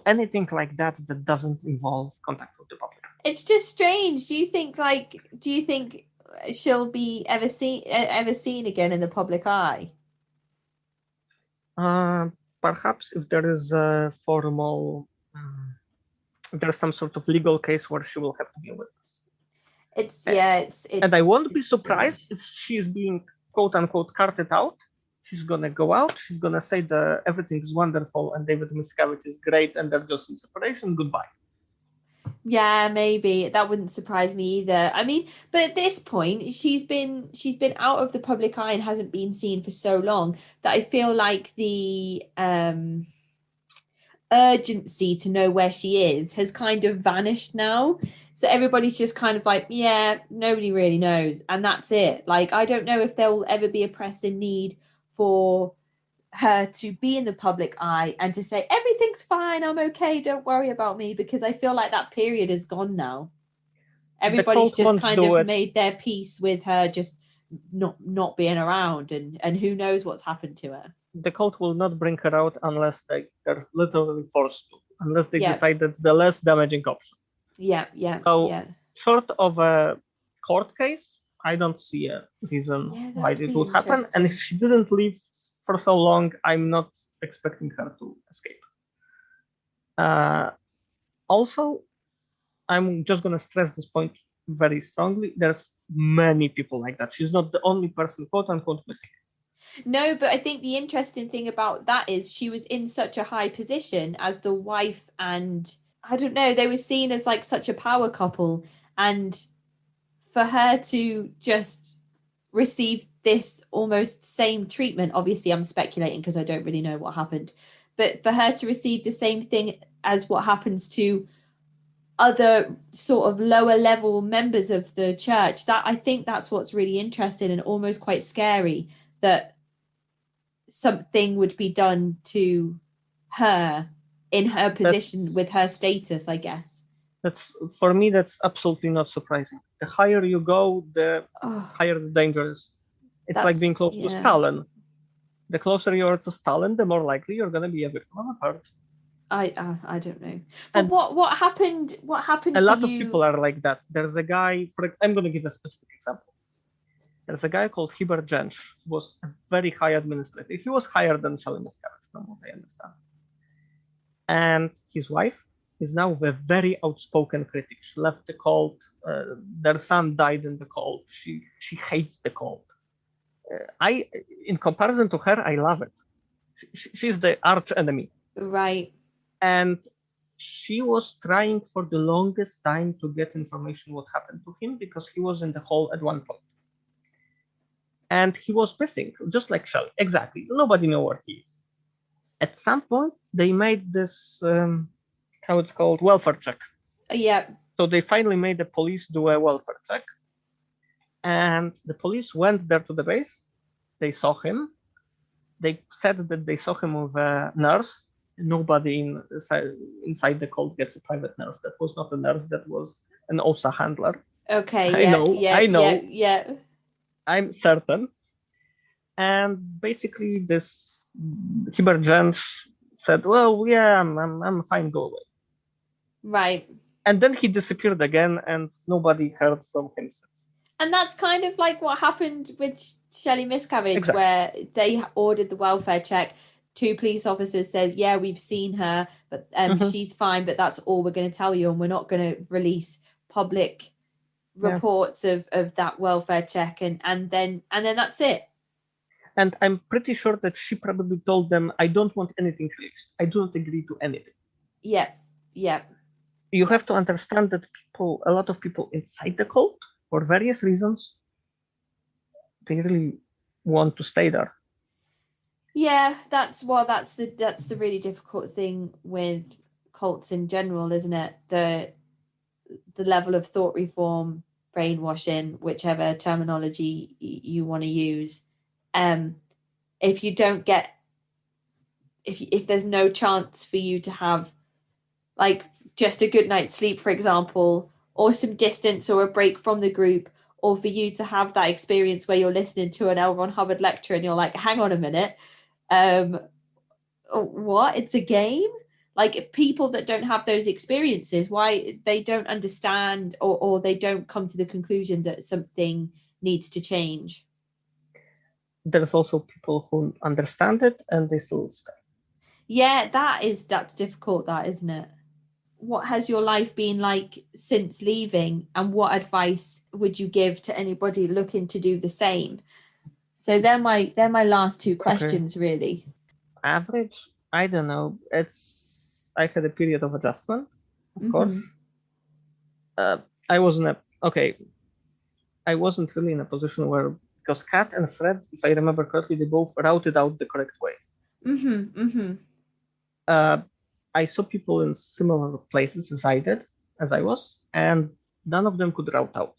anything like that that doesn't involve contact with the public. It's just strange. Do you think she'll be ever seen again in the public eye? Perhaps if there is a formal, there's some sort of legal case where she will have to be a witness. It's and I won't be surprised if she's being quote unquote carted out. She's gonna go out. She's gonna say that everything is wonderful and David Miscavige is great and they're just in separation. Goodbye. Yeah, maybe that wouldn't surprise me either. I mean, but at this point, she's been out of the public eye and hasn't been seen for so long that I feel like the urgency to know where she is has kind of vanished now. So everybody's just kind of like, yeah, nobody really knows, and that's it. Like, I don't know if there will ever be a pressing need for her to be in the public eye and to say everything's fine, I'm okay, don't worry about me, because I feel like that period is gone now. Everybody's just kind of made their peace with her just not being around, and who knows what's happened to her. The cult will not bring her out unless they're literally forced to, unless they decide that's the less damaging option. Short of a court case, I don't see a reason why it would happen. And if she didn't leave for so long, I'm not expecting her to escape. Also, I'm just going to stress this point very strongly. There's many people like that. She's not the only person, quote unquote, missing. No, but I think the interesting thing about that is she was in such a high position as the wife, and I don't know, they were seen as like such a power couple, and for her to just receive this almost same treatment, obviously I'm speculating because I don't really know what happened, but for her to receive the same thing as what happens to other sort of lower level members of the church, that I think that's what's really interesting and almost quite scary, that something would be done to her in her position with her status, I guess. For me, that's absolutely not surprising. The higher you go, the higher the danger is. It's like being close to Stalin. The closer you are to Stalin, the more likely you're going to be a victim of a hurt. I don't know. But what happened? What happened? A lot of people are like that. There's a guy. I'm going to give a specific example. There's a guy called Hubbard. Who was a very high administrator. He was higher than Shelley Miscavige, from what I understand. And his wife is now a very outspoken critic. She left the cult. Their son died in the cult. She hates the cult. In comparison to her, I love it. She's the arch enemy. Right. And she was trying for the longest time to get information what happened to him because he was in the hall at one point. And he was missing, just like Shelley. Exactly. Nobody knew where he is. At some point, they made this, how it's called, welfare check. Yeah. So they finally made the police do a welfare check. And the police went there to the base. They saw him. They said that they saw him with a nurse. Nobody inside the cult gets a private nurse. That was not a nurse. That was an OSA handler. Okay. I know. Yeah. I'm certain. And basically, this Hubbard Jens said, "Well, yeah, I'm fine. Go away." Right. And then he disappeared again, and nobody heard from him since. And that's kind of like what happened with Shelley Miscarriage, Exactly. where they ordered the welfare check. 2 police officers said, yeah, we've seen her, but she's fine, but that's all we're going to tell you, and we're not going to release public reports of that welfare check, and then that's it. And I'm pretty sure that she probably told them, I don't want anything released. I do not agree to anything. Yeah. You have to understand that a lot of people inside the cult, for various reasons, they really want to stay there. Yeah, that's the really difficult thing with cults in general, isn't it? The level of thought reform, brainwashing, whichever terminology you want to use. If you don't get, if there's no chance for you to have like just a good night's sleep, for example, or some distance or a break from the group, or for you to have that experience where you're listening to an L. Ron Hubbard lecture and you're like, hang on a minute, what? It's a game? Like, if people that don't have those experiences, why they don't understand or they don't come to the conclusion that something needs to change. There's also people who understand it and they still stay. Yeah, that's difficult, that, isn't it? What has your life been like since leaving, and what advice would you give to anybody looking to do the same? So they're my last 2 questions, really. Average, I don't know. I had a period of adjustment, of course. I wasn't really in a position where, because Kat and Fred, if I remember correctly, they both routed out the correct way. I saw people in similar places as I was, and none of them could route out.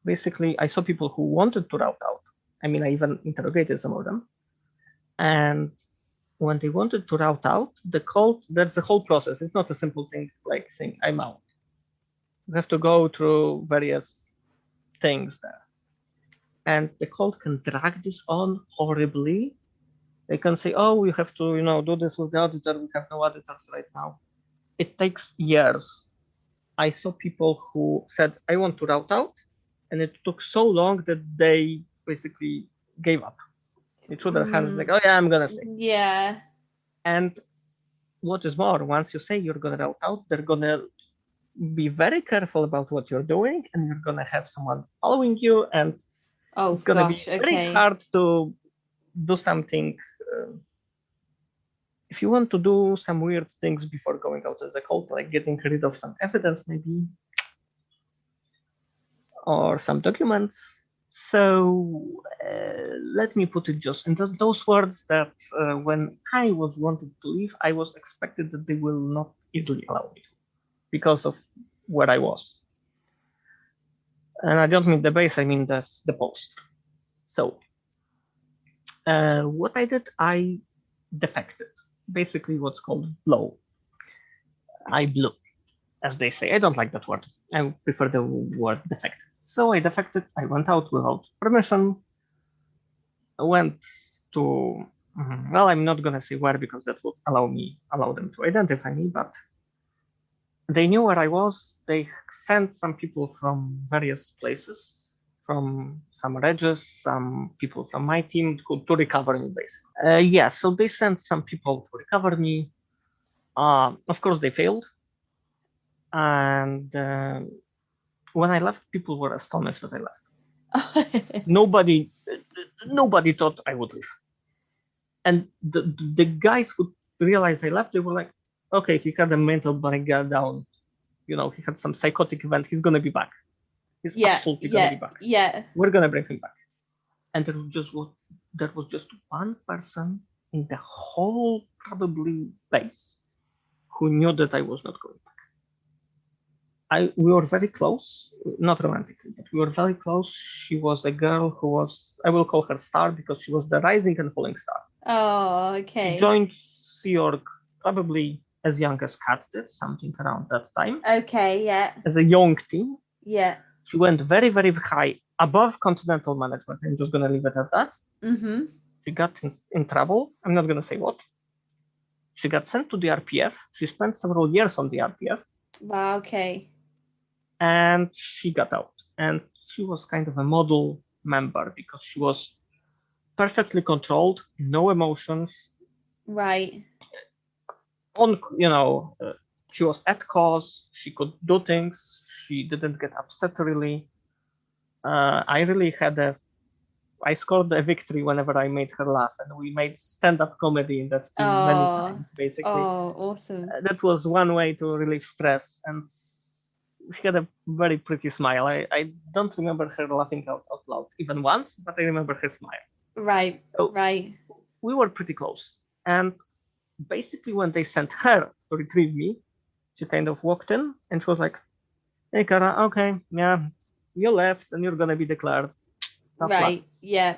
Basically, I saw people who wanted to route out. I mean, I even interrogated some of them. And when they wanted to route out, the cult, there's a whole process. It's not a simple thing like saying, I'm out. You have to go through various things there. And the cult can drag this on horribly. They can say, oh, you have to, do this with the auditor. We have no auditors right now. It takes years. I saw people who said, I want to route out. And it took so long that they basically gave up. They threw their hands like, oh, yeah, I'm going to stay. Yeah. And what is more, once you say you're going to route out, they're going to be very careful about what you're doing. And you're going to have someone following you. And it's going to be very hard to do something. If you want to do some weird things before going out of the cult, like getting rid of some evidence maybe, or some documents. So let me put it just in those words that when I was wanted to leave, I was expected that they will not easily allow me to because of where I was. And I don't mean the base, I mean the post. So what I did, I defected. Basically what's called blow. I blew, as they say. I don't like that word. I prefer the word defected. So I defected. I went out without permission. I went to, well, I'm not going to say where because that would allow them to identify me, but they knew where I was. They sent some people from various places, from some Regis, some people from my team to recover me, basically. So they sent some people to recover me. Of course, they failed. And when I left, people were astonished that I left. Nobody thought I would leave. And the guys who realized I left, they were like, okay, he had a mental breakdown. He had some psychotic event. He's going to be back. He's absolutely going to be back. Yeah. We're going to bring him back. And there was just one person in the whole probably base who knew that I was not going back. we were very close, not romantically, but we were very close. She was a girl who was, I will call her star because she was the rising and falling star. Oh, She okay. joined Sea Org probably as young as Kat did, something around that time. Okay, yeah. As a young team, Yeah. she went very, very high above continental management. I'm just going to leave it at that. Mm-hmm. She got in trouble. I'm not going to say what. She got sent to the RPF. She spent several years on the RPF. Wow, okay. And she got out. And she was kind of a model member because she was perfectly controlled, no emotions. Right. She was at cause. She could do things. She didn't get upset really. I scored a victory whenever I made her laugh, and we made stand-up comedy in that team many times, basically. Oh, awesome. That was one way to relieve stress, and she had a very pretty smile. I don't remember her laughing out loud even once, but I remember her smile. Right, so right. We were pretty close. And basically when they sent her to retrieve me, she kind of walked in and she was like, "Hey, Kara, okay, yeah, you left and you're going to be declared." Right, yeah.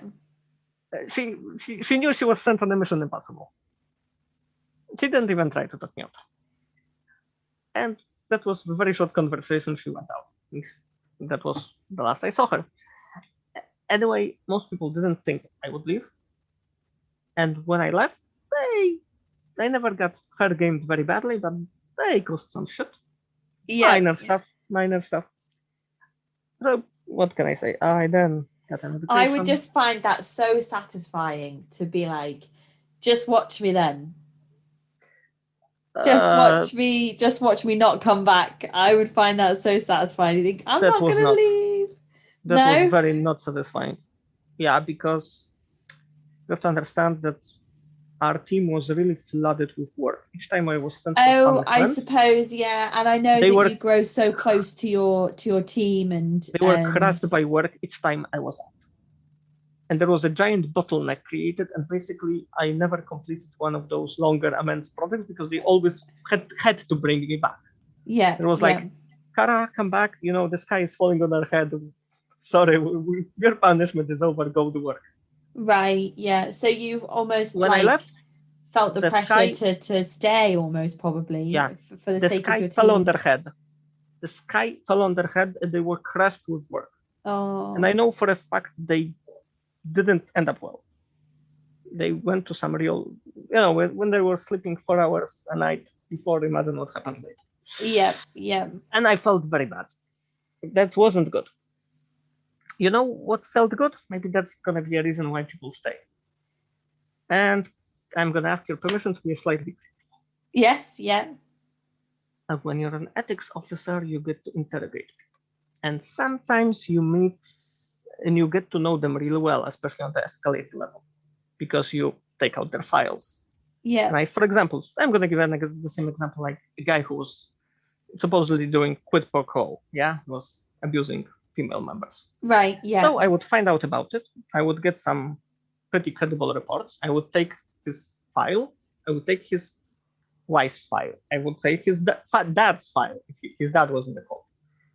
She knew she was sent on a mission impossible. She didn't even try to talk me out. And that was a very short conversation. She went out. That was the last I saw her. Anyway, most people didn't think I would leave. And when I left, they never got her gamed very badly, but they caused some shit. Yeah. Minor stuff. So what can I say? I then got an education. I would just find that so satisfying to be like, just watch me then. Just watch me not come back. I would find that so satisfying. You think, I'm not going to leave. That was very not satisfying. Yeah, because you have to understand that our team was really flooded with work. Each time I was sent to punishment, I suppose, yeah. And I know you grow so close to your team, and they were crushed by work each time I was out. And there was a giant bottleneck created, and basically I never completed one of those longer amends projects because they always had to bring me back. Yeah. It was like, Kara, come back. The sky is falling on our head. Sorry, your punishment is over. Go to work. Right. Yeah. So you've almost when I left, felt the pressure to stay almost, probably. Yeah. For the sake of your team. The sky fell on their head. The sky fell on their head, and they were crushed with work. Oh. And I know for a fact they didn't end up well. They went to some real, when they were sleeping 4 hours a night before, imagine what happened later. Yeah. And I felt very bad. That wasn't good. You know what felt good? Maybe that's going to be a reason why people stay. And I'm going to ask your permission to be slightly. Yes, yeah. And when you're an ethics officer, you get to interrogate people. And sometimes you meet and you get to know them really well, especially on the escalate level, because you take out their files. Yeah. And for example, I'm going to give the same example, like a guy who was supposedly doing quid pro quo, was abusing female members. Right, yeah. So I would find out about it. I would get some pretty credible reports. I would take his file. I would take his wife's file. I would take his dad's file, if his dad was in the call.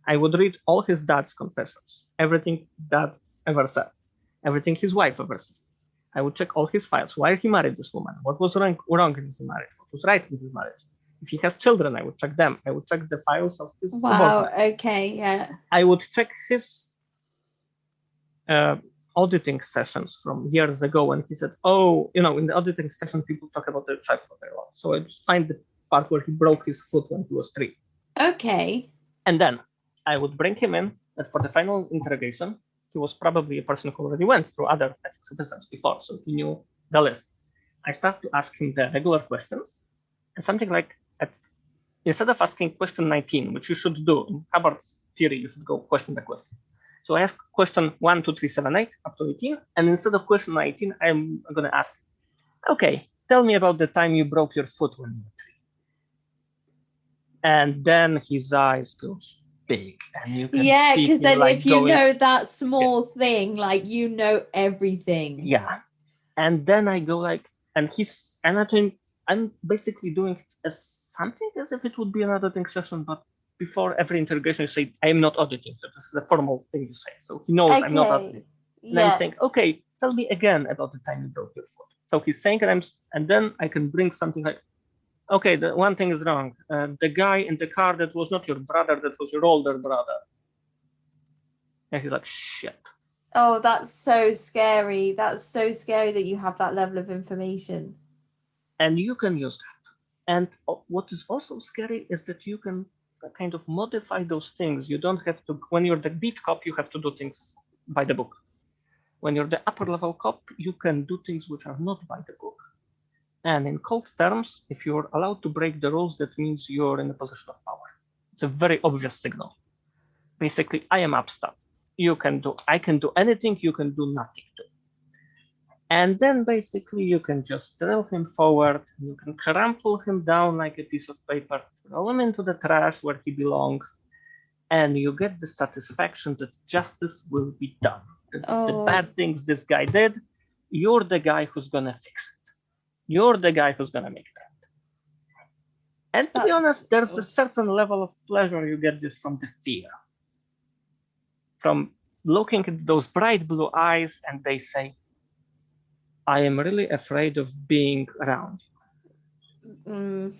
I would read all his dad's confessions, everything his dad ever said, everything his wife ever said. I would check all his files. Why he married this woman? What was wrong in his marriage? What was right with his marriage? If he has children, I would check them. I would check the files of his subordinates. Okay, yeah. I would check his auditing sessions from years ago when he said, in the auditing session, people talk about their child for their long. So I just find the part where he broke his foot when he was 3. Okay. And then I would bring him in, and for the final interrogation, he was probably a person who already went through other ethics officers before, so he knew the list. I start to ask him the regular questions, and something like, instead of asking question 19, which you should do in Hubbard's theory, you should go question by question. So I ask question 1, 2, 3, 7, 8 up to 18, and instead of question 19, I'm going to ask, okay, tell me about the time you broke your foot when you were 3. And then his eyes go big, and you can see because then like if you know that small thing, like you know everything. Yeah, and then I go like, and I'm basically doing it as something as if it would be an auditing session, but before every interrogation you say, I am not auditing. So this is the formal thing you say. So he knows I'm not auditing. And I'm saying, okay, tell me again about the time you broke your foot. So he's saying, and then I can bring something like, okay, the one thing is wrong. The guy in the car, that was not your brother, that was your older brother. And he's like, shit. Oh, that's so scary. That's so scary that you have that level of information. And you can use that. And what is also scary is that you can kind of modify those things. You don't have to, when you're the beat cop, you have to do things by the book. When you're the upper level cop, you can do things which are not by the book. And in cult terms, if you're allowed to break the rules, that means you're in a position of power. It's a very obvious signal. Basically, I am upstart. I can do anything, you can do nothing too. And then basically you can just drill him forward, you can crumple him down like a piece of paper, throw him into the trash where he belongs, and you get the satisfaction that justice will be done. The bad things this guy did, you're the guy who's gonna fix it. You're the guy who's gonna make that. And to be honest, there's a certain level of pleasure you get this from the fear. From looking at those bright blue eyes, and they say, I am really afraid of being around you.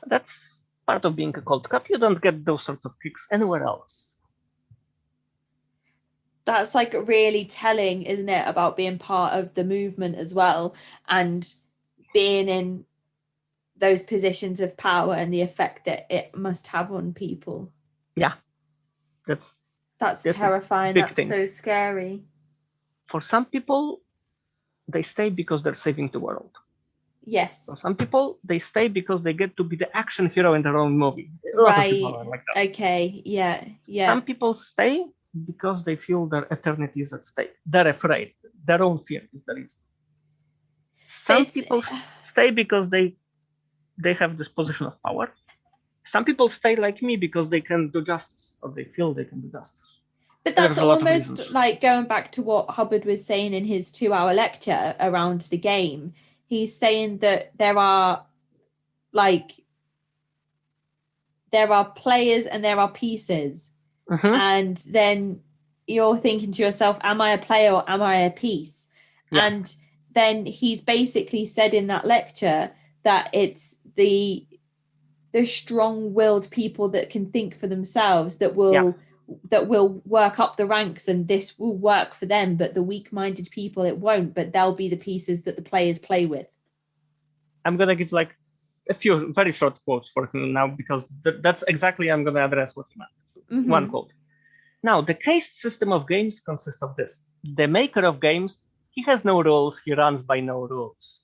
That's part of being a cult cop. You don't get those sorts of kicks anywhere else. That's like really telling, isn't it, about being part of the movement as well, and being in those positions of power and the effect that it must have on people. Yeah. That's terrifying. That's so scary. For some people, they stay because they're saving the world. Yes. For some people, they stay because they get to be the action hero in their own movie. A lot of people are like that. Okay. Yeah. Some people stay because they feel their eternity is at stake. They're afraid. Their own fear is the reason. Some people stay because they have this position of power. Some people stay like me because they can do justice, or they feel they can do justice. But that's almost like going back to what Hubbard was saying in his 2-hour lecture around the game. He's saying that there are players and there are pieces. Mm-hmm. And then you're thinking to yourself, am I a player or am I a piece? Yeah. And then he's basically said in that lecture that it's the strong-willed people that can think for themselves that will work up the ranks, and this will work for them, but the weak-minded people, it won't, but they'll be the pieces that the players play with. I'm going to give like a few very short quotes for him now, because that's exactly, I'm going to address what he meant. Mm-hmm. One quote. Now, the caste system of games consists of this. The maker of games, he has no rules, he runs by no rules.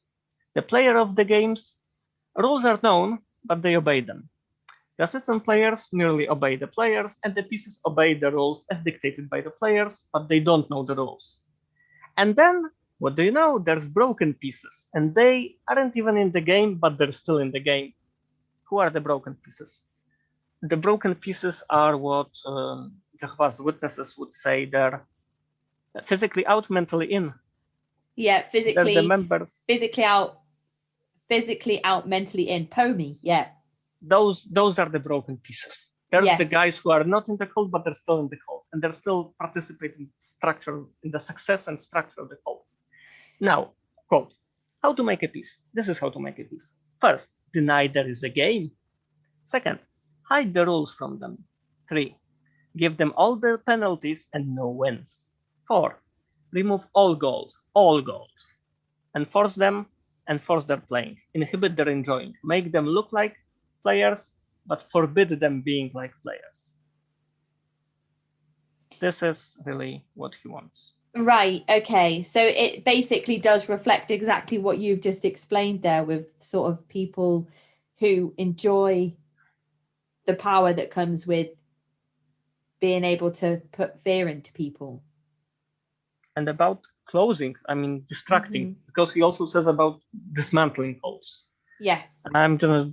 The player of the games, rules are known, but they obey them. The assistant players merely obey the players, and the pieces obey the rules as dictated by the players, but they don't know the rules. And then, what do you know? There's broken pieces, and they aren't even in the game, but they're still in the game. Who are the broken pieces? The broken pieces are what Jehovah's Witnesses would say they're physically out, mentally in. Yeah, physically. They're the members. Physically out, mentally in. POMI, yeah. Those are the broken pieces. There's the guys who are not in the cult, but they're still in the cult, and they're still participating in the success and structure of the cult. Now, quote, how to make a piece. This is how to make a piece. First, deny there is a game. Second, hide the rules from them. 3, give them all the penalties and no wins. 4, remove all goals. Enforce their playing. Inhibit their enjoying. Make them look like players, but forbid them being like players. This is really what he wants. Right, okay. So it basically does reflect exactly what you've just explained there, with sort of people who enjoy the power that comes with being able to put fear into people. And about closing, distracting, because he also says about dismantling cults. Yes. I'm gonna.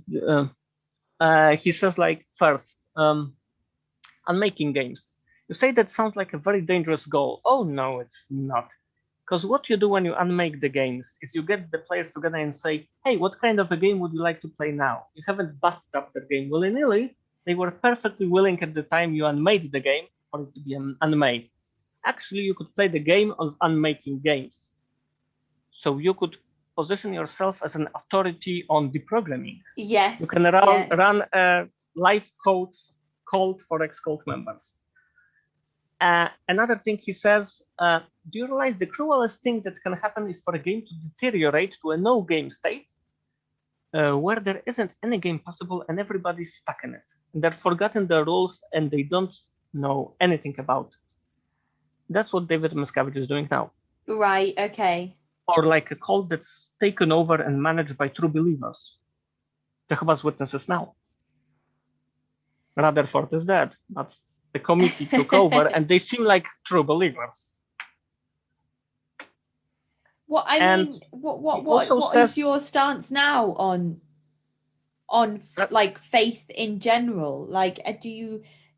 He says first, unmaking games. You say that sounds like a very dangerous goal. Oh no, it's not. Because what you do when you unmake the games is you get the players together and say, hey, what kind of a game would you like to play now? You haven't busted up the game willy-nilly. They were perfectly willing at the time you unmade the game for it to be unmade. Actually, you could play the game of unmaking games. So you could position yourself as an authority on deprogramming. Yes. You can run a live code cult for ex-cult members. Another thing he says, do you realize the cruelest thing that can happen is for a game to deteriorate to a no game state where there isn't any game possible and everybody's stuck in it. And they've forgotten the rules and they don't know anything about it. That's what David Miscavige is doing now. Right, okay. Or like a cult that's taken over and managed by true believers. Jehovah's Witnesses now. Rutherford is dead, but the committee took over and they seem like true believers. What is your stance now on like faith in general? Like, do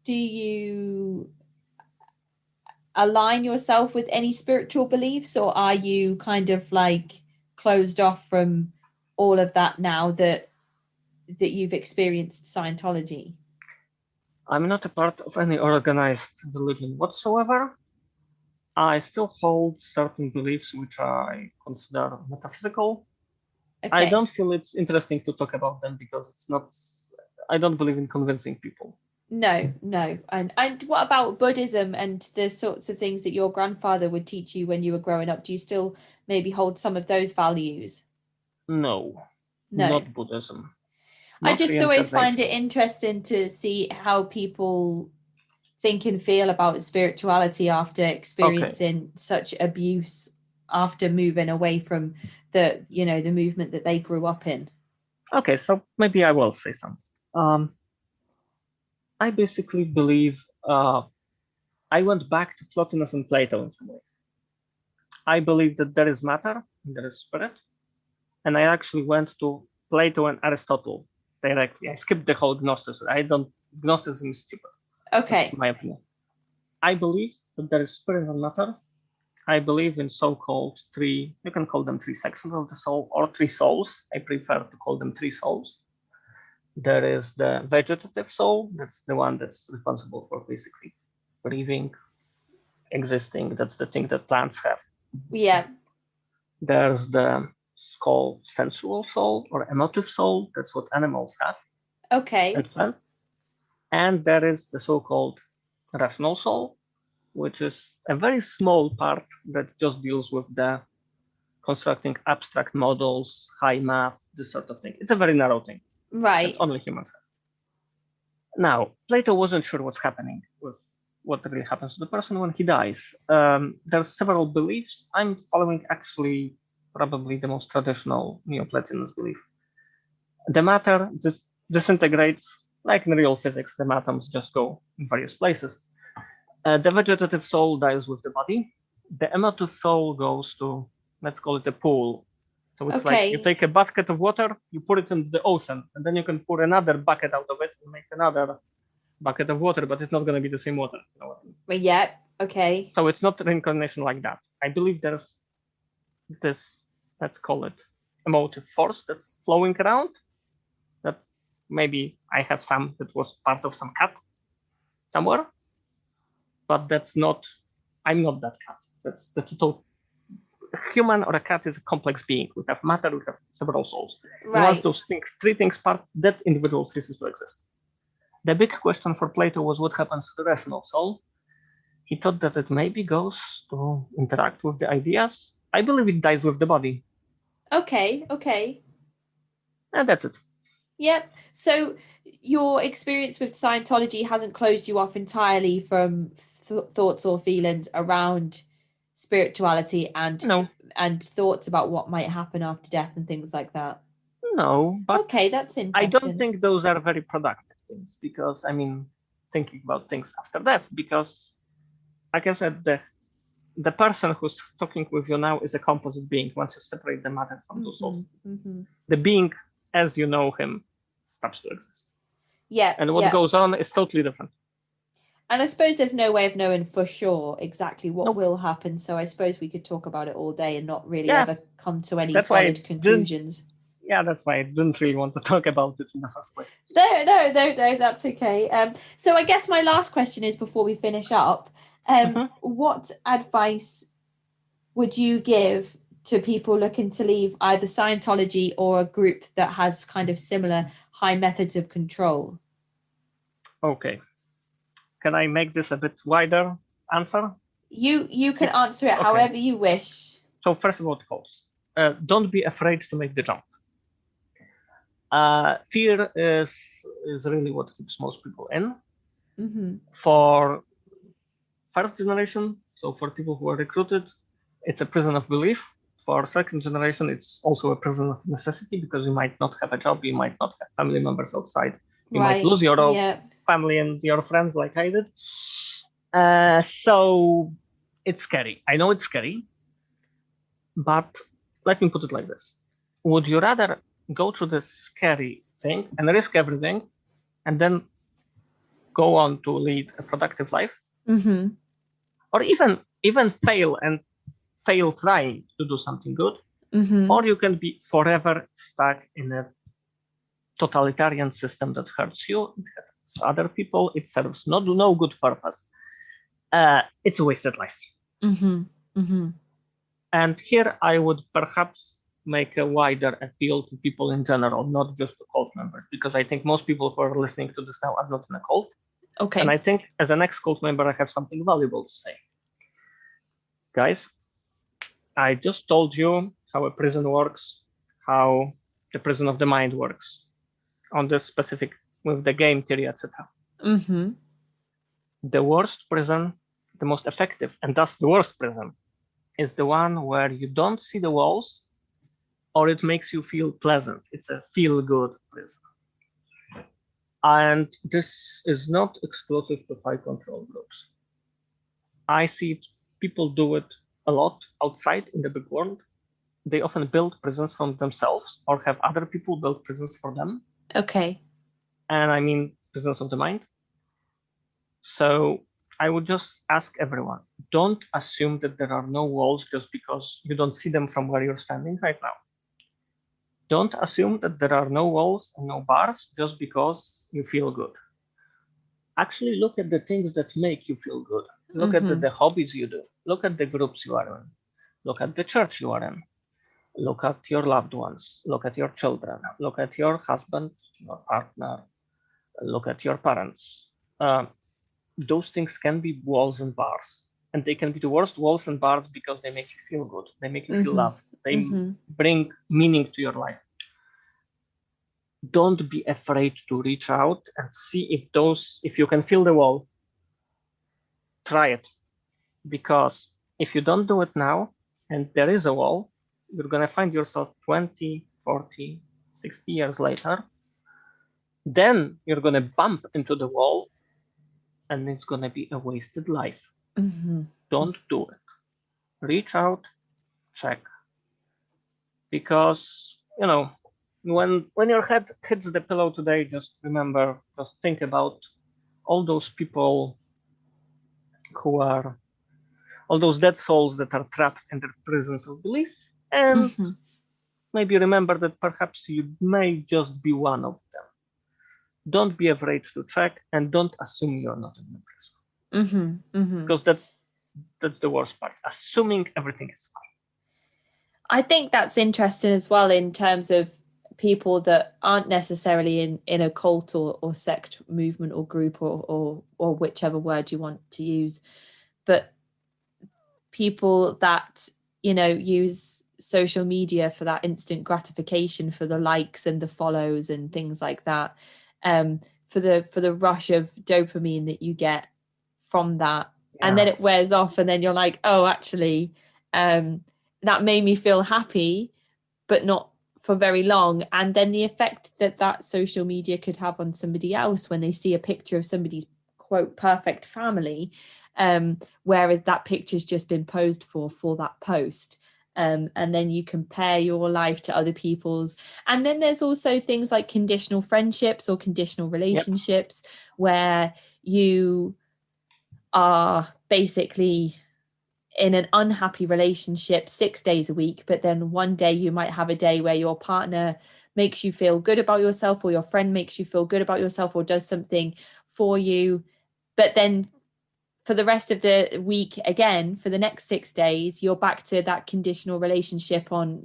you align yourself with any spiritual beliefs, or are you kind of like closed off from all of that now that you've experienced Scientology? I'm not a part of any organized religion whatsoever. I still hold certain beliefs which I consider metaphysical. Okay. I don't feel it's interesting to talk about them because it's not. I don't believe in convincing people. No. And what about Buddhism and the sorts of things that your grandfather would teach you when you were growing up? Do you still maybe hold some of those values? No. Not Buddhism. I just always find it interesting to see how people think and feel about spirituality after experiencing such abuse, after moving away from the movement that they grew up in. Okay, so maybe I will say something. I basically believe I went back to Plotinus and Plato in some ways. I believe that there is matter, there is spirit, and I actually went to Plato and Aristotle directly. I skipped the whole Gnosticism. Gnosticism is stupid. Okay. That's my opinion. I believe that there is spirit and matter. I believe in so-called three, you can call them three sections of the soul or three souls. I prefer to call them three souls. There is the vegetative soul. That's the one that's responsible for basically breathing, existing. That's the thing that plants have. Yeah. There's the called sensual soul or emotive soul. That's what animals have. Okay. And there is the so-called rational soul, which is a very small part that just deals with the constructing abstract models, high math, this sort of thing. It's a very narrow thing. Right. That only humans have. Now, Plato wasn't sure what's happening with what really happens to the person when he dies. There's several beliefs. I'm following actually probably the most traditional Neoplatonist belief. The matter disintegrates, like in real physics, the atoms just go in various places. The vegetative soul dies with the body. The emotive soul goes to, let's call it a pool. So it's like you take a bucket of water, you put it in the ocean, and then you can pour another bucket out of it and make another bucket of water, but it's not going to be the same water. You know what I mean? Well, yeah, okay. So it's not reincarnation like that. I believe there's this, let's call it emotive force that's flowing around. That maybe I have some that was part of some cat somewhere, but that's not. I'm not that cat. That's a total. A human or a cat is a complex being. We have matter. We have several souls. Right. And once those three things part, that individual ceases to exist. The big question for Plato was what happens to the rational soul. He thought that it maybe goes to interact with the ideas. I believe it dies with the body. Okay. And that's it. Yep. So your experience with Scientology hasn't closed you off entirely from thoughts or feelings around spirituality and thoughts about what might happen after death and things like that? No, but okay, that's interesting. I don't think those are very productive things because, thinking about things after death, because, like I said, the person who's talking with you now is a composite being. Once you separate the matter from those souls, the being, as you know him, stops to exist. Yeah. And what goes on is totally different. And I suppose there's no way of knowing for sure exactly what Nope. will happen. So I suppose we could talk about it all day and not really Yeah, ever come to any that's why solid conclusions. Yeah, that's why I didn't really want to talk about it in the first place. No, that's okay. So I guess my last question is, before we finish up, what advice would you give to people looking to leave either Scientology or a group that has kind of similar high methods of control? Okay. Can I make this a bit wider answer? You can answer it however you wish. So first of all, don't be afraid to make the jump. Fear is really what keeps most people in. For first generation, so for people who are recruited, it's a prison of belief. For second generation, it's also a prison of necessity, because you might not have a job, you might not have family members outside, you might lose your family and your friends like I did. So it's scary. I know it's scary, but let me put it like this. Would you rather go through this scary thing and risk everything and then go on to lead a productive life? Or even fail trying to do something good? Or you can be forever stuck in a totalitarian system that hurts you, it hurts other people, it serves no good purpose. It's a wasted life. And here I would perhaps make a wider appeal to people in general, not just to cult members, because I think most people who are listening to this now are not in a cult. Okay. And I think as an ex-cult member, I have something valuable to say. Guys, I just told you how a prison works, how the prison of the mind works on this specific, with the game theory, etc. The worst prison, the most effective, and thus the worst prison, is the one where you don't see the walls, or it makes you feel pleasant. It's a feel-good prison. And this is not exclusive to high control groups. I see people do it a lot outside in the big world. They often build prisons from themselves or have other people build prisons for them. Okay. And I mean prisons of the mind. So I would just ask everyone, don't assume that there are no walls just because you don't see them from where you're standing right now. Don't assume that there are no walls and no bars just because you feel good. Actually, look at the things that make you feel good. Look at the hobbies you do. Look at the groups you are in. Look at the church you are in. Look at your loved ones. Look at your children. Look at your husband, your partner. Look at your parents. Those things can be walls and bars. And they can be the worst walls and bars because they make you feel good. They make you feel loved. They bring meaning to your life. Don't be afraid to reach out and see if you can feel the wall. Try it. Because if you don't do it now, and there is a wall, you're going to find yourself 20, 40, 60 years later. Then you're going to bump into the wall, and it's going to be a wasted life. Don't do it. Reach out, check. Because, when your head hits the pillow today, just think about all those people all those dead souls that are trapped in their prisons of belief, and maybe remember that perhaps you may just be one of them. Don't be afraid to check, and don't assume you're not in the prison. Because that's the worst part, assuming everything is fine. I think that's interesting as well, in terms of people that aren't necessarily in a cult or sect movement or group or whichever word you want to use, but people that use social media for that instant gratification, for the likes and the follows and things like that, for the rush of dopamine that you get from that, and then it wears off, and then you're like, oh, actually that made me feel happy, but not for very long. And then the effect that social media could have on somebody else when they see a picture of somebody's quote perfect family, whereas that picture's just been posed for that post, and then you compare your life to other people's. And then there's also things like conditional friendships or conditional relationships, where you are basically in an unhappy relationship 6 days a week, but then one day you might have a day where your partner makes you feel good about yourself, or your friend makes you feel good about yourself, or does something for you, but then for the rest of the week, again, for the next 6 days, you're back to that conditional relationship on,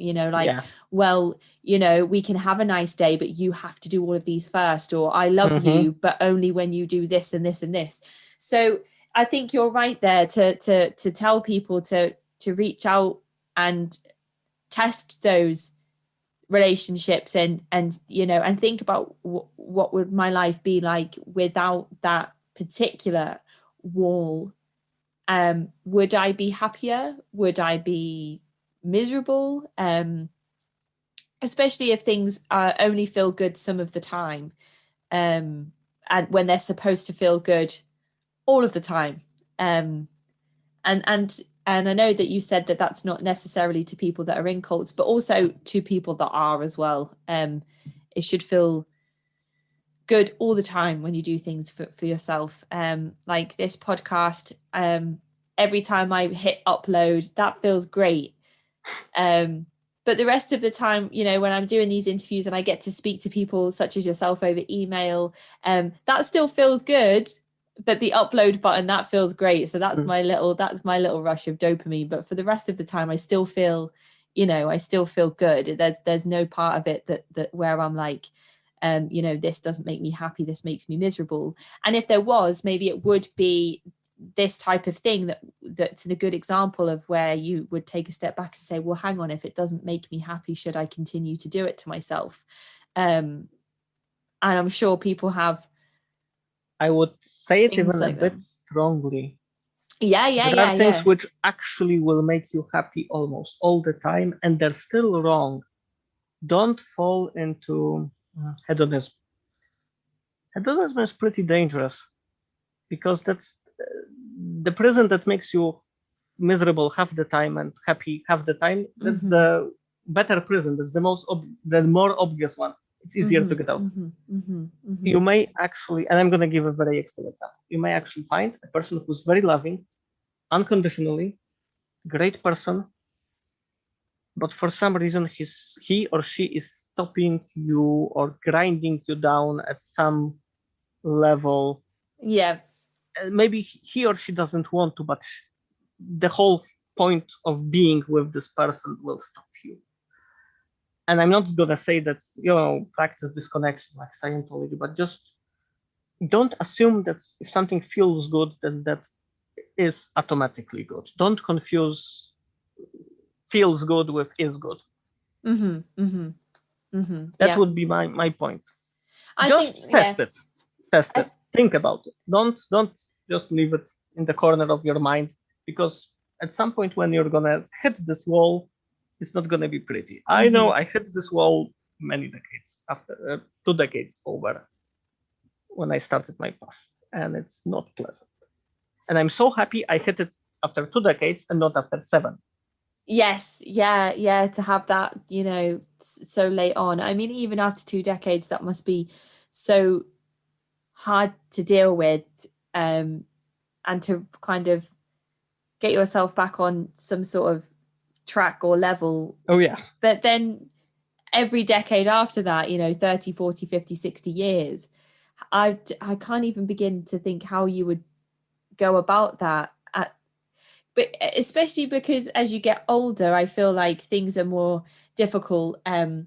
well, we can have a nice day, but you have to do all of these first, or I love you, but only when you do this and this and this. So I think you're right there to tell people to reach out and test those relationships and think about what would my life be like without that particular wall. Would I be happier? Would I be miserable? Especially if things only feel good some of the time, and when they're supposed to feel good all of the time. And I know that you said that that's not necessarily to people that are in cults, but also to people that are as well. It should feel good all the time when you do things for yourself. Like this podcast, every time I hit upload, that feels great. But the rest of the time, when I'm doing these interviews and I get to speak to people such as yourself over email, that still feels good. But the upload button, that feels great. So that's my little rush of dopamine. But for the rest of the time, I still feel, I still feel good. There's no part of it that where I'm like, this doesn't make me happy, this makes me miserable. And if there was, maybe it would be this type of thing that's a good example of where you would take a step back and say, well, hang on, if it doesn't make me happy, should I continue to do it to myself? And I'm sure people have. I would say it even like a bit strongly. There are things which actually will make you happy almost all the time, and they're still wrong. Don't fall into hedonism. Hedonism is pretty dangerous because that's the prison that makes you miserable half the time and happy half the time. That's the better prison. That's the more obvious one. It's easier to get out. You may actually, and I'm going to give a very extreme example, you may actually find a person who's very loving, unconditionally, great person, but for some reason he or she is stopping you or grinding you down at some level. Yeah. Maybe he or she doesn't want to, but the whole point of being with this person will stop you. And I'm not going to say that, practice disconnection like Scientology, but just don't assume that if something feels good, then that is automatically good. Don't confuse feels good with is good. That would be my point. Test it. Think about it. Don't just leave it in the corner of your mind, because at some point when you're going to hit this wall, it's not going to be pretty. I know I hit this wall many decades after, 2 decades over when I started my path, and it's not pleasant. And I'm so happy I hit it after 2 decades and not after 7. Yes. Yeah. To have that, so late on. I mean, even after 2 decades, that must be so hard to deal with, and to kind of get yourself back on some sort of track or level. Oh yeah. But then every decade after that, 30, 40, 50, 60 years, I can't even begin to think how you would go about that. But especially because as you get older, I feel like things are more difficult. Like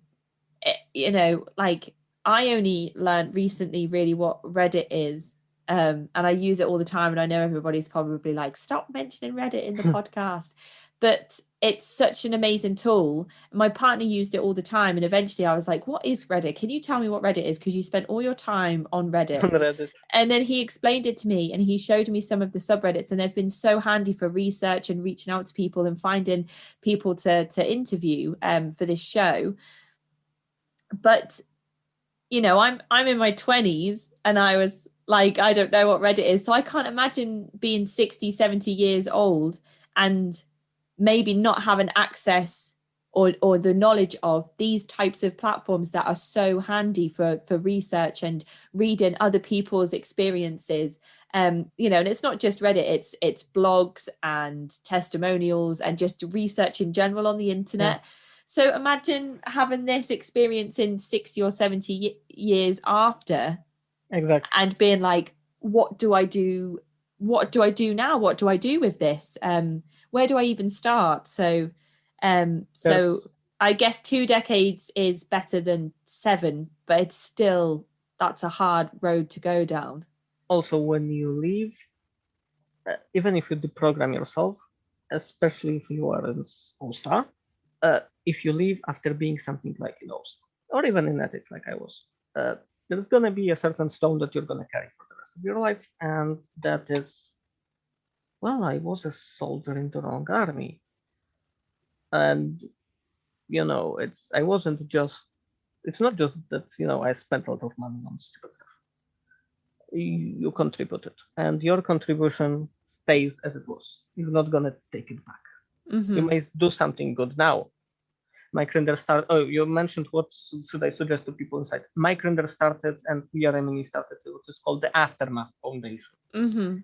I only learned recently really what Reddit is. And I use it all the time. And I know everybody's probably like, stop mentioning Reddit in the podcast. But it's such an amazing tool. My partner used it all the time. And eventually I was like, what is Reddit? Can you tell me what Reddit is? Because you spent all your time on Reddit. And then he explained it to me and he showed me some of the subreddits. And they've been so handy for research and reaching out to people and finding people to interview for this show. But, I'm in my 20s and I was like, I don't know what Reddit is. So I can't imagine being 60, 70 years old and maybe not having access or the knowledge of these types of platforms that are so handy for research and reading other people's experiences. And it's not just Reddit, it's blogs and testimonials and just research in general on the internet. Yeah. So imagine having this experience in 60 or 70 years after. Exactly. And being like, what do I do? What do I do now? What do I do with this? Where do I even start? So I guess 2 decades is better than 7, but it's still, that's a hard road to go down. Also, when you leave, even if you deprogram yourself, especially if you are in OSA, if you leave after being something like in OSA, or even in ethics like I was, there's going to be a certain stone that you're going to carry for the rest of your life. And that is, well, I was a soldier in the wrong army. And, it's not just that, I spent a lot of money on stupid stuff. You contributed, and your contribution stays as it was. You're not going to take it back. Mm-hmm. You may do something good now. Mike Rinder started. Oh, you mentioned what should I suggest to people inside? Mike Rinder started, and PRME started what is called the Aftermath Foundation. Mm-hmm.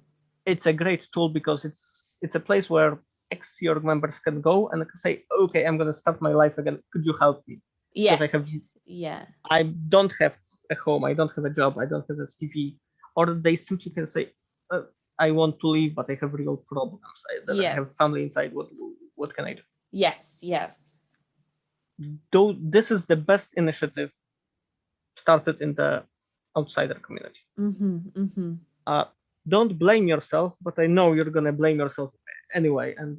It's a great tool because it's a place where ex-Sea Org members can go and say, "Okay, I'm going to start my life again. Could you help me?" Yes. I don't have a home. I don't have a job. I don't have a CV. Or they simply can say, "I want to leave, but I have real problems. I have family inside. What can I do?" Yes. Yeah. Though this is the best initiative started in the outsider community. Mm-hmm, mm-hmm. Don't blame yourself, but I know you're gonna blame yourself anyway, and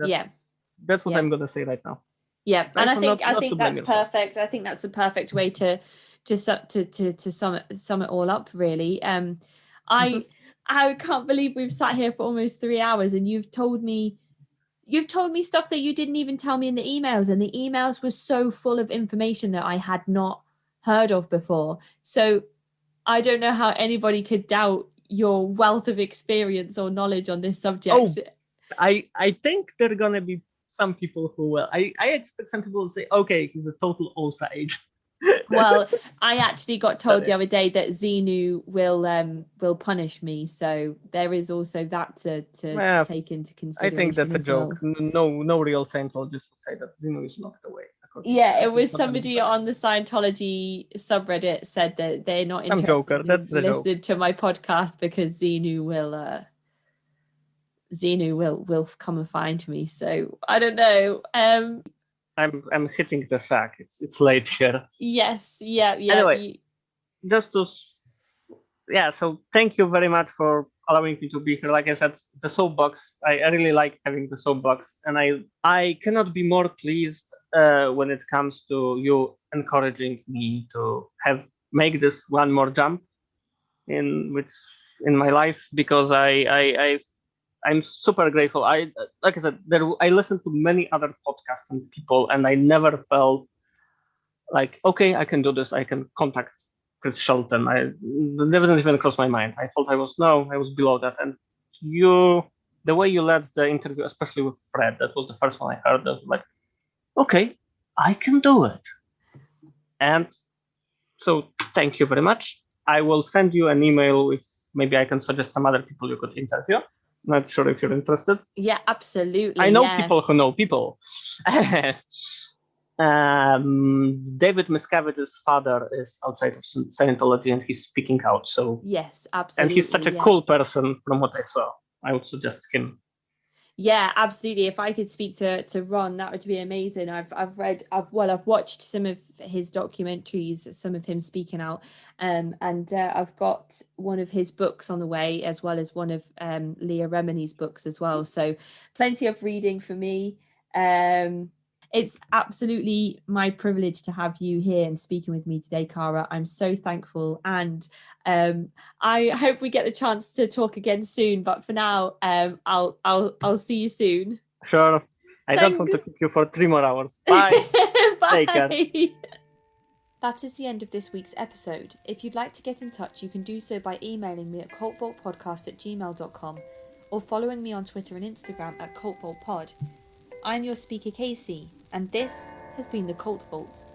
that's what I'm gonna say right now. Yeah, right? And I think that's perfect. I think that's a perfect way to sum it all up. Really, I can't believe we've sat here for almost 3 hours, and you've told me stuff that you didn't even tell me in the emails, and the emails were so full of information that I had not heard of before. So I don't know how anybody could doubt your wealth of experience or knowledge on this subject. Oh, I think there are gonna be some people who will. I expect some people to say, okay, he's a total OSA age. Well, I actually got told the other day that Xenu will punish me, so there is also that to take into consideration. I think that's a joke. Well. No real Scientologist will say that Xenu is locked away. Yeah, it was somebody on the Scientology subreddit said that they're not interested in listening to my podcast because Xenu will come and find me. So I don't know. I'm hitting the sack. It's late here. Yes, yeah. Anyway, so thank you very much for allowing me to be here. Like I said, the soapbox, I really like having the soapbox, and I cannot be more pleased when it comes to you encouraging me to make this one more jump in my life, because I'm super grateful. Like I said, I listened to many other podcasts and people, and I never felt like, okay, I can do this. I can contact Chris Shelton. That didn't even cross my mind. I thought I was below that. And the way you led the interview, especially with Fred, that was the first one I heard. Like, okay, I can do it. And so thank you very much. I will send you an email with maybe I can suggest some other people you could interview. Not sure if you're interested. Yeah, absolutely. I know people who know people. David Miscavige's father is outside of Scientology, and he's speaking out. So yes, absolutely. And he's such a cool person, from what I saw. I would suggest him. Yeah, absolutely. If I could speak to Ron, that would be amazing. I've watched some of his documentaries, some of him speaking out, and I've got one of his books on the way, as well as one of Leah Remini's books as well. So plenty of reading for me. It's absolutely my privilege to have you here and speaking with me today, Cara. I'm so thankful, and I hope we get the chance to talk again soon. But for now, I'll see you soon. Sure. I don't want to keep you for 3 more hours. Bye. Bye. Take care. That is the end of this week's episode. If you'd like to get in touch, you can do so by emailing me at cultvaultpodcast@gmail.com or following me on Twitter and Instagram at cultvaultpod. I'm your speaker, Casey, and this has been the Cult Vault.